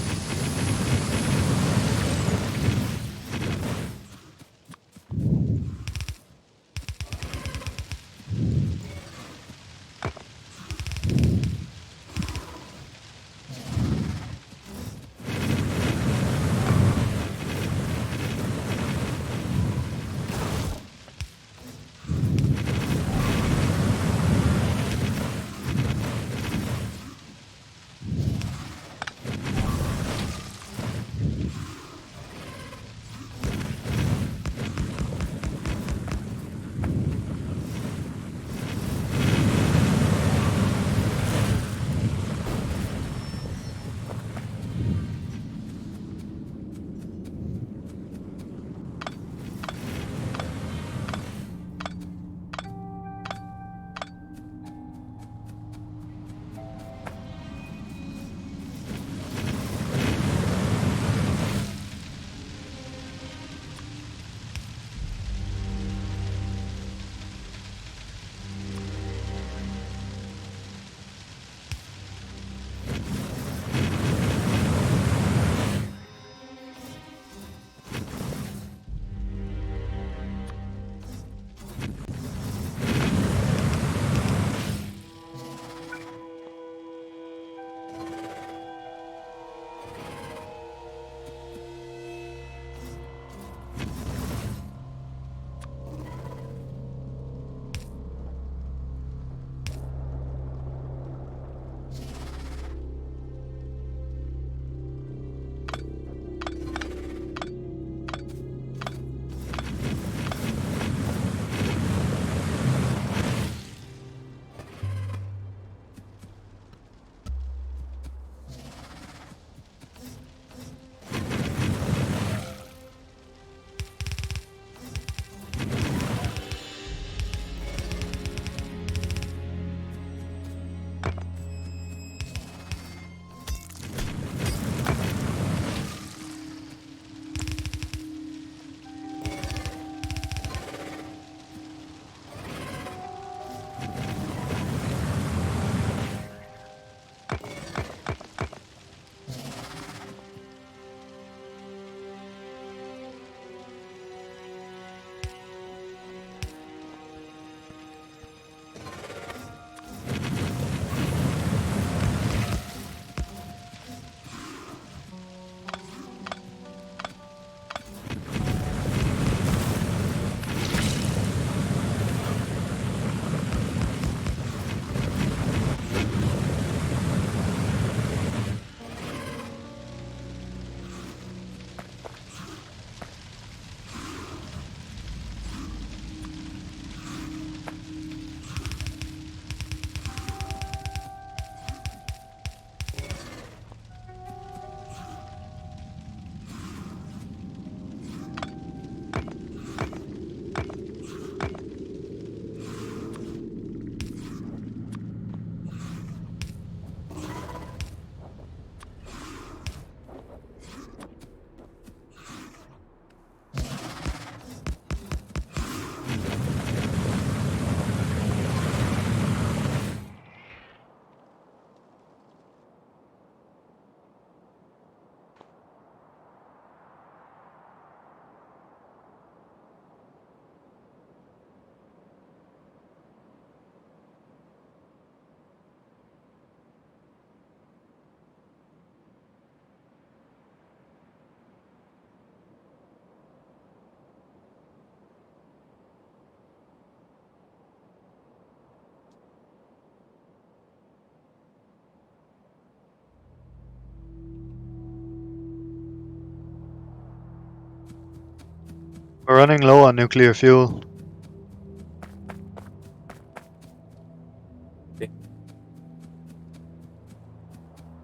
We're running low on nuclear fuel.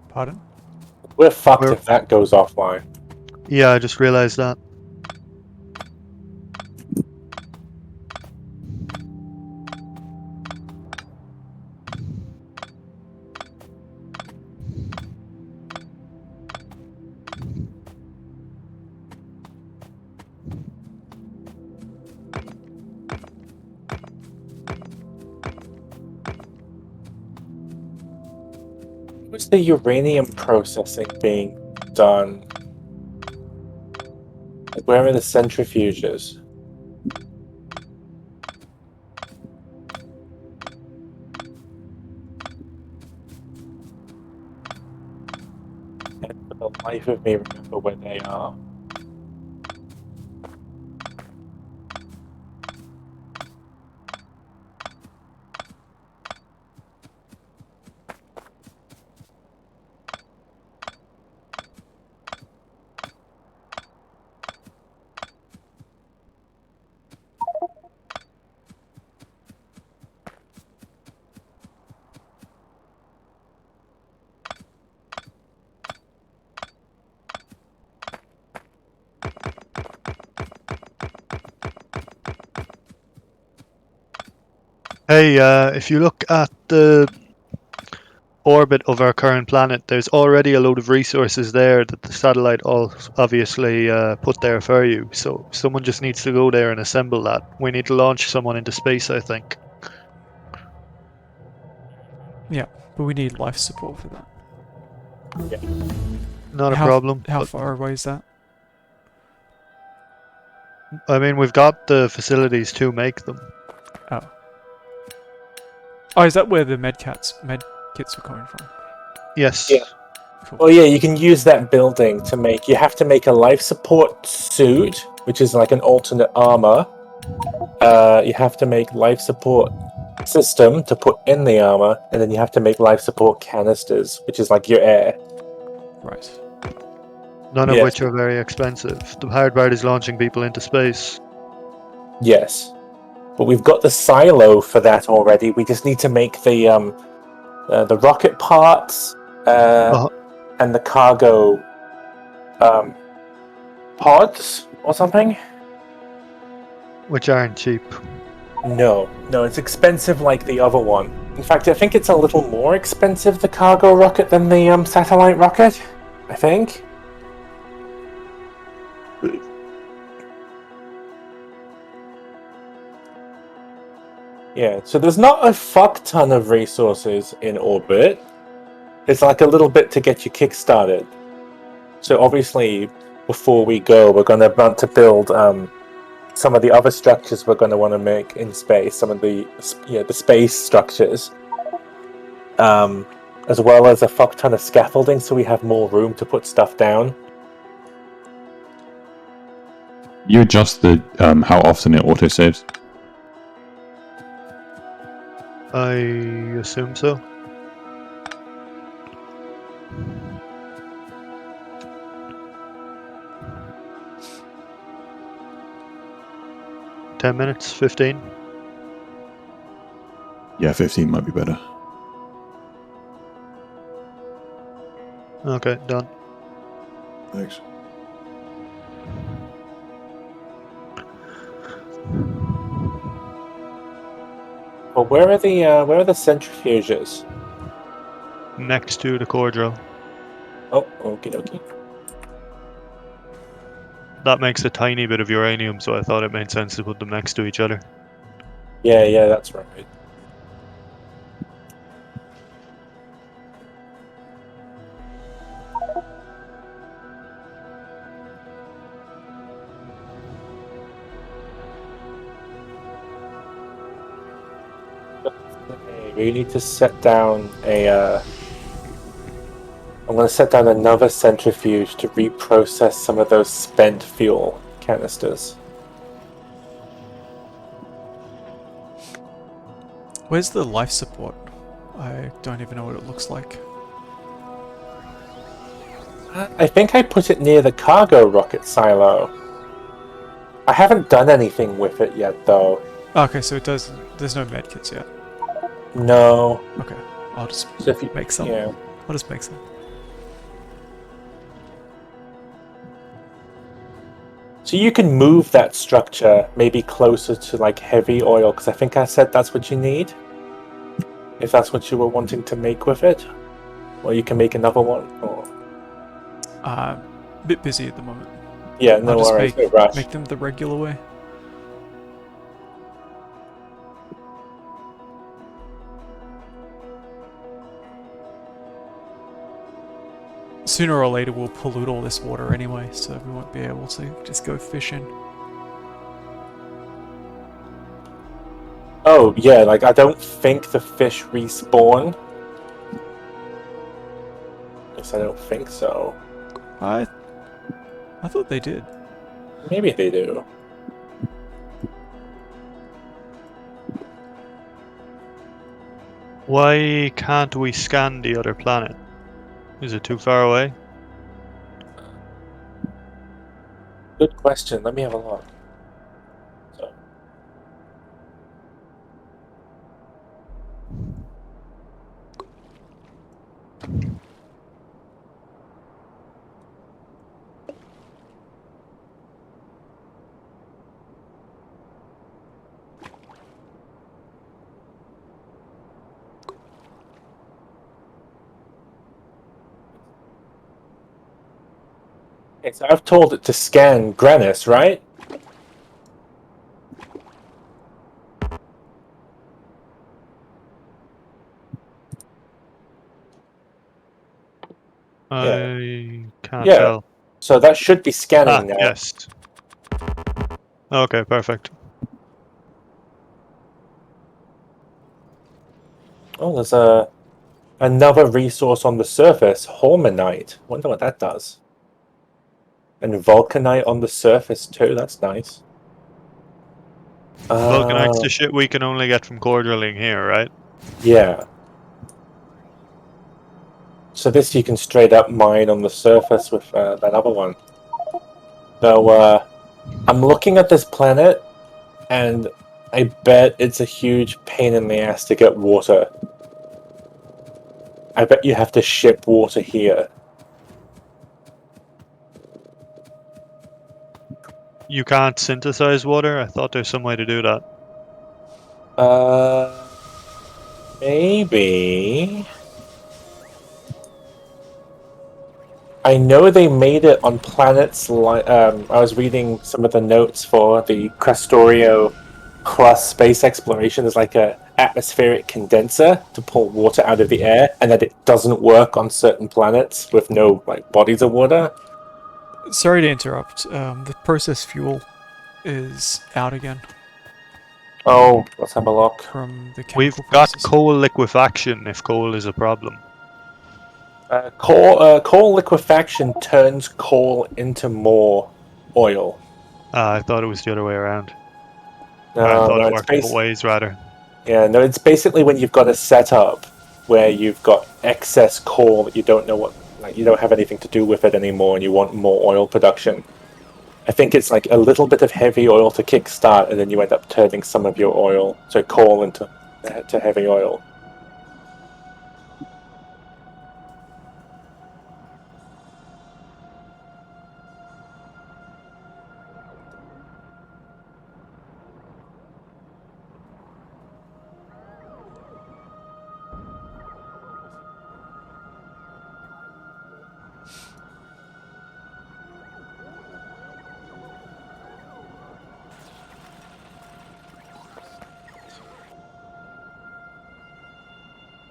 Pardon? We're fucked We're- if that goes offline. Yeah, I just realized that. Where's the uranium processing being done? Like, where are the centrifuges? And for the life of me, remember where they are. Hey, if you look at the orbit of our current planet, there's already a load of resources there that the satellite all obviously put there for you. So someone just needs to go there and assemble that. We need to launch someone into space, I think. Yeah, but we need life support for that. Not a problem. How but, far away is that? I mean, we've got the facilities to make them. Oh. Oh, is that where the med kits were coming from? Yes. Yeah. Cool. Well, yeah, you can use that building to make... You have to make a life support suit, which is like an alternate armor. You have to make life support system to put in the armor, and then you have to make life support canisters, which is like your air. Right. None of Yes. which are very expensive. The hard part is launching people into space. Yes. But we've got the silo for that already. We just need to make the rocket parts and the cargo pods or something. Which aren't cheap. No, it's expensive like the other one. In fact, I think it's a little more expensive, the cargo rocket, than the satellite rocket. I think. Yeah, so there's not a fuck ton of resources in orbit. It's like a little bit to get you kick-started. So obviously, before we go, we're going to want to build some of the other structures we're going to want to make in space. Some of the space structures, as well as a fuck ton of scaffolding, so we have more room to put stuff down. You adjust the how often it autosaves. I assume so. "10 minutes, 15. Yeah, 15 might be better. Okay, done. Thanks. Well, where are the centrifuges? Next to the core drill. Oh, okie dokie. That makes a tiny bit of uranium, so I thought it made sense to put them next to each other. Yeah, that's right. We need to set down a... I'm going to set down another centrifuge to reprocess some of those spent fuel canisters. Where's the life support? I don't even know what it looks like. I think I put it near the cargo rocket silo. I haven't done anything with it yet, though. Okay, so it does. There's no med kits yet. No. Okay, I'll just So if you, make some. Yeah. I'll just make some. So you can move that structure maybe closer to like heavy oil, because I think I said that's what you need. If that's what you were wanting to make with it, or you can make another one. Or... A bit busy at the moment. Yeah, no I'll just worries, no rush. make them the regular way. sooner or later we'll pollute all this water anyway, so we won't be able to just go fishing. Oh, yeah, like, I don't think the fish respawn. Guess I don't think so. I thought they did. Maybe they do. Why can't we scan the other planet? Is it too far away? Good question. Let me have a look. So, okay, so I've told it to scan Granis, right? I can't Yeah. tell. So that should be scanning now. Yes. Okay, perfect. Oh, there's another resource on the surface, Holmanite. Wonder what that does. And Vulcanite on the surface too. That's nice. Vulcanite's the shit we can only get from core drilling here, right? Yeah. So this you can straight up mine on the surface with that other one. So I'm looking at this planet, and I bet it's a huge pain in the ass to get water. I bet you have to ship water here. You can't synthesize water? I thought there's some way to do that. Maybe. I know they made it on planets like. I was reading some of the notes for the Factorio plus space exploration. There's like a atmospheric condenser to pull water out of the air, and that it doesn't work on certain planets with no like bodies of water. Sorry to interrupt. The process fuel is out again Oh, let's have a look. from the chemical We've got processing. coal liquefaction if coal is a problem. Coal liquefaction turns coal into more oil. I thought it was the other way around. No, I thought no, it it's worked both ways, rather. Yeah, no, it's basically when you've got a setup where you've got excess coal that you don't know what, like you don't have anything to do with it anymore, and you want more oil production. I think it's like a little bit of heavy oil to kickstart, and then you end up turning some of your oil, so coal into to heavy oil.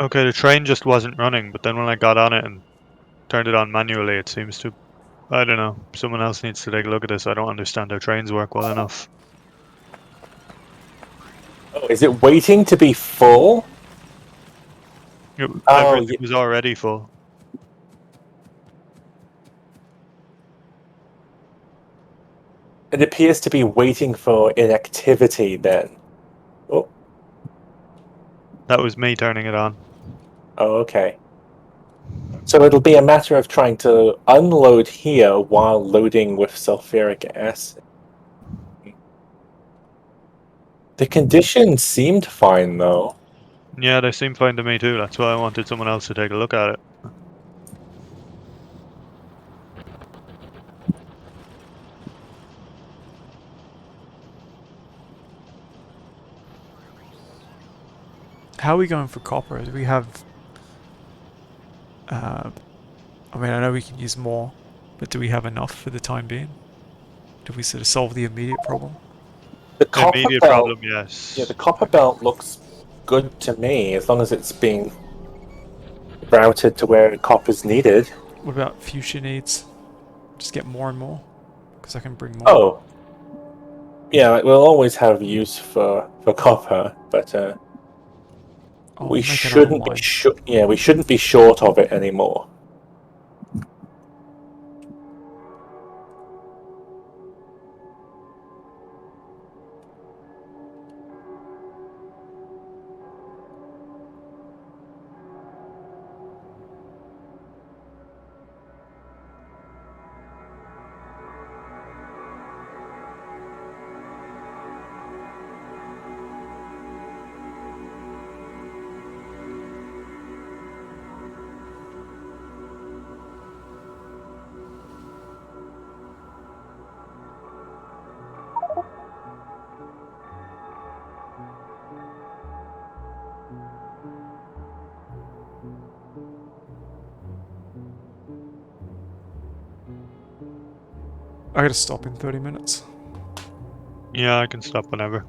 Okay, the train just wasn't running, but then when I got on it and turned it on manually, it seems to... I don't know. Someone else needs to take a look at this. I don't understand how trains work well enough. Oh, is it waiting to be full? Everything was already full. It appears to be waiting for inactivity then. Oh. That was me turning it on. Oh, okay. So it'll be a matter of trying to unload here while loading with sulfuric acid. The conditions seemed fine, though. Yeah, they seem fine to me too. That's why I wanted someone else to take a look at it. How are we going for copper? Do we have... I mean, I know we can use more, but do we have enough for the time being? Do we sort of solve the immediate problem? The The copper immediate belt, problem, yes. yeah, the copper belt looks good to me, as long as it's being routed to where copper's needed. What about future needs? Just get more and more? Because I can bring more. Oh, yeah, like, we'll always have use for copper, but I'll we make another shouldn't be line. yeah, we shouldn't be short of it anymore. I gotta stop in 30 minutes. Yeah, I can stop whenever.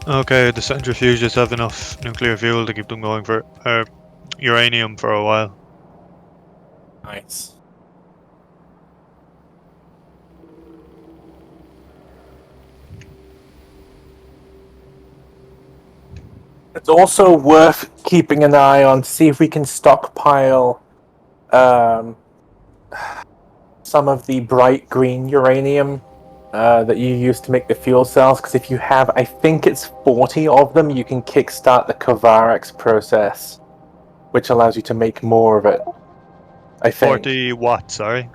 Okay, the centrifuges have enough nuclear fuel to keep them going for uranium for a while. Nice. It's also worth keeping an eye on to see if we can stockpile some of the bright green uranium that you use to make the fuel cells. Because if you have, I think it's 40 of them, you can kickstart the Kovarex process, which allows you to make more of it. I think 40 watts, sorry.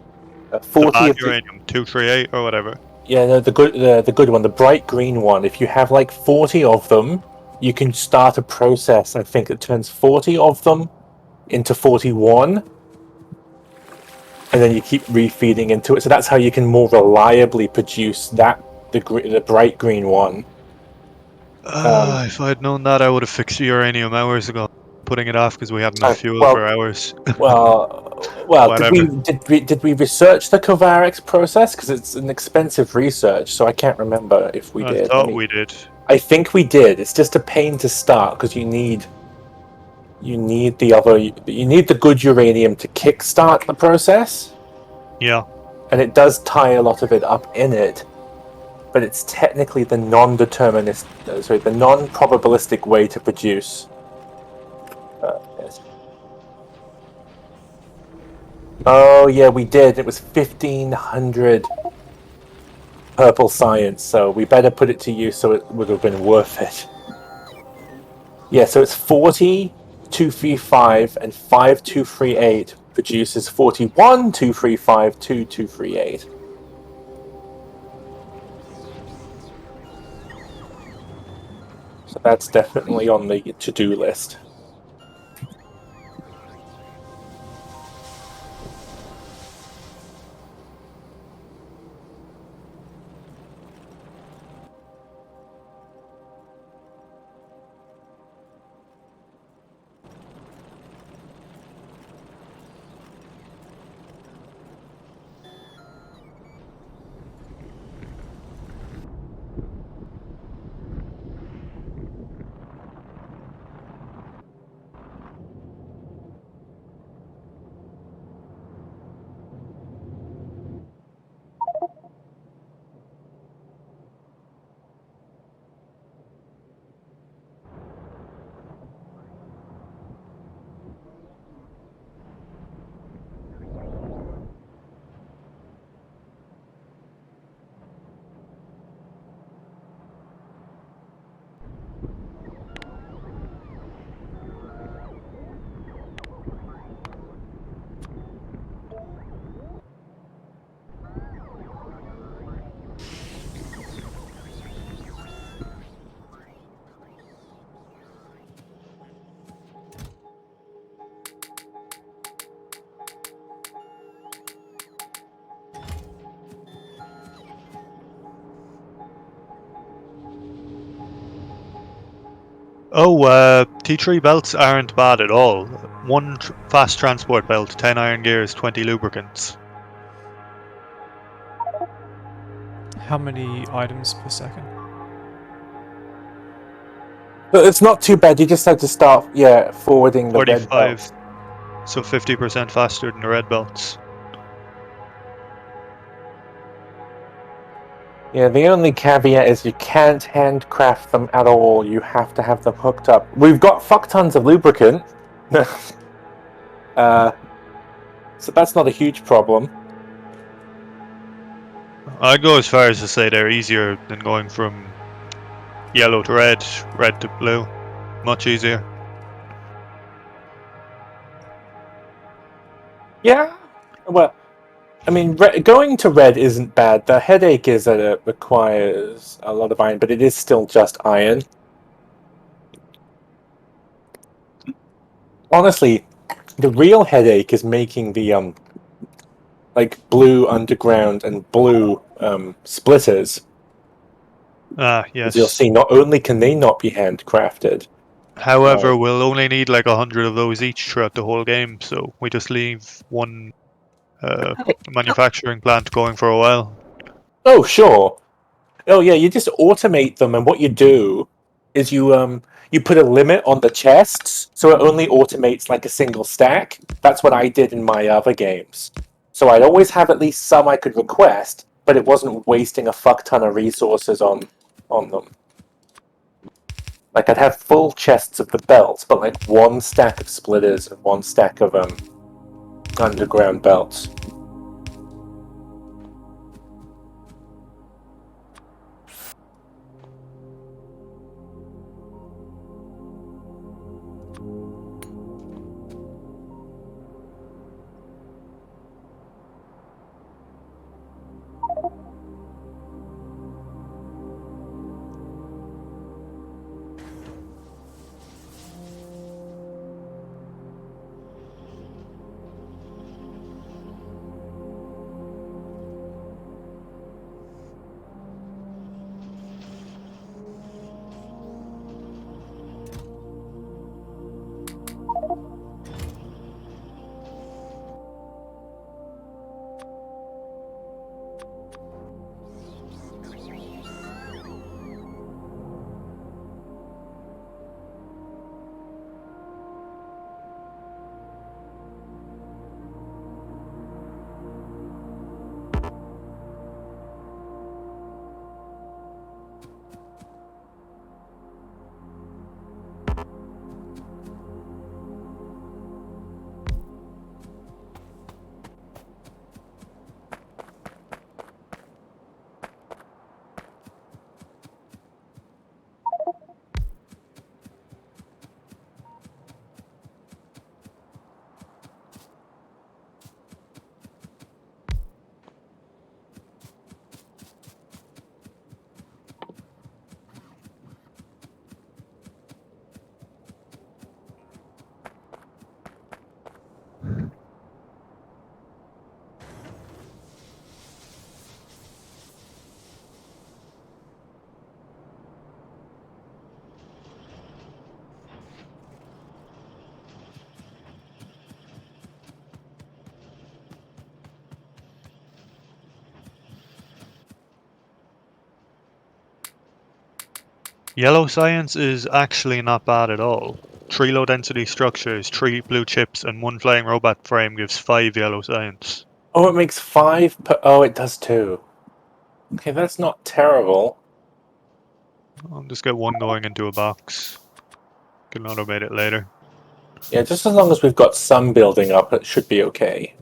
The 40 bad of the uranium, 238 or whatever. yeah, no, the good one, the bright green one. If you have like 40 of them, you can start a process. I think that turns 40 of them into 41, and then you keep refeeding into it. So that's how you can more reliably produce the bright green one. If I'd known that, I would have fixed the uranium hours ago. Putting it off because we had enough fuel Well, for hours. well, Whatever. did we research the Kovarex process? Because it's an expensive research, so I can't remember if we I did. thought we did. I think we did. It's just a pain to start because you need the good uranium to kickstart the process, Yeah. and it does tie a lot of it up in it. But it's technically the the non-probabilistic way to produce. Yes. Oh yeah, we did. It was 1,500 purple science, so we better put it to use so it would have been worth it. Yeah, so it's 40,235 and 5,238 produces 41,235, 2,238. So that's definitely on the to-do list. Oh, T3 belts aren't bad at all. One fast transport belt, 10 iron gears, 20 lubricants. How many items per second? But it's not too bad. You just have to start, forwarding the red 45. belt. So 50% faster than the red belts. Yeah, the only caveat is you can't handcraft them at all. You have to have them hooked up. We've got fuck tons of lubricant. So that's not a huge problem. I'd go as far as to say they're easier than going from yellow to red, red to blue. Much easier. Yeah. Well, I mean, going to red isn't bad. The headache is that it requires a lot of iron, but it is still just iron. Honestly, the real headache is making the like blue underground and blue splitters. Ah, As you'll yes. see, not only can they not be handcrafted. However, we'll only need like 100 of those each throughout the whole game, so we just leave one manufacturing plant going for a while. Oh, sure. Oh, yeah, you just automate them, and what you do is you put a limit on the chests, so it only automates like a single stack. That's what I did in my other games. So I'd always have at least some I could request, but it wasn't wasting a fuck ton of resources on them. Like I'd have full chests of the belts, but like one stack of splitters and one stack of underground belts. Yellow science is actually not bad at all. 3 low density structures, 3 blue chips, and 1 flying robot frame gives 5 yellow science. Oh, it makes 5 per... Oh, it does too. Okay, that's not terrible. I'll just get 1 going into a box. Can automate it later. Yeah, just as long as we've got some building up, it should be okay.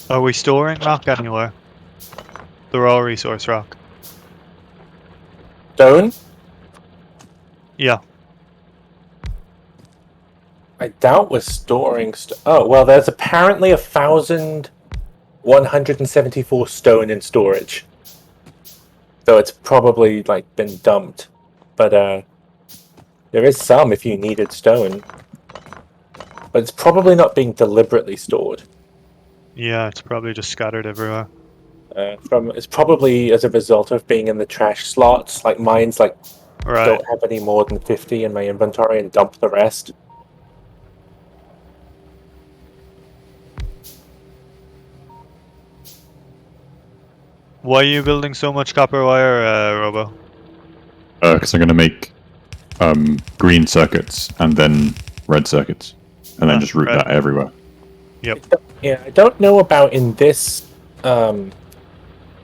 Are we storing rock anywhere? The raw resource rock. Stone? Yeah. I doubt we're storing. Oh well, there's apparently 1,174 stone in storage. So it's probably like been dumped, but there is some if you needed stone. But it's probably not being deliberately stored. Yeah, it's probably just scattered everywhere. It's probably as a result of being in the trash slots. Like mine's like Right. don't have any more than 50 in my inventory and dump the rest. Why are you building so much copper wire, Robo? Because I'm going to make green circuits and then red circuits, and then just route right. that everywhere. Yep. Yeah, I don't know about in this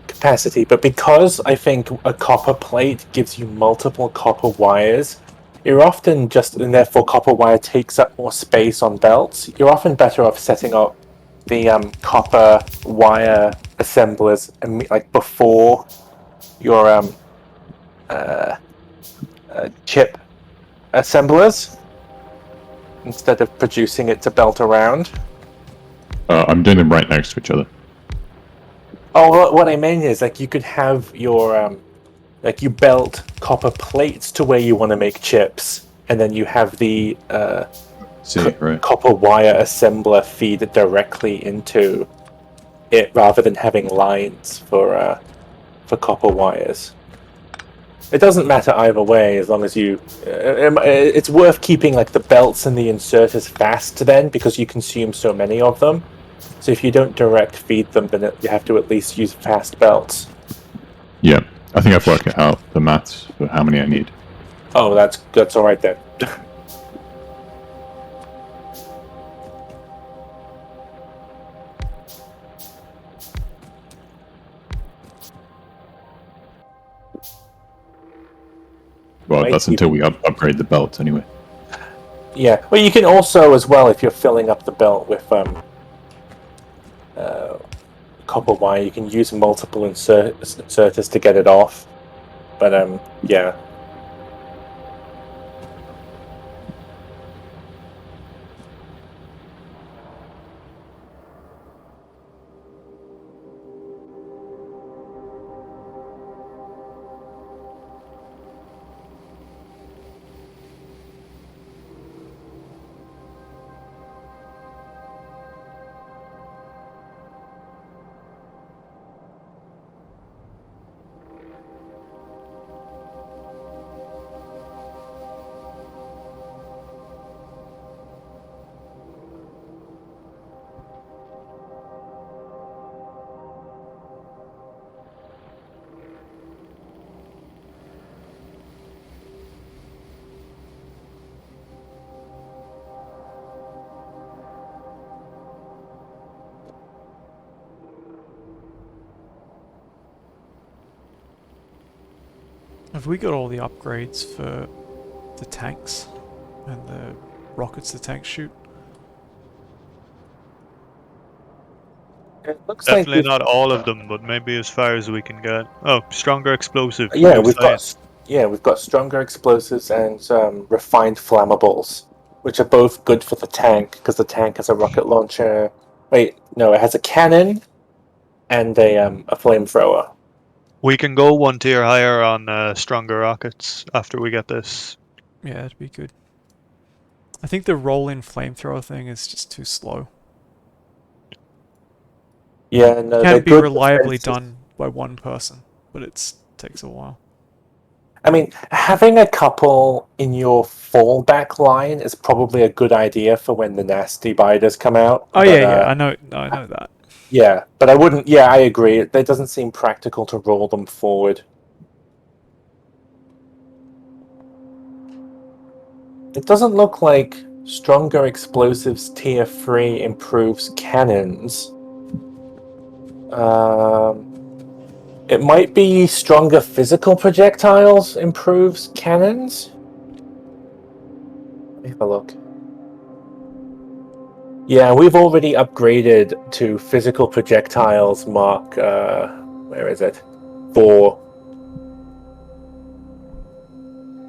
capacity, but because I think a copper plate gives you multiple copper wires, you're often and therefore copper wire takes up more space on belts. You're often better off setting up the copper wire assemblers like before your chip assemblers instead of producing it to belt around. I'm doing them right next to each other. Oh, what I mean is like you could have your like you belt copper plates to where you want to make chips, and then you have the Right. copper wire assembler feed it directly into it rather than having lines for copper wires. It doesn't matter either way as long as you. It's worth keeping like the belts and the inserters fast then because you consume so many of them. So if you don't direct feed them, then you have to at least use fast belts. Yeah, I think I've worked out the maths for how many I need. Oh, that's all right then. Well, that's until we upgrade the belt anyway. Yeah, well, you can also, as well, if you're filling up the belt with copper wire, you can use multiple inserters to get it off. But yeah. Have we got all the upgrades for the tanks and the rockets the tanks shoot? It looks Definitely like not all of them, but maybe as far as we can get. Oh, stronger explosive. yeah, reduce science. we've got stronger explosives and refined flammables, which are both good for the tank because the tank has a rocket launcher. Wait, no, it has a cannon and a flamethrower. We can go one tier higher on stronger rockets after we get this. Yeah, that'd be good. I think the roll-in flamethrower thing is just too slow. Yeah, no, It they're can be good reliably defenses. done by one person, but it takes a while. I mean, having a couple in your fallback line is probably a good idea for when the nasty biters come out. Oh but, yeah, I know that. Yeah, but I wouldn't. Yeah, I agree. It doesn't seem practical to roll them forward. It doesn't look like stronger explosives tier 3 improves cannons. It might be stronger physical projectiles improves cannons. Let me have a look. Yeah, we've already upgraded to physical projectiles mark, where is it? 4.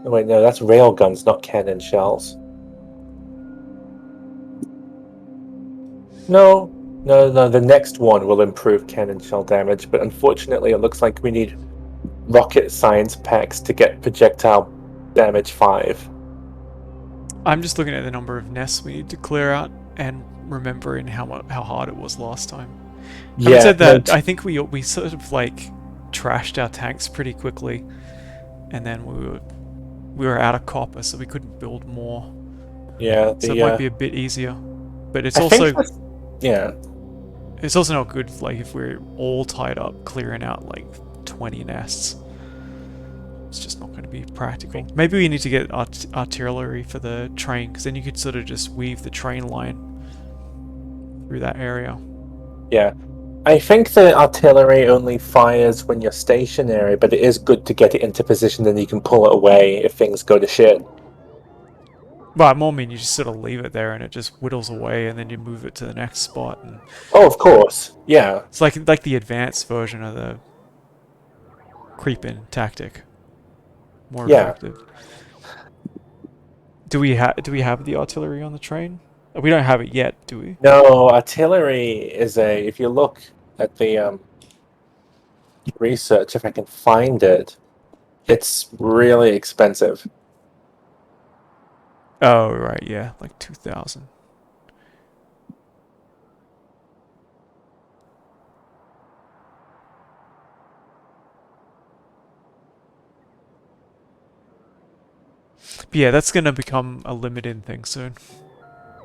Oh, wait, no, that's railguns, not cannon shells. No, the next one will improve cannon shell damage, but unfortunately it looks like we need rocket science packs to get projectile damage 5. I'm just looking at the number of nests we need to clear out and remembering how hard it was last time. Having Yeah, said that, I think we sort of like trashed our tanks pretty quickly, and then we were out of copper, so we couldn't build more. yeah, So it might be a bit easier, but it's I also think yeah. it's also not good like if we're all tied up clearing out like 20 nests. It's just not going to be practical. Maybe we need to get artillery for the train, because then you could sort of just weave the train line through that area. Yeah. I think the artillery only fires when you're stationary, but it is good to get it into position, then you can pull it away if things go to shit. Well, I more mean you just sort of leave it there and it just whittles away, and then you move it to the next spot. And Oh, of course. Yeah. it's like the advanced version of the creep-in tactic. More Yeah. effective. Do we have the artillery on the train? We don't have it yet, do we? No, artillery is if you look at the research, if I can find it, it's really expensive. Oh, right, yeah, like 2,000. But yeah, that's going to become a limited thing soon.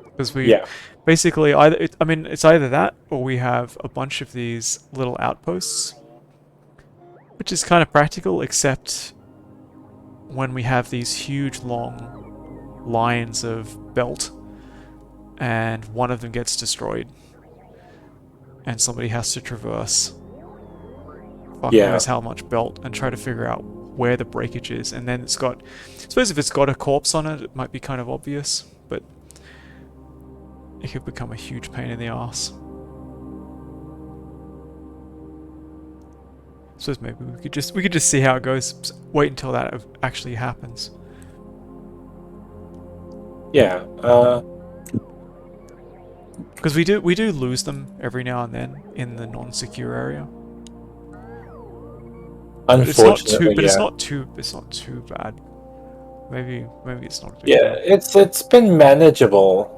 Because we basically it's either that or we have a bunch of these little outposts, which is kind of practical, except when we have these huge long lines of belt and one of them gets destroyed and somebody has to traverse fuck knows how much belt and try to figure out where the breakage is, and then it's got, I suppose if it's got a corpse on it, it might be kind of obvious, but it could become a huge pain in the ass. So maybe we could just see how it goes. Wait until that actually happens. Yeah. Because we do lose them every now and then in the non-secure area. Unfortunately, but it's not too bad. Maybe it's not a big deal. deal. It's been manageable.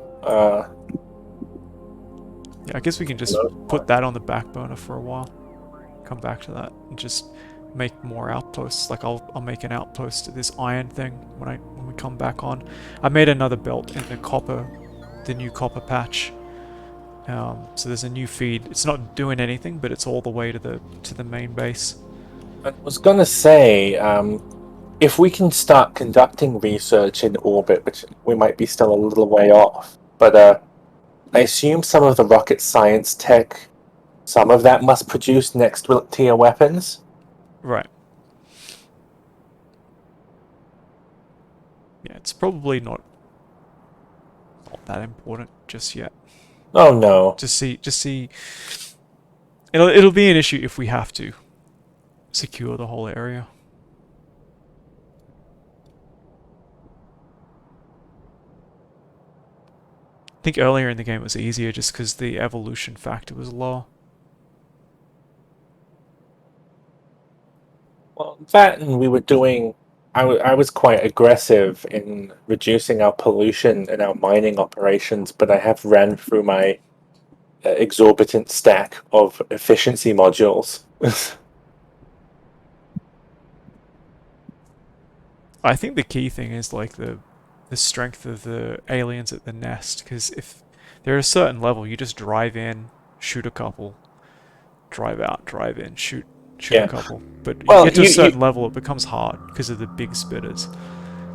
Yeah, I guess we can just put that on the back burner for a while. Come back to that and just make more outposts. Like I'll make an outpost to this iron thing when we come back on. I made another belt in the new copper patch. So there's a new feed. It's not doing anything, but it's all the way to the main base. I was gonna say, if we can start conducting research in orbit, which we might be still a little way off, but I assume some of the rocket science tech, some of that must produce next tier weapons. Right. Yeah, it's probably not that important just yet. Oh no. Just see. It'll be an issue if we have to secure the whole area. I think earlier in the game it was easier just because the evolution factor was low. Well, that and we were doing. I was quite aggressive in reducing our pollution and our mining operations, but I have ran through my exorbitant stack of efficiency modules. I think the key thing is like the strength of the aliens at the nest, because if they're at a certain level, you just drive in, shoot a couple, drive out, drive in, shoot a couple. But you get to a certain level, it becomes hard because of the big spitters.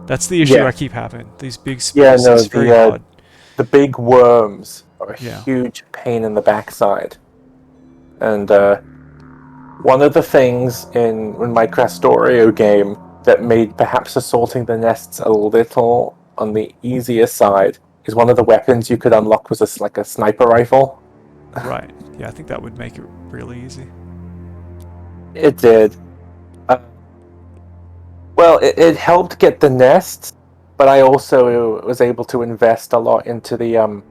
That's the issue I keep having. These big spitters is very hard. The big worms are a huge pain in the backside. And one of the things in my Factorio game that made perhaps assaulting the nests a little on the easier side is one of the weapons you could unlock was like a sniper rifle. Right. Yeah, I think that would make it really easy. It did. Well, it helped get the nest, but I also was able to invest a lot into the armor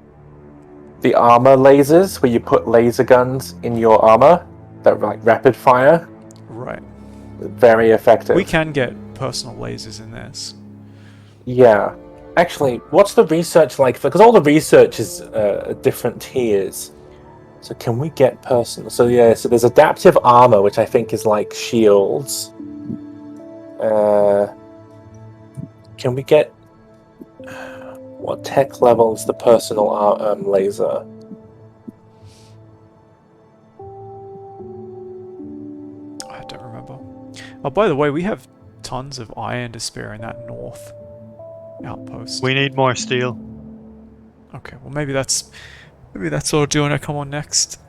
lasers, where you put laser guns in your armor that like rapid fire. Right. Very effective. We can get personal lasers in this. Yeah. Actually, what's the research like for? Because all the research is different tiers. So can we get personal? So yeah, so there's adaptive armor, which I think is like shields. Can we get what tech level is the personal laser? I don't remember. Oh, by the way, we have tons of iron to spare in that north outpost. We need more steel. Okay, well maybe that's what I'll do when I come on next.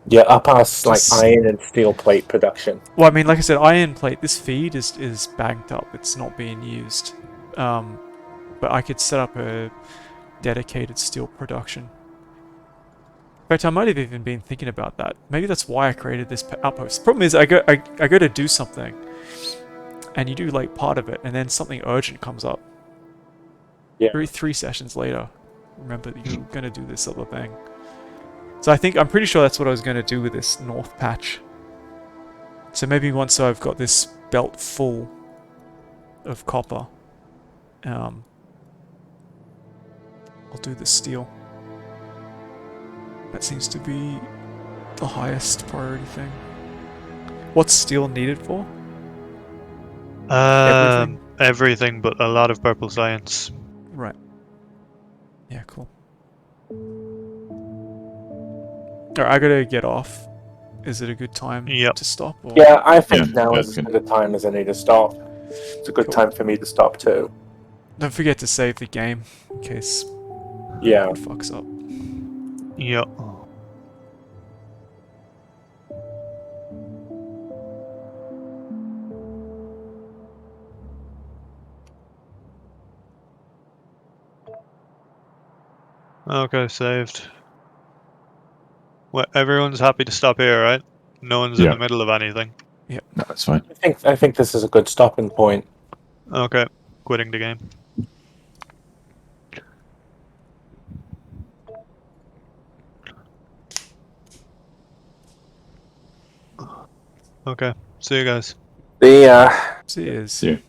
Yeah, up us like Just- iron and steel plate production. Well, I mean, like I said, iron plate. This feed is banked up. It's not being used. But I could set up a dedicated steel production. In fact, I might have even been thinking about that. Maybe that's why I created this outpost. The problem is, I go to do something, and you do like part of it, and then something urgent comes up. Yeah. 3 sessions later, remember that you're gonna do this other thing. So I'm pretty sure that's what I was gonna do with this north patch. So maybe once I've got this belt full of copper, I'll do the steel. That seems to be the highest priority thing. What's steel needed for? Everything? Everything but a lot of purple science. Right. Yeah, cool. Alright, I gotta get off. Is it a good time Yep. to stop? Or? Yeah, I think Yeah, now yeah, is as good. good a time as any to stop. It's a good Cool. time for me to stop too. Don't forget to save the game in case Yeah. it fucks up. Yep. Okay, saved. Well, everyone's happy to stop here, right? No one's in Yeah. the middle of anything. No, that's fine. I think this is a good stopping point. Okay, quitting the game. Okay, see you guys. The See you. See you.